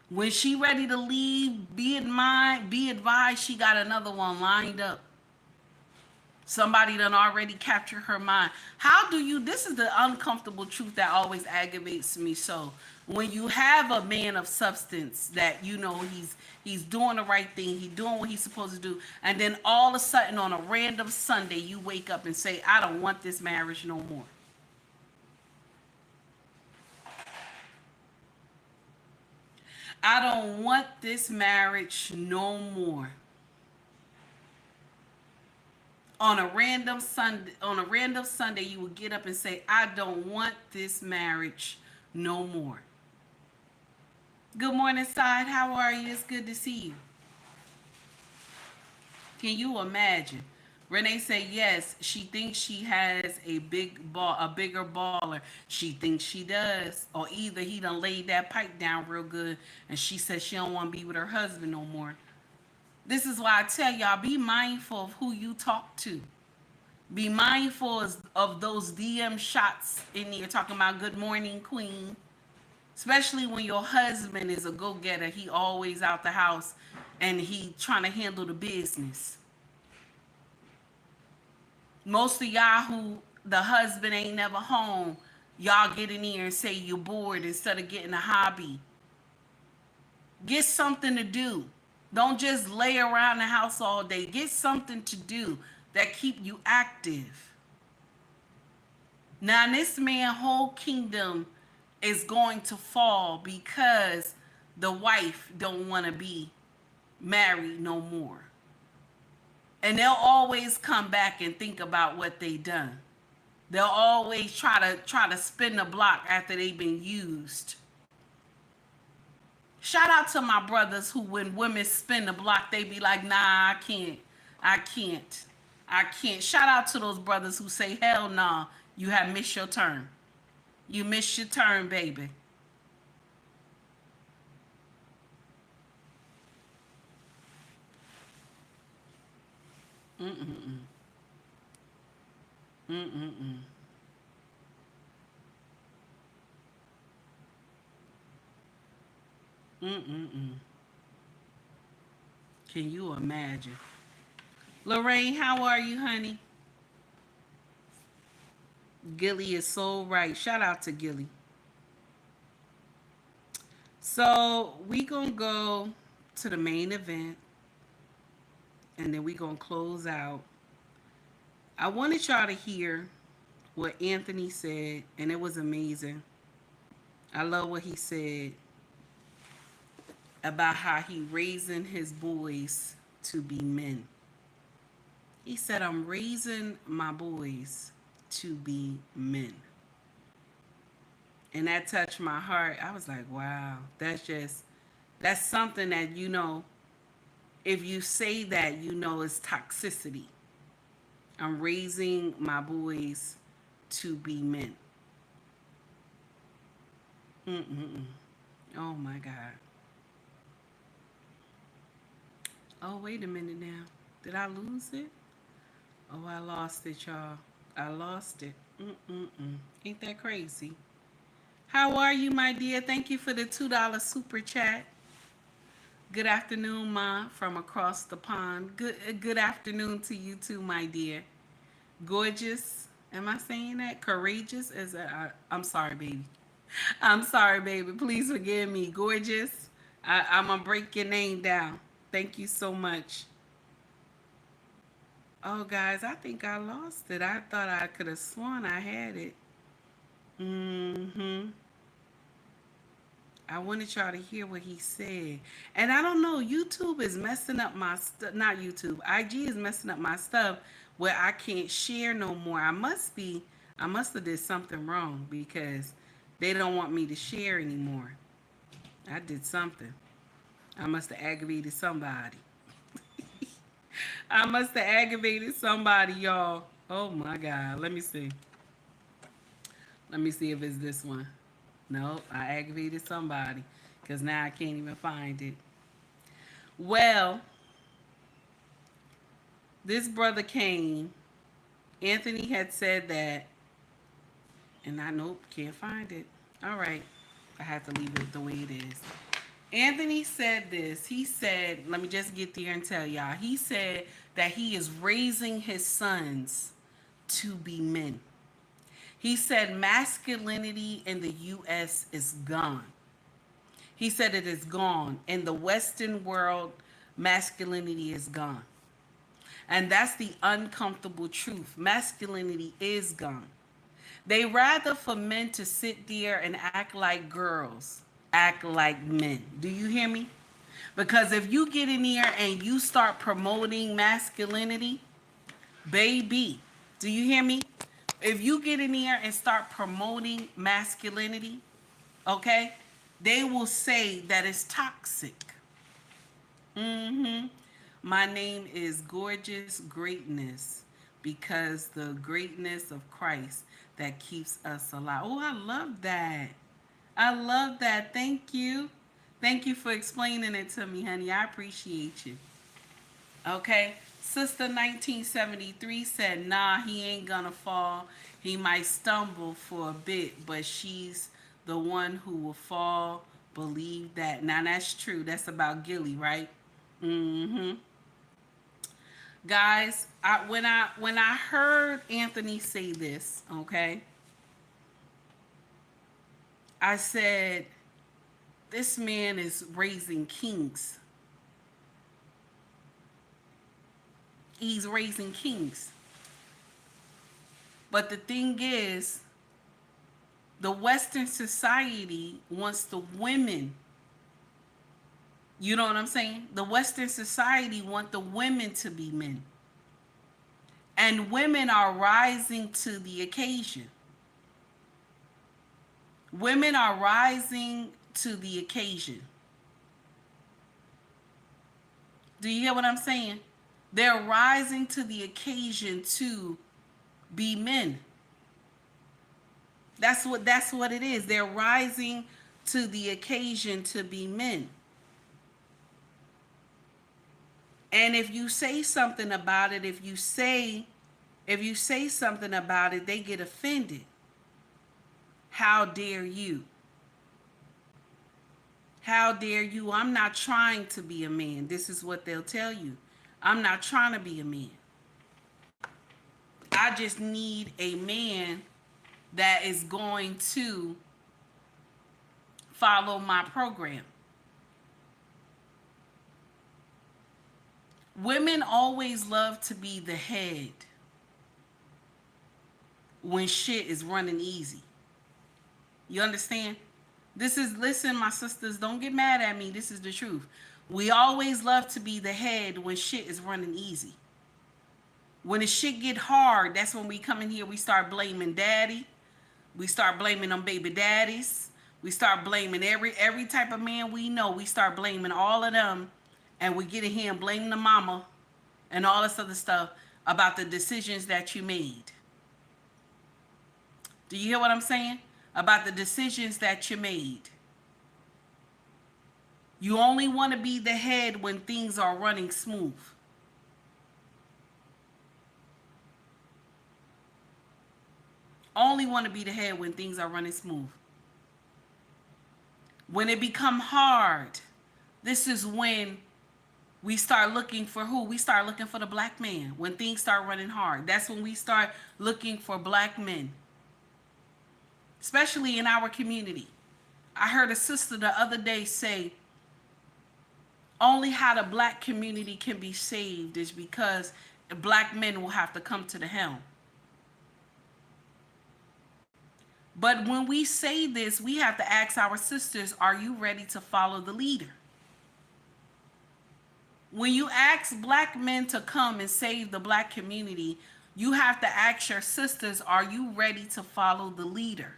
When she ready to leave, be advised she got another one lined up. Somebody done already captured her mind. How do you, this is the uncomfortable truth that always aggravates me. So when you have a man of substance that you know he's doing the right thing, he's doing what he's supposed to do, and then all of a sudden on a random Sunday you wake up and say, I don't want this marriage no more. I don't want this marriage no more. On a random Sunday, you would get up and say, I don't want this marriage no more. Good morning, Side. How are you? It's good to see you. Can you imagine? Renee said, yes, she thinks she has a bigger baller. She thinks she does. Or either he done laid that pipe down real good and she said she don't want to be with her husband no more. This is why I tell y'all, be mindful of who you talk to. Be mindful of those DM shots in there talking about good morning, queen. Especially when your husband is a go-getter. He always out the house and he trying to handle the business. Most of y'all who the husband ain't never home, y'all get in here and say you're bored instead of getting a hobby. Get something to do. Don't just lay around the house all day. Get something to do that keep you active. Now this man's whole kingdom is going to fall because the wife don't want to be married no more. And they'll always come back and think about what they done. They'll always try to spin the block after they've been used. Shout out to my brothers who, when women spin the block, they be like, nah, I can't. Shout out to those brothers who say, hell nah, you have missed your turn. You missed your turn, baby. Mm-mm-mm. Mm-mm-mm. Mm-mm-mm. Can you imagine? Lorraine, how are you, honey? Gilly is so right. Shout out to Gilly. So we gonna go to the main event and then we gonna close out. I wanted y'all to hear what Anthony said, and it was amazing. I love what he said about how he raising his boys to be men. He said, I'm raising my boys to be men. And that touched my heart. I was like, wow, that's something that, if you say that, it's toxicity. I'm raising my boys to be men. Mm-mm-mm. Oh my God. Oh, wait a minute now. Did I lose it? Oh, I lost it, y'all. I lost it. Mm-mm-mm. Ain't that crazy? How are you, my dear? Thank you for the $2 super chat. Good afternoon, Ma, from across the pond. Good afternoon to you too, my dear. Gorgeous. Am I saying that? Courageous? I'm sorry, baby. I'm sorry, baby. Please forgive me. Gorgeous. I'm going to break your name down. Thank you so much. Oh, guys, I think I lost it. I thought I could have sworn I had it. Mm-hmm. I wanted y'all to hear what he said. And I don't know, YouTube is messing up my stuff. Not YouTube. IG is messing up my stuff where I can't share no more. I must have did something wrong because they don't want me to share anymore. I did something. I must have aggravated somebody. I must have aggravated somebody, y'all. Oh my God. Let me see. Let me see if it's this one. No, I aggravated somebody because now I can't even find it. Well, this brother came. Anthony had said that, and can't find it. All right, I have to leave it the way it is. Anthony said this. He said, let me just get there and tell y'all. He said that he is raising his sons to be men. He said masculinity in the U.S. is gone. He said it is gone. In the Western world, masculinity is gone. And that's the uncomfortable truth. Masculinity is gone. They rather for men to sit there and act like girls, act like men. Do you hear me? Because if you get in here and you start promoting masculinity, baby, do you hear me? If you get in here and start promoting masculinity, okay, they will say that it's toxic. Mm-hmm. My name is Gorgeous Greatness because the greatness of Christ that keeps us alive. Oh, I love that. I love that. Thank you. Thank you for explaining it to me, honey. I appreciate you. Okay. Sister 1973 said, nah, he ain't gonna fall. He might stumble for a bit, but she's the one who will fall. Believe that. Now, that's true. That's about Gilly, right? Mm-hmm. Guys, when I heard Anthony say this, okay, I said, this man is raising kings. He's raising kings. But the thing is, the Western society wants the women. You know what I'm saying? The Western society want the women to be men. And women are rising to the occasion. Women are rising to the occasion. Do you hear what I'm saying? They're rising to the occasion to be men. That's what it is. They're rising to the occasion to be men. And if you say something about it, if you say something about it, they get offended. How dare you? How dare you? I'm not trying to be a man. This is what they'll tell you. I'm not trying to be a man. I just need a man that is going to follow my program. Women always love to be the head when shit is running easy. You understand? Listen, my sisters, don't get mad at me. This is the truth. We always love to be the head when shit is running easy. When the shit get hard, that's when we come in here, we start blaming daddy. We start blaming them baby daddies. We start blaming every type of man we know. We start blaming all of them. And we get in here and blame the mama and all this other stuff about the decisions that you made. Do you hear what I'm saying? About the decisions that you made. You only want to be the head when things are running smooth. Only want to be the head when things are running smooth. When it become hard, this is when we start looking for who? We start looking for the black man. When things start running hard, that's when we start looking for black men. Especially in our community. I heard a sister the other day say, only how the black community can be saved is because black men will have to come to the helm. But when we say this, we have to ask our sisters, are you ready to follow the leader? When you ask black men to come and save the black community, you have to ask your sisters, are you ready to follow the leader?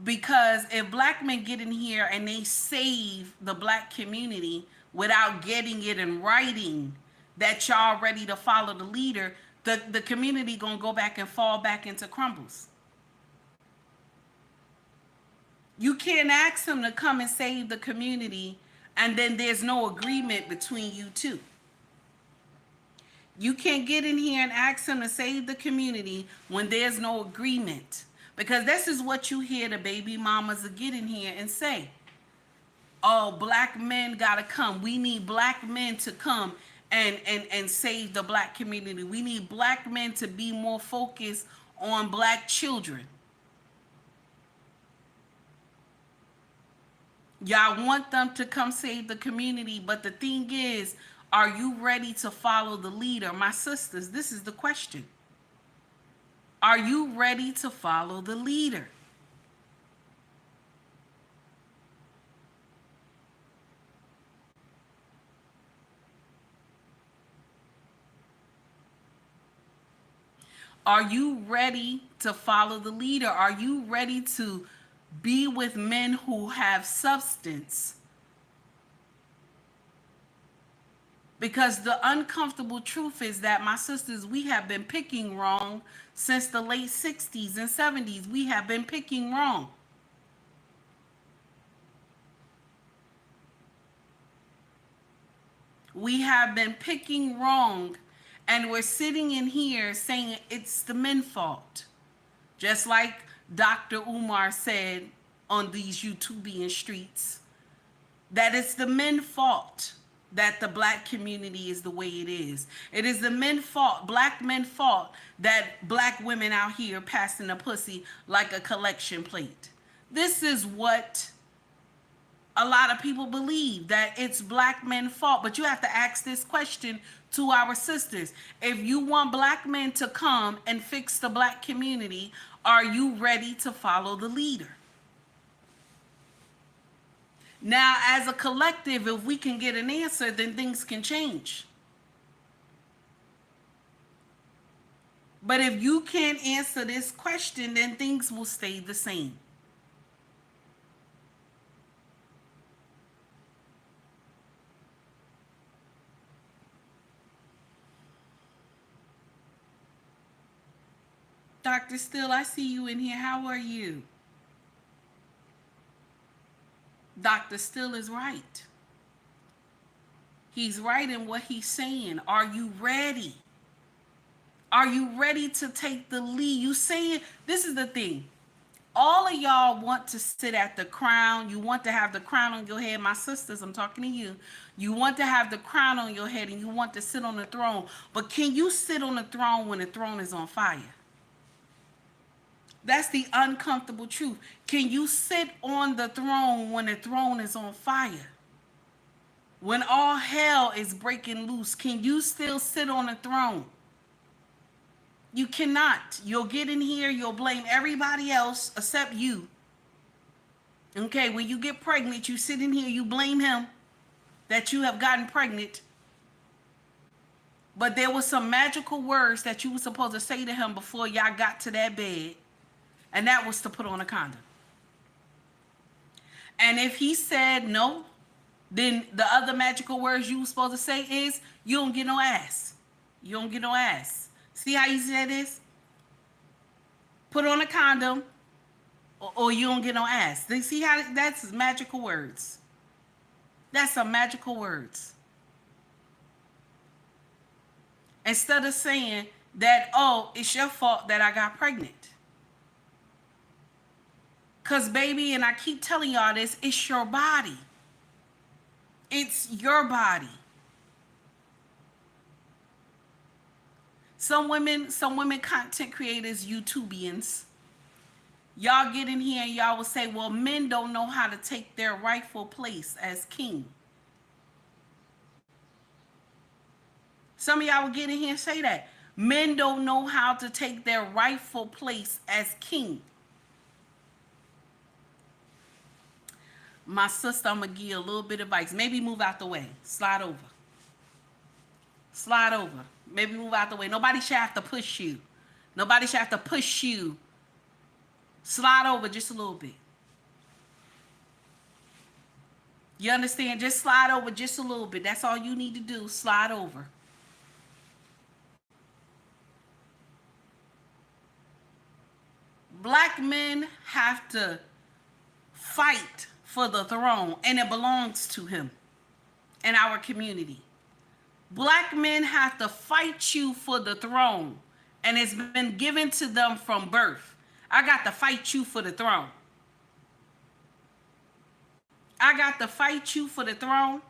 Because if black men get in here and they save the black community without getting it in writing that y'all ready to follow the leader, the community gonna go back and fall back into crumbles. You can't ask them to come and save the community and then there's no agreement between you two. You can't get in here and ask them to save the community when there's no agreement. Because this is what you hear the baby mamas get in here and say. Oh, black men gotta come. We need black men to come and save the black community. We need black men to be more focused on black children. Y'all want them to come save the community, but the thing is, are you ready to follow the leader? My sisters, this is the question. Are you ready to follow the leader? Are you ready to follow the leader? Are you ready to be with men who have substance? Because the uncomfortable truth is that, my sisters, we have been picking wrong since the late 60s and 70s. We have been picking wrong. We have been picking wrong, and we're sitting in here saying it's the men's fault. Just like Dr. Umar said on these YouTubian streets, that it's the men's fault that the black community is the way it is. It is the men's fault, black men's fault, that black women out here passing the pussy like a collection plate. This is what a lot of people believe, that it's black men's fault. But you have to ask this question to our sisters. If you want black men to come and fix the black community, are you ready to follow the leader? Now, as a collective, if we can get an answer, then things can change. But if you can't answer this question, then things will stay the same. Dr. Still, I see you in here. How are you? Dr. Still is right. He's right in what he's saying. Are you ready? Are you ready to take the lead? You saying, this is the thing. All of y'all want to sit at the crown. You want to have the crown on your head. My sisters, I'm talking to you. You want to have the crown on your head and you want to sit on the throne. But can you sit on the throne when the throne is on fire? That's the uncomfortable truth. Can you sit on the throne when the throne is on fire? When all hell is breaking loose, can you still sit on the throne? You cannot. You'll get in here, you'll blame everybody else except you. Okay, when you get pregnant, you sit in here, you blame him that you have gotten pregnant. But there was some magical words that you were supposed to say to him before y'all got to that bed. And that was to put on a condom. And if he said no, then the other magical words you were supposed to say is, you don't get no ass. You don't get no ass. See how easy that is? Put on a condom or you don't get no ass. See how that's magical words. That's some magical words. Instead of saying that, oh, it's your fault that I got pregnant. Because, baby, and I keep telling y'all this, it's your body. It's your body. Some women content creators, YouTubians, y'all get in here and y'all will say, well, men don't know how to take their rightful place as king. Some of y'all will get in here and say that. Men don't know how to take their rightful place as king. My sister, I'm going to give you a little bit of advice. Maybe move out the way. Slide over. Slide over. Maybe move out the way. Nobody should have to push you. Nobody should have to push you. Slide over just a little bit. You understand? Just slide over just a little bit. That's all you need to do. Slide over. Black men have to fight for the throne, and it belongs to him in our community. Black men have to fight you for the throne, and it's been given to them from birth. I got to fight you for the throne. I got to fight you for the throne.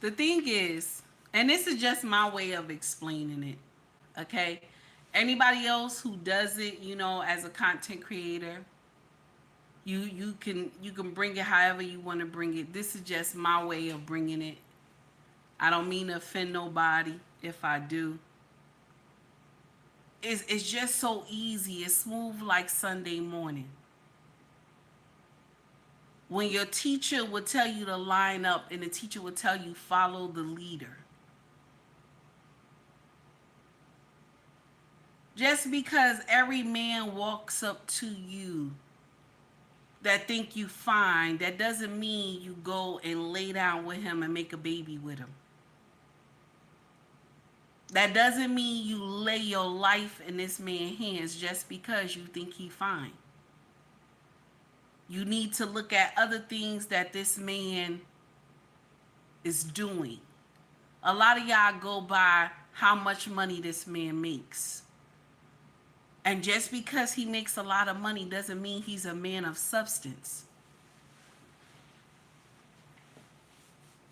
The thing is, and this is just my way of explaining it, okay? Anybody else who does it, you know, as a content creator, you can bring it however you want to bring it. This is just my way of bringing it. I don't mean to offend nobody if I do. It's just so easy. It's smooth like Sunday morning. When your teacher would tell you to line up and the teacher would tell you follow the leader. Just because every man walks up to you that think you fine, that doesn't mean you go and lay down with him and make a baby with him. That doesn't mean you lay your life in this man's hands just because you think he fine. You need to look at other things that this man is doing. A lot of y'all go by how much money this man makes. And just because he makes a lot of money doesn't mean he's a man of substance.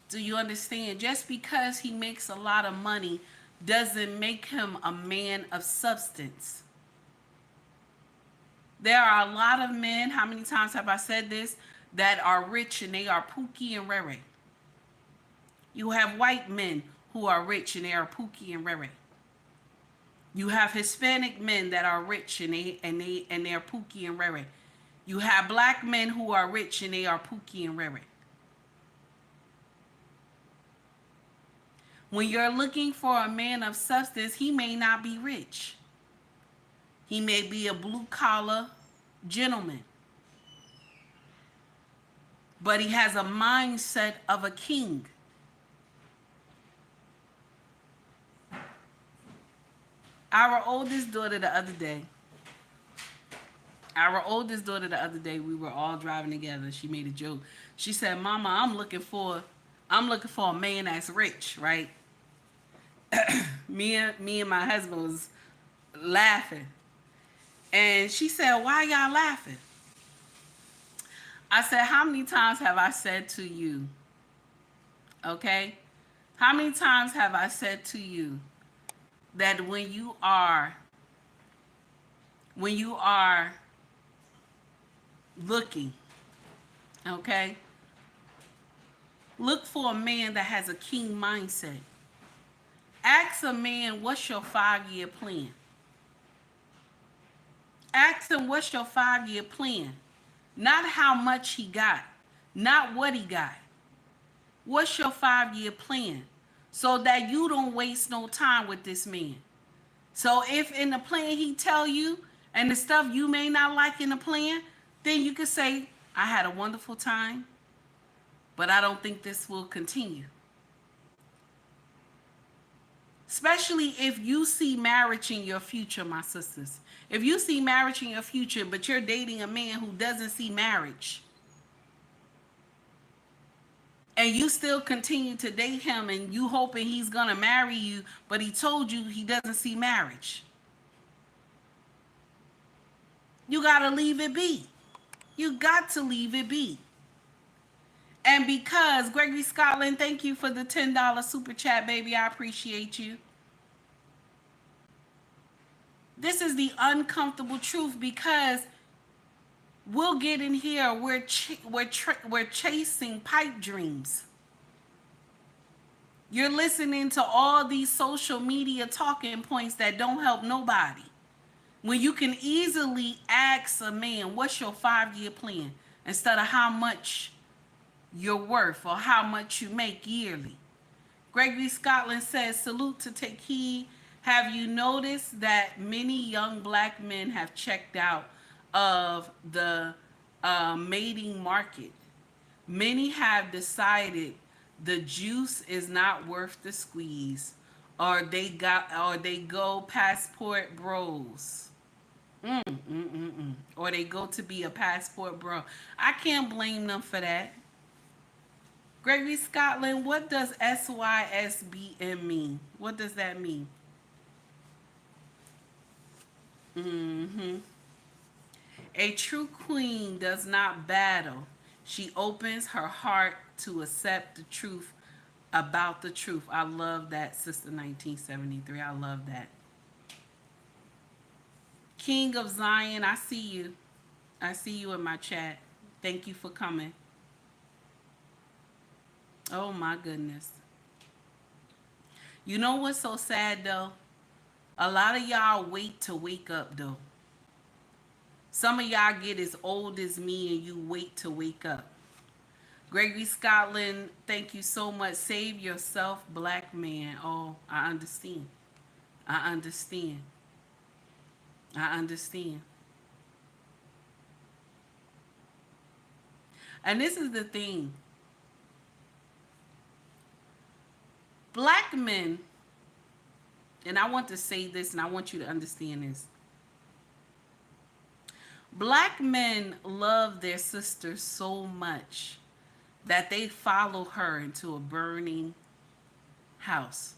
Do you understand? Just because he makes a lot of money doesn't make him a man of substance. There are a lot of men, how many times have I said this, that are rich and they are Pookie and Rere. You have white men who are rich and they are Pookie and Rere. You have Hispanic men that are rich and they are Pookie and Rere. You have black men who are rich and they are Pookie and Rere. When you're looking for a man of substance, he may not be rich. He may be a blue-collar gentleman. But he has a mindset of a king. Our oldest daughter the other day, we were all driving together. She made a joke. She said, Mama, I'm looking for a man that's rich, right? me and my husband was laughing. And she said, why y'all laughing? I said, how many times have I said to you, okay? How many times have I said to you that when you are when you are looking, okay? Look for a man that has a king mindset. Ask a man, what's your 5-year plan? Ask him, what's your 5-year plan? Not how much he got, not what he got. What's your 5-year plan? So that you don't waste no time with this man. So if in the plan he tell you and the stuff you may not like in the plan, then you could say, I had a wonderful time, but I don't think this will continue. Especially if you see marriage in your future, my sisters. If you see marriage in your future, but you're dating a man who doesn't see marriage, and you still continue to date him and you hoping he's gonna marry you, but he told you he doesn't see marriage, you gotta leave it be. You got to leave it be. And because Gregory Scotland, thank you for the $10 super chat, baby. I appreciate you. This is the uncomfortable truth, because we'll get in here. We're chasing pipe dreams. You're listening to all these social media talking points that don't help nobody. When you can easily ask a man, what's your 5-year plan? Instead of how much you're worth or how much you make yearly. Gregory Scotland says, salute to Take Heed. Have you noticed that many young black men have checked out of the mating market? Many have decided the juice is not worth the squeeze, or they go passport bros. Or they go to be a passport bro. I can't blame them for that. Gregory Scotland, what does SYSBM mean? What does that mean? A true queen does not battle. She opens her heart to accept the truth about the truth. I love that, Sister 1973. I love that. King of Zion, I see you. I see you in my chat. Thank you for coming. Oh my goodness. You know what's so sad though? A lot of y'all wait to wake up though. Some of y'all get as old as me and you wait to wake up. Gregory Scotland, thank you so much. Save yourself, black man. Oh, I understand. I understand. I understand. And this is the thing. Black men, and I want to say this and I want you to understand this. Black men love their sister so much that they follow her into a burning house.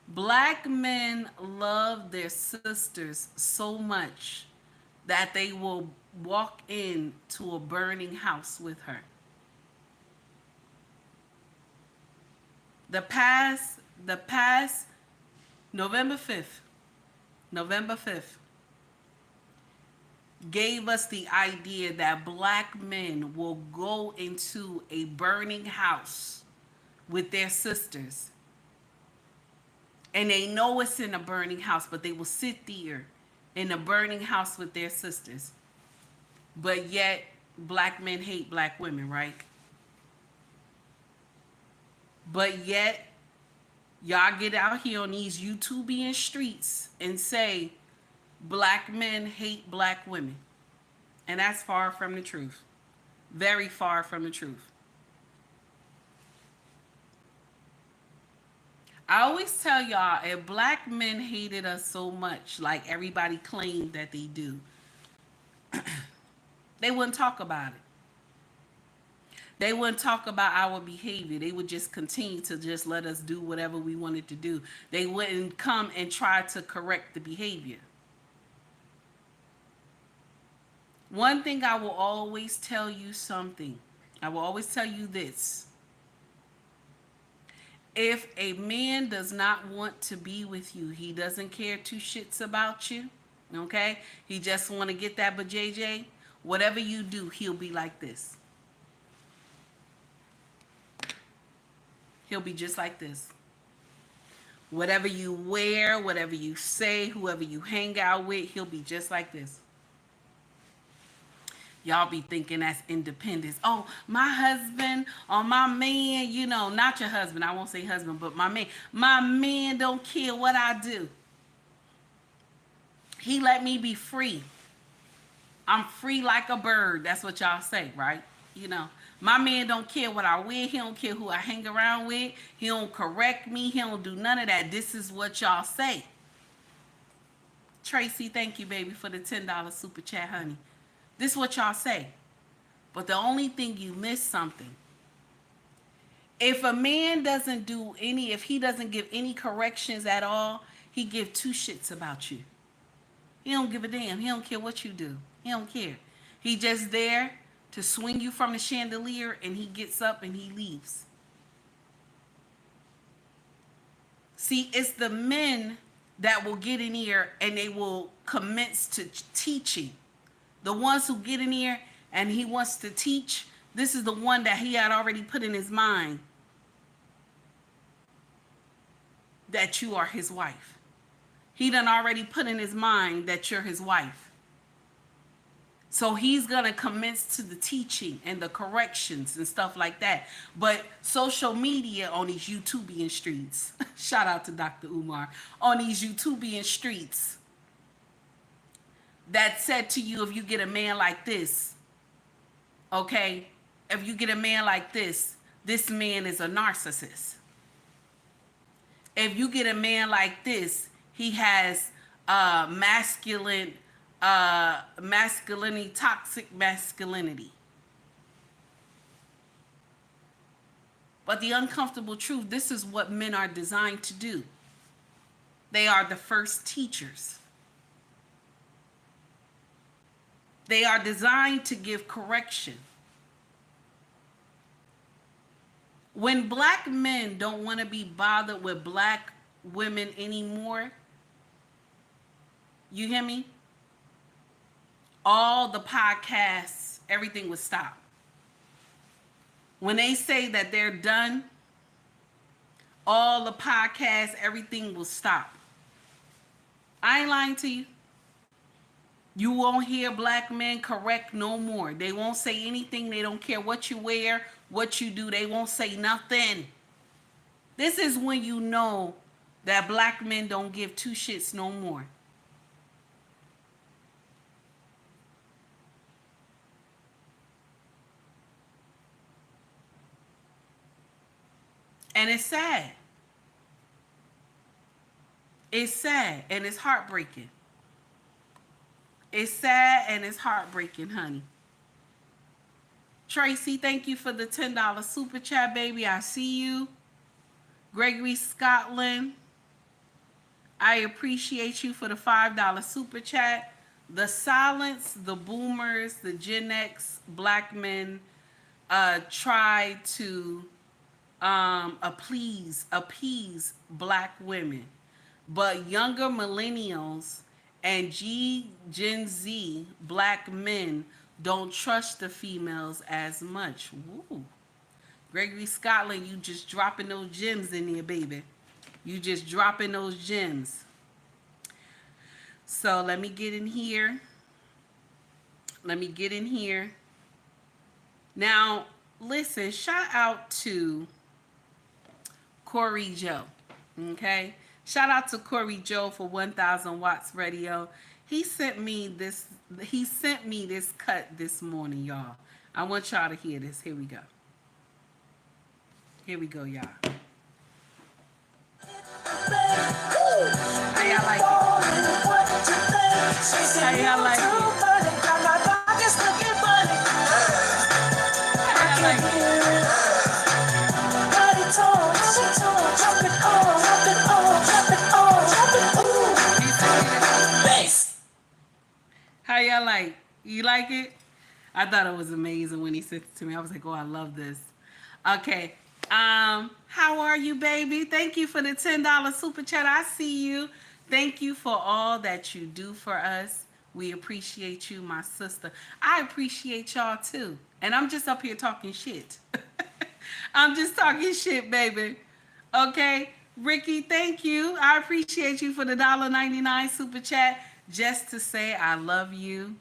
Black men love their sisters so much that they will walk into a burning house with her. The past November 5th gave us the idea that black men will go into a burning house with their sisters. And they know it's in a burning house, but they will sit there in a burning house with their sisters. But yet, black men hate black women, right? But yet, y'all get out here on these YouTubian streets and say, black men hate black women. And that's far from the truth. Very far from the truth. I always tell y'all, if black men hated us so much, like everybody claimed that they do, they wouldn't talk about it. They wouldn't talk about our behavior. They would just continue to just let us do whatever we wanted to do. They wouldn't come and try to correct the behavior. One thing I will always tell you something. I will always tell you this. If a man does not want to be with you, he doesn't care two shits about you, okay? He just want to get that JJ. Whatever you do, he'll be like this. He'll be just like this. Whatever you wear, whatever you say, whoever you hang out with, he'll be just like this. Y'all be thinking that's independence. Oh, my husband or my man, you know, not your husband. I won't say husband, but my man. My man don't care what I do. He let me be free. I'm free like a bird. That's what y'all say, right? You know, my man don't care what I wear. He don't care who I hang around with. He don't correct me. He don't do none of that. This is what y'all say. Tracy, thank you, baby, for the $10 super chat, honey. This is what y'all say. But the only thing you miss something. If a man doesn't do any, if he doesn't give any corrections at all, he give two shits about you. He don't give a damn. He don't care what you do. He don't care. He just there to swing you from the chandelier, and he gets up and he leaves. See, it's the men that will get in here and they will commence to teaching. The ones who get in here and he wants to teach, this is the one that he had already put in his mind that you are his wife. He done already put in his mind that you're his wife. So he's going to commence to the teaching and the corrections and stuff like that. But social media on these YouTubian streets, shout out to Dr. Umar, on these YouTubian streets, that said to you, if you get a man like this, okay, if you get a man like this man is a narcissist. If you get a man like this, he has masculinity, toxic masculinity. But the uncomfortable truth, this is what men are designed to do. They are the first teachers. They are designed to give correction. When black men don't want to be bothered with black women anymore, you hear me? All the podcasts, everything would stop. When they say that they're done, all the podcasts, everything will stop. I ain't lying to you. You won't hear black men correct no more. They won't say anything. They don't care what you wear, what you do. They won't say nothing. This is when you know that black men don't give two shits no more. And it's sad. It's sad and it's heartbreaking. It's sad and it's heartbreaking, honey. Tracy, thank you for the $10 super chat, baby. I see you. Gregory Scotland, I appreciate you for the $5 super chat. The silence, the boomers, the Gen X black men try to appease black women. But younger millennials and Gen Z black men don't trust the females as much. Woo. Gregory Scotland, you just dropping those gems in there, baby. You just dropping those gems. So let me get in here. Now, listen, shout out to Corey Joe, okay? Shout out to Corey Joe for 1000 Watts Radio. He sent me this cut this morning, y'all. I want y'all to hear this. Here we go. Here we go, y'all. How y'all like it? How y'all like it? How y'all like it? How y'all like? You like it? I thought it was amazing when he sent it to me. I was like, oh, I love this. Okay. How are you, baby? Thank you for the $10 super chat. I see you. Thank you for all that you do for us. We appreciate you, my sister. I appreciate y'all too. And I'm just up here talking shit. I'm just talking shit, baby. Okay, Ricky, thank you. I appreciate you for the $1.99 super chat just to say I love you,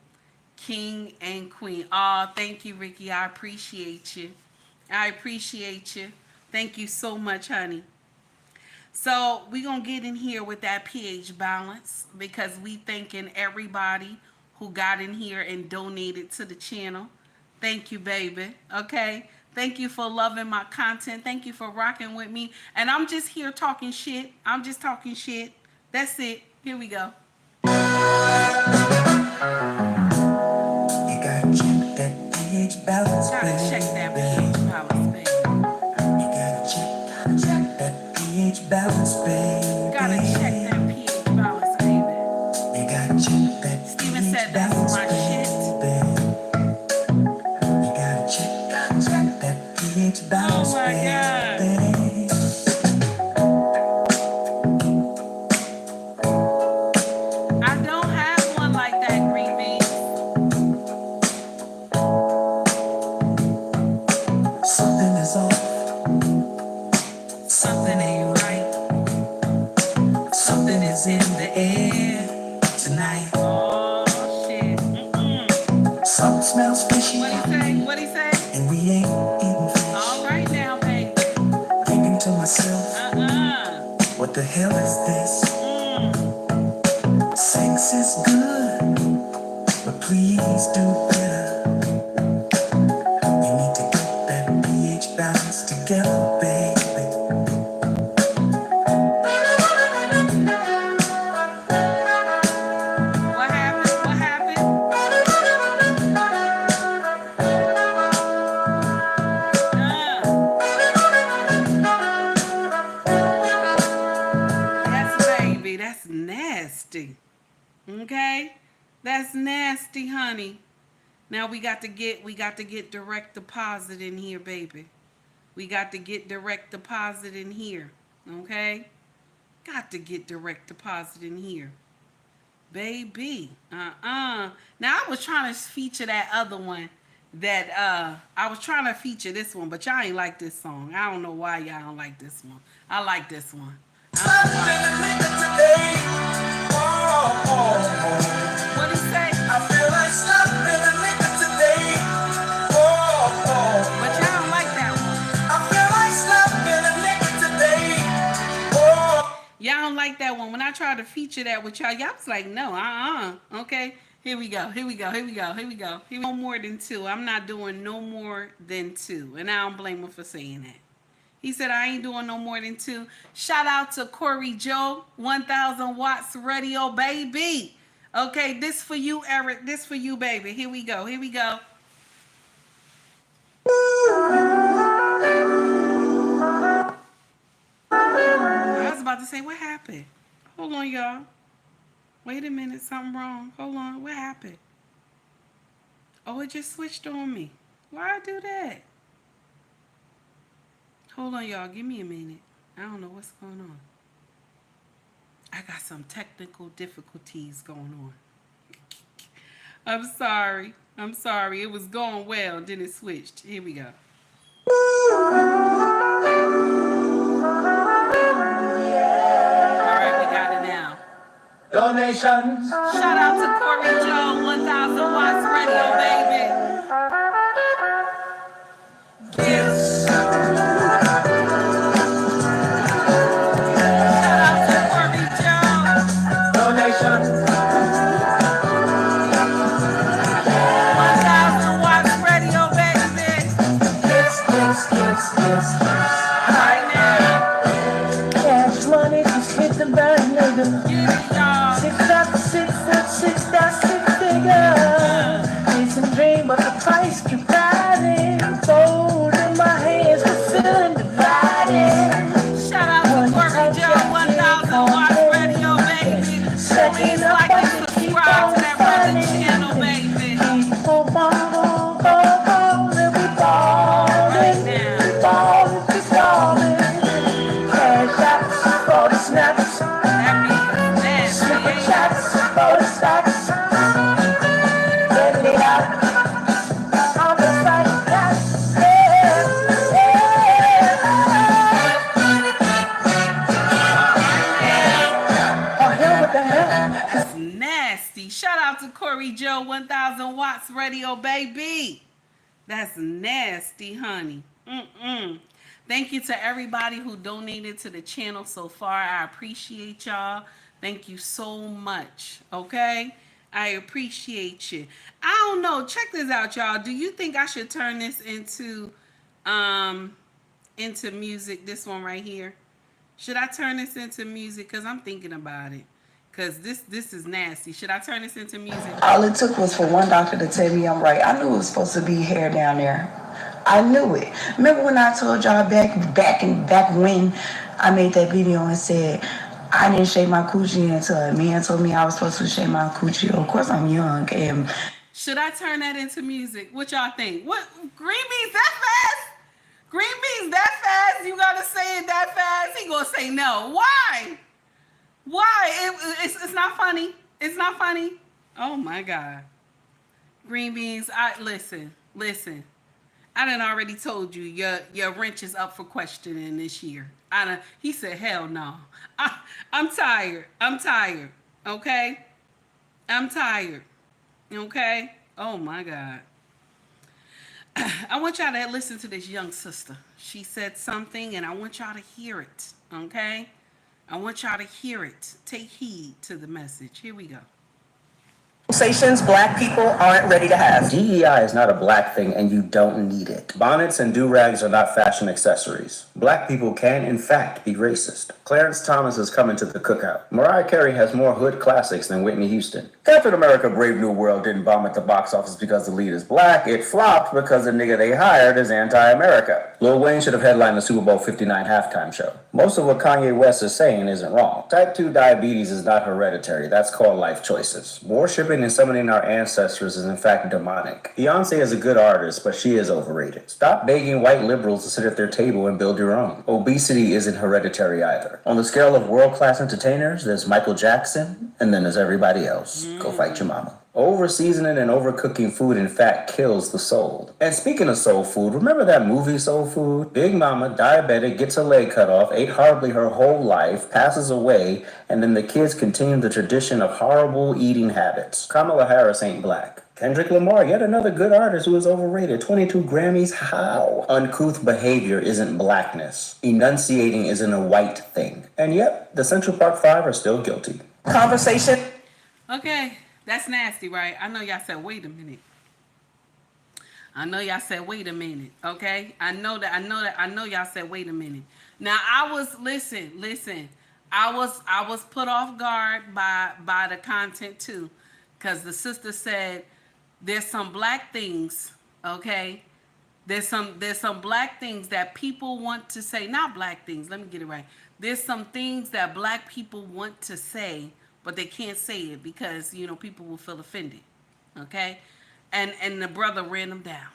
King and Queen. Oh, thank you, Ricky. I appreciate you. I appreciate you. Thank you so much, honey. So we're going to get in here with that pH balance because we thanking everybody who got in here and donated to the channel. Thank you, baby. Okay? Thank you for loving my content. Thank you for rocking with me. And I'm just here talking shit. I'm just talking shit. That's it. Here we go. You gotta check that pH balance, Gotta check that pH balance, baby. You gotta check that pH balance, baby. Gotta check that pH balance, baby. You gotta check that Steven pH said that's balance, my shit. You gotta check that pH balance, Oh my God. baby. I don't have one like that, Green Bean. Something is off. Something ain't right. Something is in the air tonight. Oh shit. Something smells fishy. What he say? What he say? And we ain't eating fish. All right now, baby. Thinking to myself, what the hell is this? Sex is good, but please do better. You need to get that pH balance together, baby. What happened? What happened? That's baby. That's nasty. Okay? That's nasty, honey. Now we got to get direct deposit in here, baby. We got to get direct deposit in here. Okay? Got to get direct deposit in here. Baby. Now I was trying to feature that other one that I was trying to feature this one, but y'all ain't like this song. I don't know why y'all don't like this one. I like this one. What he say? I feel like slapping in the liquor today. But y'all don't like that one. I feel like slapping in the liquor today. Y'all don't like that one. When I tried to feature that with y'all was like, no, okay. Here we go. No more than two. I'm not doing no more than two. And I don't blame him for saying that. He said, I ain't doing no more than two. Shout out to Corey Joe, 1000 watts radio, baby. Okay, this for you, Eric. This for you, baby. Here we go. I was about to say, what happened? Hold on, y'all. Wait a minute, something wrong. Hold on, what happened? Oh, it just switched on me. Why I do that? Hold on, y'all. Give me a minute. I don't know what's going on. I got some technical difficulties going on. I'm sorry. It was going well, then it switched. Here we go. All right, we got it now. Donations. Shout out to Corey Joe, 1000 watts radio, baby. Yes. Shout out to Corey Joe. Donations. 1000 watts radio, baby. Yes. Right now. Cash money just hit the bank, nigga. Get it, y'all. 6.6 figure. It's a dream, but the price keep rising. Gold in my hands, we're feeling divided. Shout out to Corey Joe, 1000 watts radio, baby. Please like and subscribe to that brother channel, baby. Right now. Bots Radio, baby. That's nasty, honey. Thank you to everybody who donated to the channel so far. I appreciate y'all. Thank you so much. Okay? I appreciate you. I don't know. Check this out, y'all. Do you think I should turn this into music? This one right here. Should I turn this into music? Because I'm thinking about it. Because this is nasty. Should I turn this into music? All it took was for one doctor to tell me I'm right. I knew it was supposed to be hair down there. I knew it. Remember when I told y'all back when I made that video and said I didn't shave my coochie until a man told me I was supposed to shave my coochie. Of course I'm young and should I turn that into music? What y'all think? What green beans that fast? Green beans that fast? You gotta say it that fast? He gonna say no. Why? Why? It's not funny. It's not funny. Oh my God. Green beans, listen. I done already told you your wrench is up for questioning this year. He said, hell no. I'm tired. Okay? I'm tired. Okay? Oh my God. I want y'all to listen to this young sister. She said something and I want y'all to hear it. Okay? I want y'all to hear it. Take heed to the message. Here we go. Conversations black people aren't ready to have. DEI is not a black thing and you don't need it. Bonnets and do-rags are not fashion accessories. Black people can, in fact, be racist. Clarence Thomas is coming to the cookout. Mariah Carey has more hood classics than Whitney Houston. Captain America Brave New World didn't bomb at the box office because the lead is black. It flopped because the nigga they hired is anti-America. Lil Wayne should have headlined the Super Bowl 59 halftime show. Most of what Kanye West is saying isn't wrong. Type 2 diabetes is not hereditary. That's called life choices. Worshiping and summoning our ancestors is in fact demonic. Beyonce is a good artist, but she is overrated. Stop begging white liberals to sit at their table and build your own. Obesity isn't hereditary either. On the scale of world-class entertainers, there's Michael Jackson, and then there's everybody else. Go fight your mama. Over-seasoning and overcooking food, in fact, kills the soul. And speaking of soul food, remember that movie Soul Food? Big Mama, diabetic, gets her leg cut off, ate horribly her whole life, passes away, and then the kids continue the tradition of horrible eating habits. Kamala Harris ain't black. Kendrick Lamar, yet another good artist who is overrated. 22 Grammys, how? Uncouth behavior isn't blackness. Enunciating isn't a white thing. And yet, the Central Park Five are still guilty. Conversation. Okay. That's nasty, right? I know y'all said, wait a minute. Okay? I know y'all said, wait a minute. Now, listen. I was put off guard by the content too. Because the sister said, there's some black things, okay? There's some black things that people want to say. Not black things, let me get it right. There's some things that black people want to say, but they can't say it because, people will feel offended, okay? And the brother ran them down.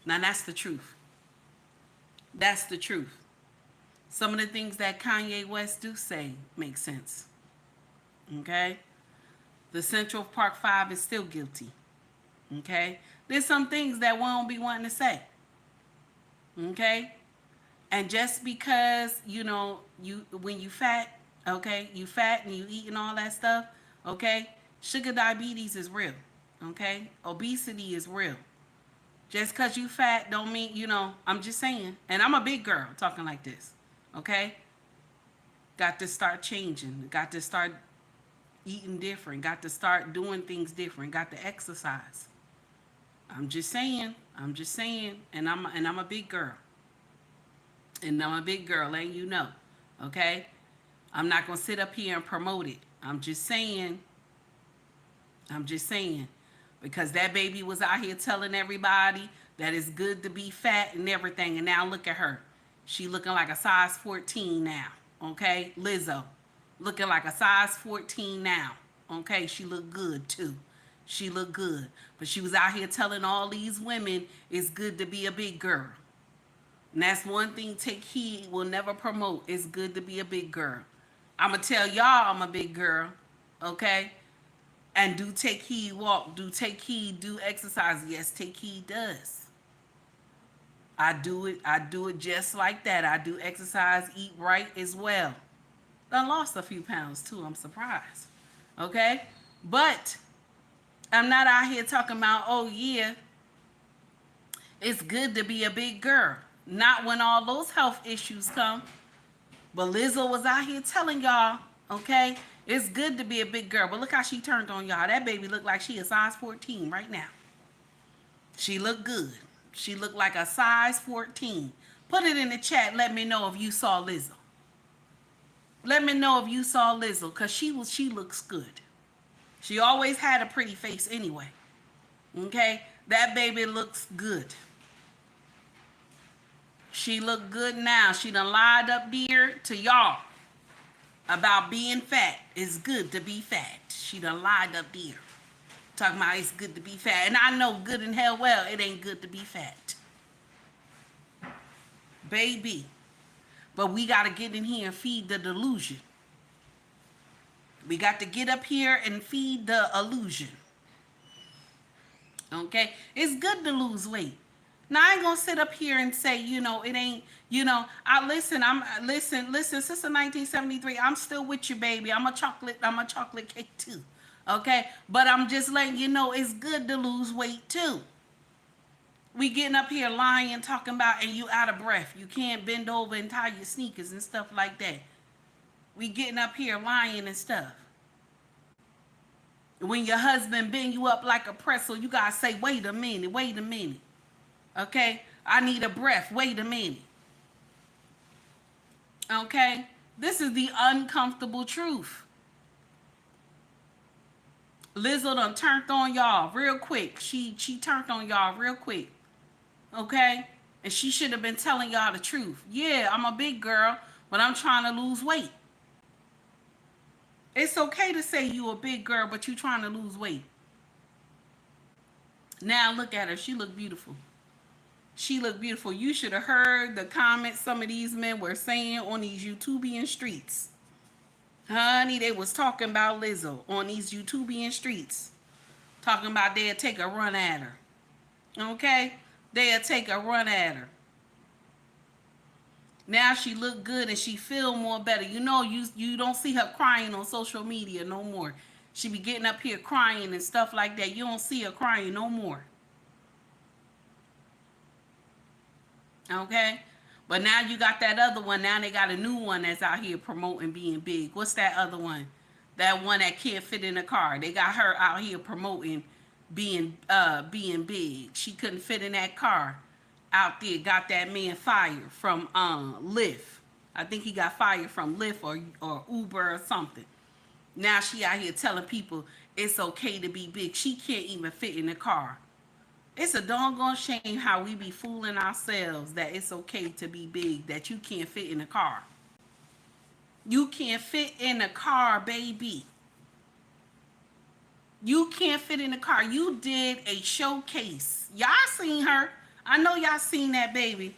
Now, that's the truth. Some of the things that Kanye West do say make sense, okay? The Central Park Five is still guilty, okay? There's some things that we won't be wanting to say, okay? And just because, when you fat, okay, you fat and you eating all that stuff, okay, sugar diabetes is real, okay, obesity is real. Just because you fat don't mean, I'm just saying, and I'm a big girl talking like this, okay, got to start changing, got to start eating different, got to start doing things different, got to exercise. I'm just saying, and I'm a big girl, and okay. I'm not going to sit up here and promote it. I'm just saying. Because that baby was out here telling everybody that it's good to be fat and everything. And now look at her. She looking like a size 14 now. Okay? Lizzo. Looking like a size 14 now. Okay? She look good too. But she was out here telling all these women it's good to be a big girl. And that's one thing Take Heed will never promote. It's good to be a big girl. I'm going to tell y'all I'm a big girl, okay? And do Take Heed walk, do Take Heed, do exercise. Yes, Take Heed does. I do it just like that. I do exercise, eat right as well. I lost a few pounds too, I'm surprised, okay? But I'm not out here talking about, oh yeah, it's good to be a big girl. Not when all those health issues come. But Lizzo was out here telling y'all, okay, it's good to be a big girl. But look how she turned on y'all. That baby looked like she a size 14 right now. She looked good. She looked like a size 14. Put it in the chat. Let me know if you saw Lizzo. Let me know if you saw Lizzo, because she looks good. She always had a pretty face anyway. Okay? That baby looks good. She look good now. She done lied up there to y'all about being fat. It's good to be fat. She done lied up there. Talking about it's good to be fat. And I know good and hell well it ain't good to be fat. Baby. But we got to get in here and feed the delusion. We got to get up here and feed the illusion. Okay? It's good to lose weight. Now I ain't gonna sit up here and say, you know, it ain't, you know, listen, since 1973, I'm still with you, baby. I'm a chocolate cake too. Okay? But I'm just letting you know it's good to lose weight too. We getting up here lying, talking about, and you out of breath. You can't bend over and tie your sneakers and stuff like that. We getting up here lying and stuff. When your husband bend you up like a pretzel, you gotta say, wait a minute. Okay? I need a breath. Wait a minute. Okay? This is the uncomfortable truth. Lizzo done turned on y'all real quick. She turned on y'all real quick. Okay? And she should have been telling y'all the truth. Yeah, I'm a big girl, but I'm trying to lose weight. It's okay to say you a big girl, but you trying to lose weight. Now look at her. She look beautiful. She looked beautiful. You should have heard the comments some of these men were saying on these YouTubian streets. Honey, they was talking about Lizzo on these YouTubian streets. Talking about they'll take a run at her. Okay? They'll take a run at her. Now she look good and she feel more better. You know, you don't see her crying on social media no more. She be getting up here crying and stuff like that. You don't see her crying no more. Okay? But now you got that other one. Now they got a new one that's out here promoting being big. What's that other one? That one that can't fit in a car. They got her out here promoting being big. She couldn't fit in that car out there. Got that man fired from Lyft. I think he got fired from Lyft or Uber or something. Now she out here telling people it's okay to be big. She can't even fit in the car. It's a doggone shame how we be fooling ourselves that it's okay to be big, that you can't fit in a car. You can't fit in a car, baby. You can't fit in a car. You did a showcase. Y'all seen her. I know y'all seen that baby.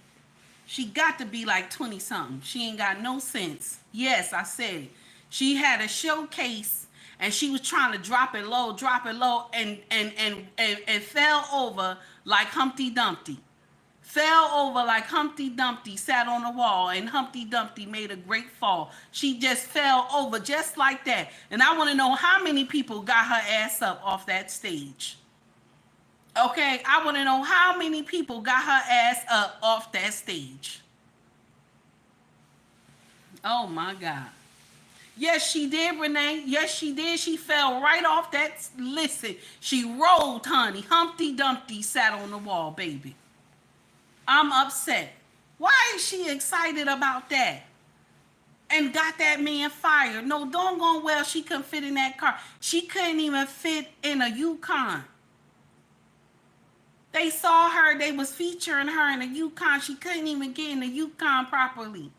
She got to be like 20 something. She ain't got no sense. Yes, I said it. She had a showcase and she was trying to drop it low, and fell over like Humpty Dumpty. Fell over like Humpty Dumpty, sat on the wall, and Humpty Dumpty made a great fall. She just fell over just like that. And I want to know how many people got her ass up off that stage. Okay, I want to know how many people got her ass up off that stage. Oh my God. Yes, she did, Renee. Yes, she did. She fell right off that. Listen, she rolled, honey. Humpty Dumpty sat on the wall, baby. I'm upset. Why is she excited about that? And got that man fired. No, doggone well she couldn't fit in that car. She couldn't even fit in a Yukon. They saw her. They was featuring her in a Yukon. She couldn't even get in the Yukon properly.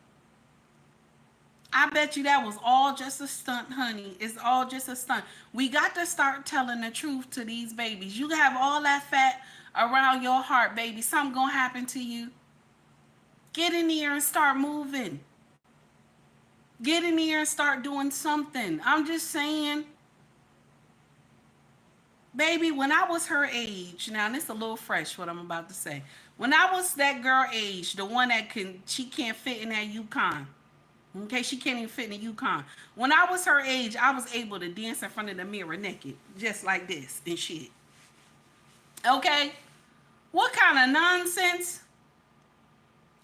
I bet you that was all just a stunt, honey. It's all just a stunt. We got to start telling the truth to these babies. You have all that fat around your heart, baby. Something gonna happen to you. Get in here and start moving. Get in here and start doing something. I'm just saying. Baby, when I was her age, now this is a little fresh what I'm about to say. When I was that girl age, the one that she can't fit in that Yukon. Okay, she can't even fit in a Yukon. When I was her age, I was able to dance in front of the mirror naked, just like this and shit. Okay? What kind of nonsense?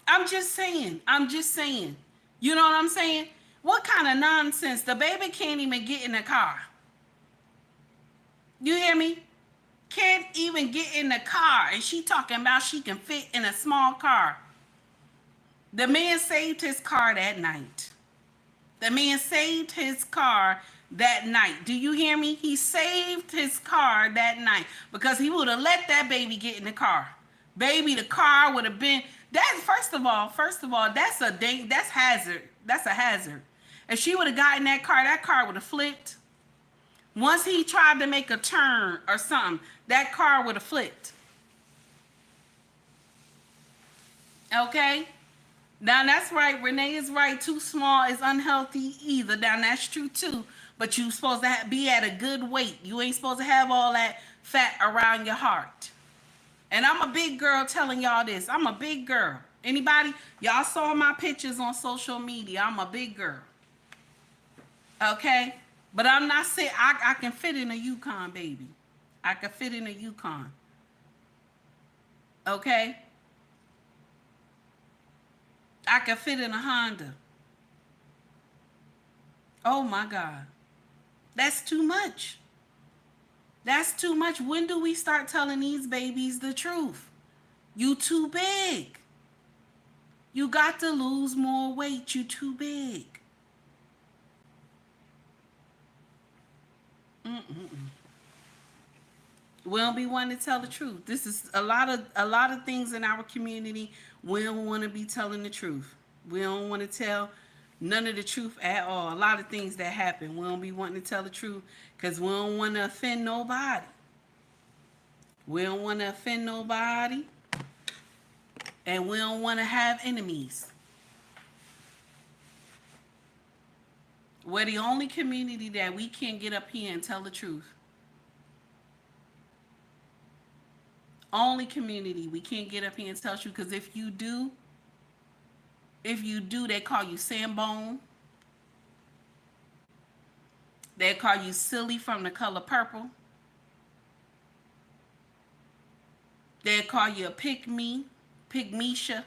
I'm just saying. I'm just saying. You know what I'm saying? What kind of nonsense? The baby can't even get in the car. You hear me? Can't even get in the car. And she talking about she can fit in a small car. The man saved his car that night. The man saved his car that night. Do you hear me? He saved his car that night because he would have let that baby get in the car. Baby, the car would have been that. First of all, that's hazard. That's a hazard. If she would have gotten that car would have flipped. Once he tried to make a turn or something, that car would have flipped. Okay? Now that's right. Renee is right. Too small is unhealthy either. Now that's true too. But you supposed to be at a good weight. You ain't supposed to have all that fat around your heart. And I'm a big girl telling y'all this. I'm a big girl. Anybody? Y'all saw my pictures on social media. I'm a big girl. Okay? But I'm not saying I can fit in a Yukon, baby. I can fit in a Yukon. Okay? I can fit in a Honda. Oh my God. That's too much. That's too much. When do we start telling these babies the truth? You too big. You got to lose more weight. You too big. We don't be wanting to tell the truth. This is a lot of things in our community. We don't want to be telling the truth. We don't want to tell none of the truth at all. A lot of things that happen, we don't be wanting to tell the truth because we don't want to offend nobody. We don't want to offend nobody. And we don't want to have enemies. We're the only community that we can't get up here and tell the truth. Only community we can't get up here and tell the truth, because if you do, they call you Sambone. They call you silly from the color purple. They call you a pygmisha.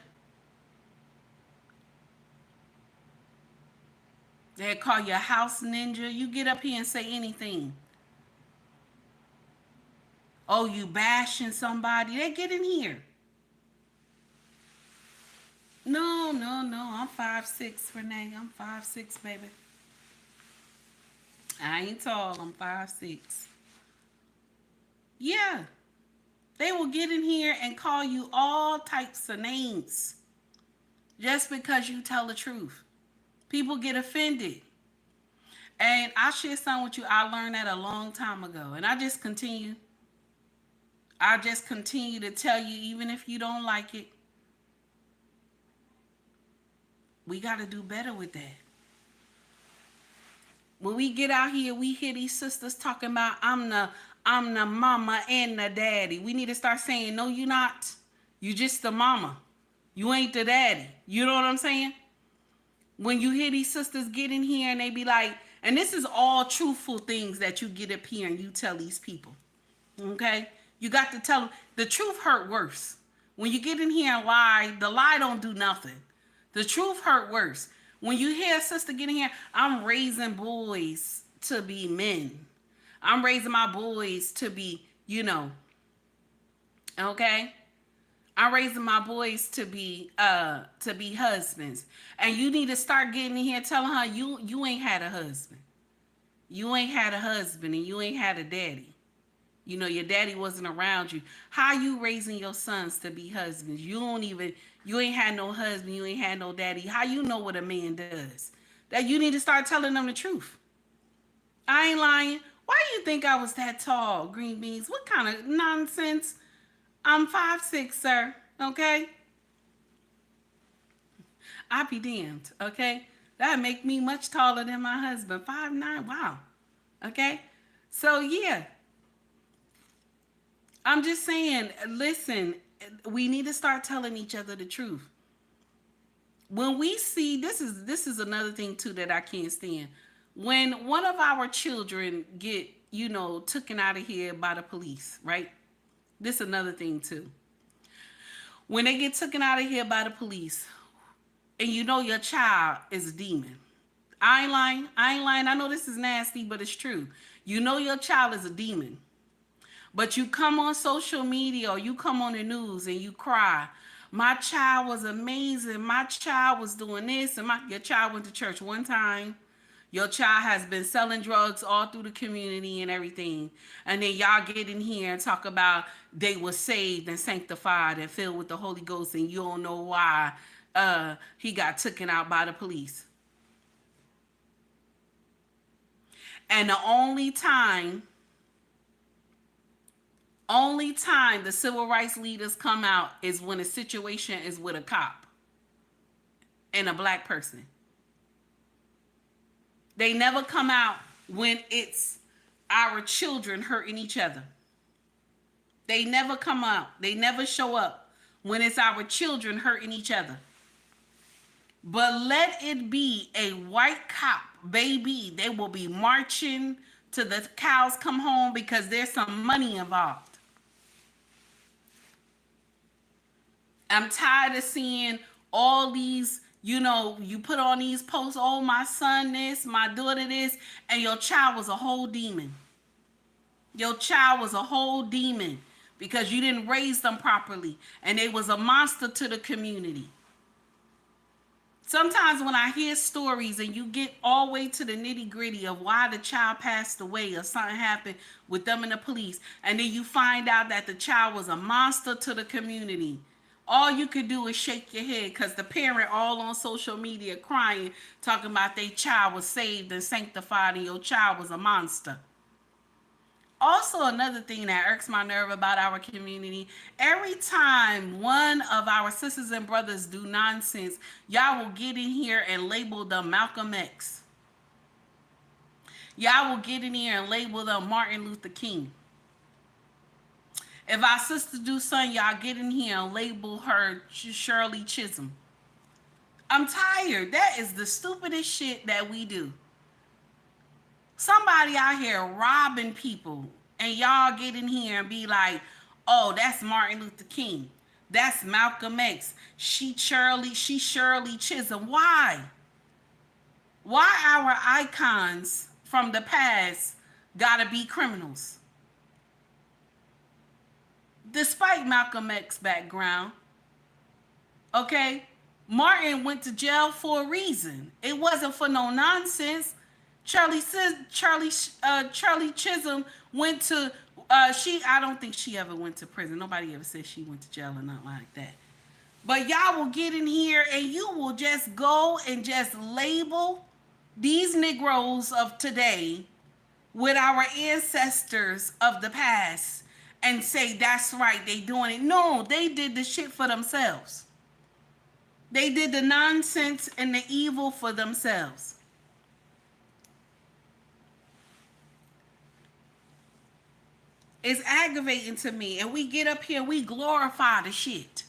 They call you a house ninja. You get up here and say anything. Oh, you bashing somebody. They get in here. No. I'm 5'6", Renee. I'm 5'6", baby. I ain't tall. I'm 5'6". Yeah. They will get in here and call you all types of names just because you tell the truth. People get offended. And I share something with you. I learned that a long time ago. And I just continue to tell you, even if you don't like it, we got to do better with that. When we get out here, we hear these sisters talking about, I'm the mama and the daddy. We need to start saying, no, you're not. You just the mama. You ain't the daddy. You know what I'm saying? When you hear these sisters get in here and they be like, and this is all truthful things that you get up here and you tell these people. Okay? You got to tell them. The truth hurt worse. When you get in here and lie, the lie don't do nothing. The truth hurt worse. When you hear a sister get in here, I'm raising boys to be men. I'm raising my boys to be, okay? I'm raising my boys to be husbands. And you need to start getting in here telling her you ain't had a husband. You ain't had a husband and you ain't had a daddy. Your daddy wasn't around you. How you raising your sons to be husbands? You ain't had no husband, you ain't had no daddy. How you know what a man does? That you need to start telling them the truth. I ain't lying. Why do you think I was that tall, green beans? What kind of nonsense? I'm 5'6", sir. Okay? I be damned. Okay? That make me much taller than my husband. 5'9". Wow. Okay? So yeah. I'm just saying, listen, we need to start telling each other the truth. when we see this is another thing too that I can't stand. When one of our children get, taken out of here by the police, right? This is another thing too. When they get taken out of here by the police, and your child is a demon. I ain't lying. I ain't lying. I know this is nasty, but it's true. Your child is a demon. But you come on social media or you come on the news and you cry. My child was amazing. My child was doing this. And your child went to church one time. Your child has been selling drugs all through the community and everything. And then y'all get in here and talk about they were saved and sanctified and filled with the Holy Ghost, and you don't know why he got taken out by the police. And the only time the civil rights leaders come out is when a situation is with a cop and a black person. They never come out when it's our children hurting each other. They never come out. They never show up when it's our children hurting each other. But let it be a white cop, baby. They will be marching till the cows come home because there's some money involved. I'm tired of seeing all these, you put on these posts, oh, my son this, my daughter this, and your child was a whole demon. Your child was a whole demon because you didn't raise them properly, and they was a monster to the community. Sometimes when I hear stories and you get all the way to the nitty gritty of why the child passed away or something happened with them and the police, and then you find out that the child was a monster to the community, all you could do is shake your head because the parent all on social media crying, talking about their child was saved and sanctified and your child was a monster. Also, another thing that irks my nerve about our community, every time one of our sisters and brothers do nonsense, y'all will get in here and label them Malcolm X. Y'all will get in here and label them Martin Luther King. If our sister do something, y'all get in here and label her Shirley Chisholm. I'm tired. That is the stupidest shit that we do. Somebody out here robbing people, and y'all get in here and be like, oh, that's Martin Luther King. That's Malcolm X. She Shirley Chisholm. Why? Why our icons from the past gotta be criminals? Despite Malcolm X's background, okay, Martin went to jail for a reason. It wasn't for no nonsense. Charlie Chisholm went to, I don't think she ever went to prison. Nobody ever said she went to jail or nothing like that. But y'all will get in here and you will just go and just label these Negroes of today with our ancestors of the past and say, that's right, they doing it. No, they did the shit for themselves. They did the nonsense and the evil for themselves. It's aggravating to me. And we get up here, we glorify the shit.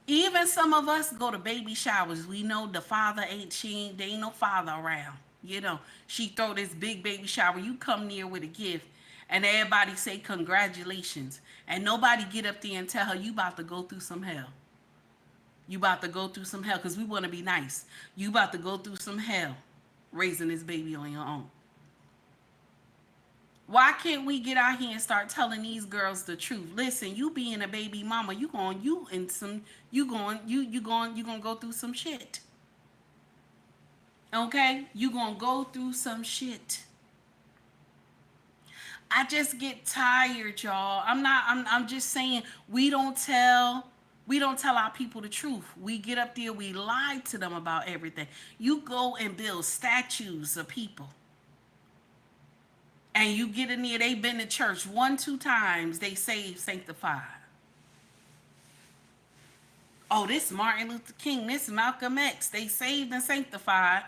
Even some of us go to baby showers. We know the father there ain't no father around. She throw this big baby shower. You come near with a gift and everybody say congratulations. And nobody get up there and tell her you about to go through some hell. You about to go through some hell because we want to be nice. You about to go through some hell raising this baby on your own. Why can't we get out here and start telling these girls the truth? Listen, you being a baby mama, you gonna go through some shit. Okay? You gonna go through some shit. I just get tired, y'all. I'm just saying we don't tell our people the truth. We get up there, we lie to them about everything. You go and build statues of people. And you get in there, they've been to church 1-2 times, they saved, sanctified. Oh, this Martin Luther King, this Malcolm X, they saved and sanctified.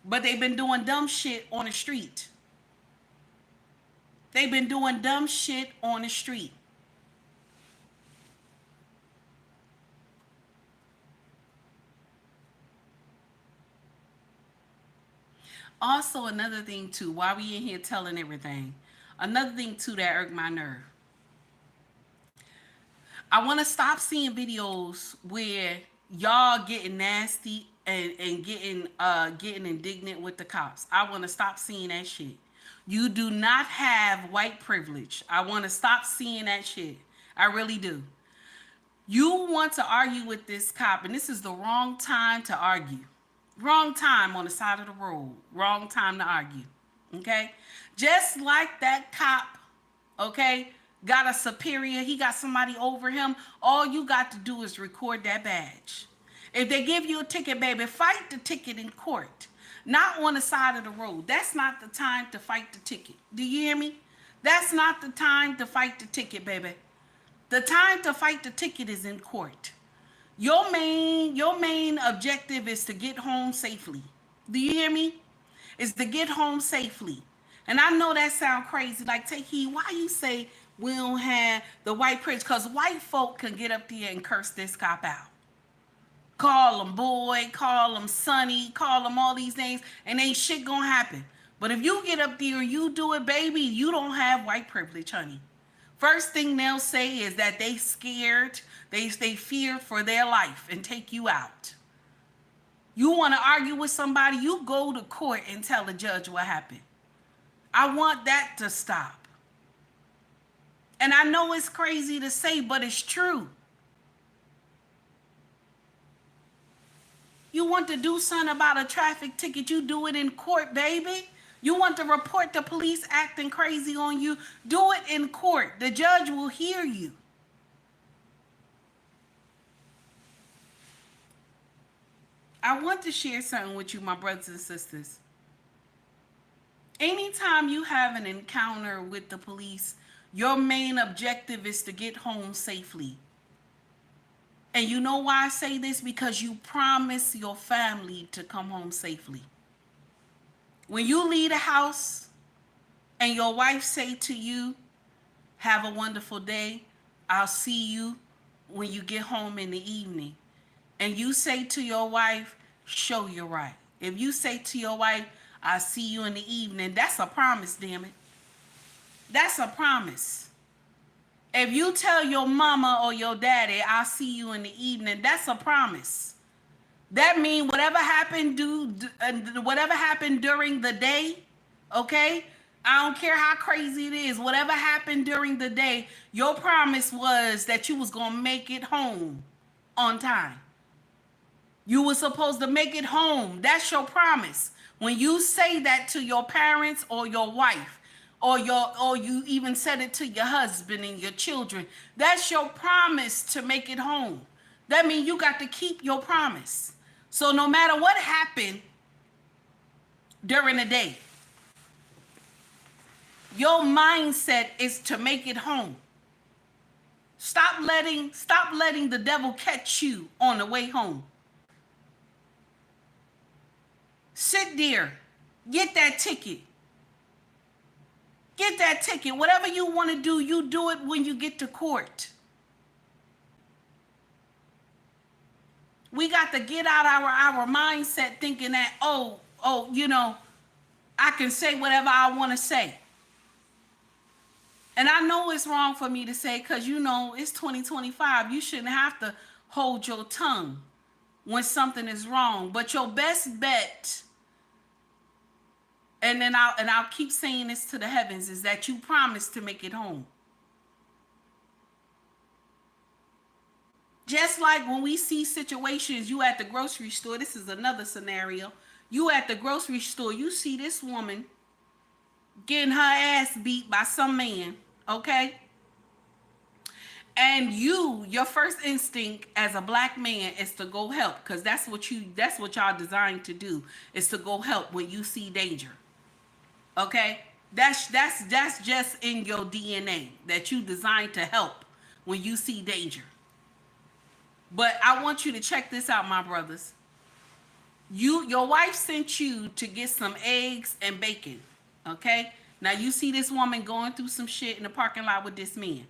But they've been doing dumb shit on the street. They've been doing dumb shit on the street. Also, another thing too, while we in here telling everything, another thing too that irked my nerve. I want to stop seeing videos where y'all getting nasty and getting indignant with the cops. I want to stop seeing that shit. You do not have white privilege. I want to stop seeing that shit. I really do. You want to argue with this cop, and this is the wrong time to argue. Wrong time on the side of the road. Wrong time to argue. Okay? Just like that cop, okay, got a superior, he got somebody over him, all you got to do is record that badge. If they give you a ticket, baby, fight the ticket in court. Not on the side of the road. That's not the time to fight the ticket. Do you hear me? That's not the time to fight the ticket, baby. The time to fight the ticket is in court. Your main objective is to get home safely. Do you hear me? Is to get home safely. And I know that sounds crazy. Like, take heed, why you say we don't have the white privilege? Because white folk can get up there and curse this cop out. Call him boy, call him sonny, call him all these names, and ain't shit gonna happen. But if you get up there and you do it, baby, you don't have white privilege, honey. First thing they'll say is that they scared, they fear for their life and take you out. You want to argue with somebody, you go to court and tell the judge what happened. I want that to stop. And I know it's crazy to say, but it's true. You want to do something about a traffic ticket, you do it in court, baby. You want to report the police acting crazy on you, do it in court. The judge will hear you. I want to share something with you, my brothers and sisters. Anytime you have an encounter with the police, your main objective is to get home safely. And you know why I say this? Because you promise your family to come home safely. When you leave the house and your wife say to you, have a wonderful day, I'll see you when you get home in the evening. And you say to your wife, show you're right. If you say to your wife, I'll see you in the evening, that's a promise, damn it. That's a promise. If you tell your mama or your daddy, I'll see you in the evening, that's a promise. That means whatever happened during the day, okay? I don't care how crazy it is. Whatever happened during the day, your promise was that you was going to make it home on time. You were supposed to make it home. That's your promise. When you say that to your parents or your wife, or you even said it to your husband and your children, that's your promise to make it home. That means you got to keep your promise. So no matter what happened during the day, your mindset is to make it home. Stop letting the devil catch you on the way home. Sit there, get that ticket. Get that ticket. Whatever you want to do, you do it when you get to court. We got to get out our mindset thinking that, you know, I can say whatever I want to say. And I know it's wrong for me to say because, you know, it's 2025. You shouldn't have to hold your tongue when something is wrong. But your best bet, and I'll keep saying this to the heavens, is that you promise to make it home. Just like when we see situations, you at the grocery store, this is another scenario. You at the grocery store, you see this woman getting her ass beat by some man, okay? And your first instinct as a black man is to go help, because that's what y'all designed to do, is to go help when you see danger. Okay? That's just in your DNA, that you designed to help when you see danger. But I want you to check this out, my brothers. Your wife sent you to get some eggs and bacon, okay? Now you see this woman going through some shit in the parking lot with this man.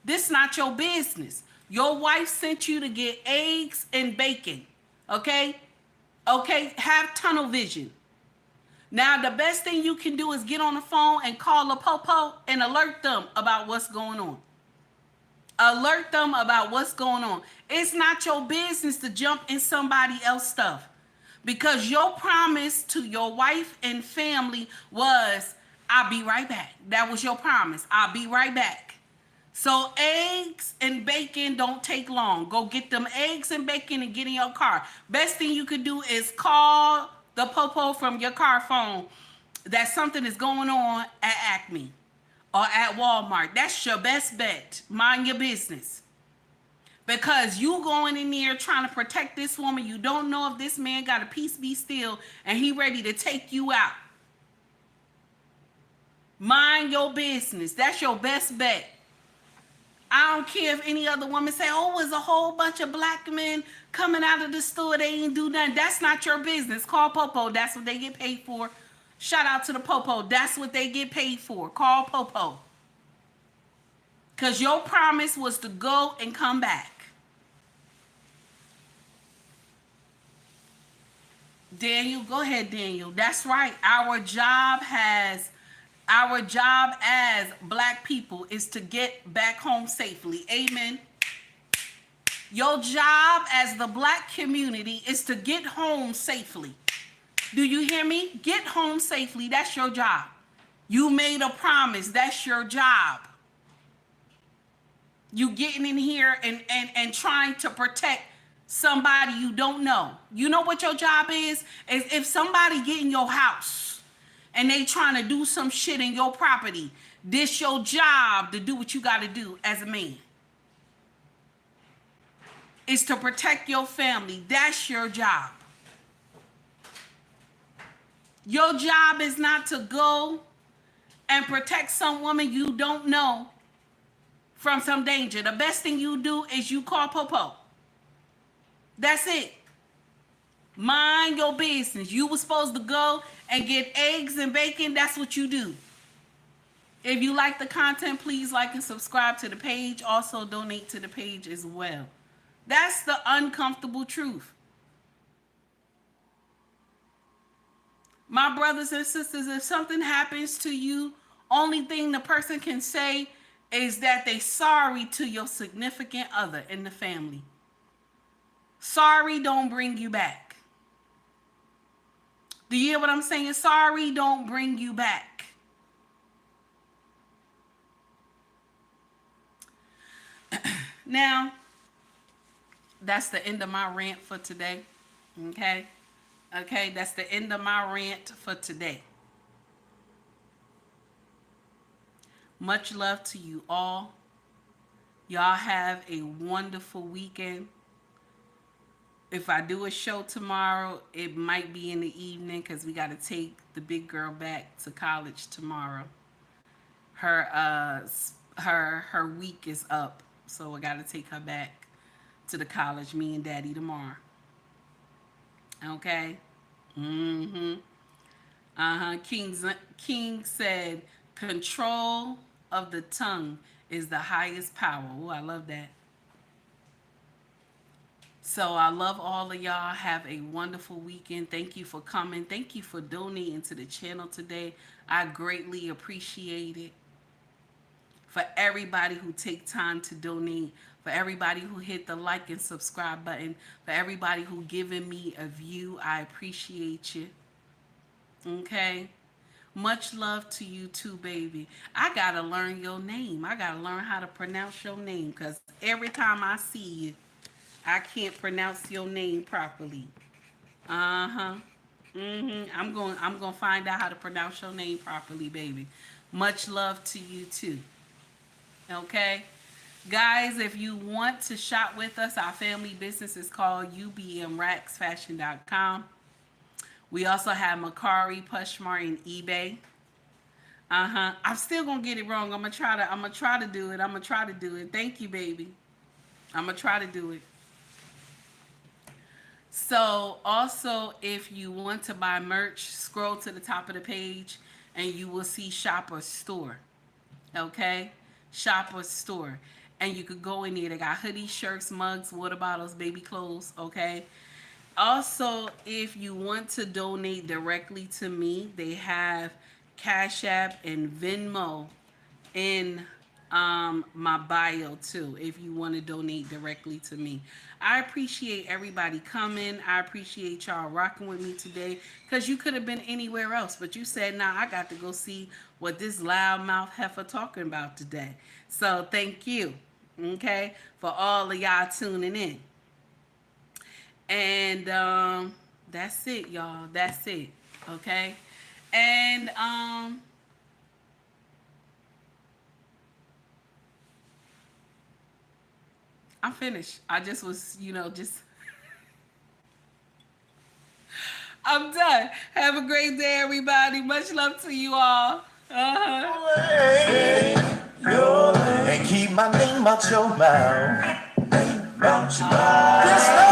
This not your business. Your wife sent you to get eggs and bacon, okay? Okay, have tunnel vision. Now, the best thing you can do is get on the phone and call a popo and alert them about what's going on. Alert them about what's going on. It's not your business to jump in somebody else's stuff, because your promise to your wife and family was, I'll be right back. That was your promise. I'll be right back. So eggs and bacon don't take long. Go get them eggs and bacon and get in your car. Best thing you could do is call the popo from your car phone that something is going on at Acme or at Walmart. That's your best bet. Mind your business. Because you going in there trying to protect this woman. You don't know if this man got a peace be still and he ready to take you out. Mind your business. That's your best bet. I don't care if any other woman say, oh, it was a whole bunch of black men coming out of the store. They ain't do nothing. That's not your business. Call Popo. That's what they get paid for. Shout out to the Popo. That's what they get paid for. Call Popo. Because your promise was to go and come back. Daniel, go ahead, Daniel. That's right. Our job as black people is to get back home safely. Amen. Your job as the black community is to get home safely. Do you hear me? Get home safely. That's your job. You made a promise. That's your job. You getting in here and trying to protect somebody you don't know. You know what your job is if somebody get in your house and they trying to do some shit in your property, this your job to do what you got to do as a man. Is to protect your family. That's your job. Your job is not to go and protect some woman you don't know from some danger. The best thing you do is you call Popo. That's it. Mind your business. You were supposed to go and get eggs and bacon. That's what you do. If you like the content, please like and subscribe to the page. Also donate to the page as well. That's the uncomfortable truth. My brothers and sisters, if something happens to you, only thing the person can say is that they sorry to your significant other in the family. Sorry don't bring you back. Do you hear what I'm saying? Sorry don't bring you back. Now, that's the end of my rant for today. Okay? Okay, that's the end of my rant for today. Much love to you all. Y'all have a wonderful weekend. If I do a show tomorrow, it might be in the evening because we got to take the big girl back to college tomorrow. Her week is up, so I got to take her back to the college, me and Daddy tomorrow. Okay? King said, control of the tongue is the highest power. Oh, I love that. So I love all of y'all. Have a wonderful weekend. Thank you for coming. Thank you for donating to the channel today. I greatly appreciate it. For everybody who take time to donate, for everybody who hit the like and subscribe button, for everybody who giving me a view, I appreciate you. Okay? Much love to you too, baby. I got to learn your name. I got to learn how to pronounce your name because every time I see you, I can't pronounce your name properly. I'm going to find out how to pronounce your name properly, baby. Much love to you too. Okay? Guys, if you want to shop with us, our family business is called ubmracksfashion.com. We also have Mercari, POSHMARK, and eBay. I'm still going to get it wrong. I'm going to try to do it. Thank you, baby. I'm going to try to do it. So also, if you want to buy merch, scroll to the top of the page and you will see Shop or Store. Okay? Shop or Store. And you could go in there. They got hoodies, shirts, mugs, water bottles, baby clothes. Okay? Also, if you want to donate directly to me, they have Cash App and Venmo in my bio too, if you want to donate directly to me. I appreciate everybody coming. I appreciate y'all rocking with me today, because you could have been anywhere else, but you said, nah, I got to go see what this loudmouth heifer talking about today. So thank you, okay, for all of y'all tuning in. And that's it, y'all. That's it. Okay. And I'm finished. I just was, I'm done. Have a great day, everybody. Much love to you all. And keep my name out your mouth. Out your mouth.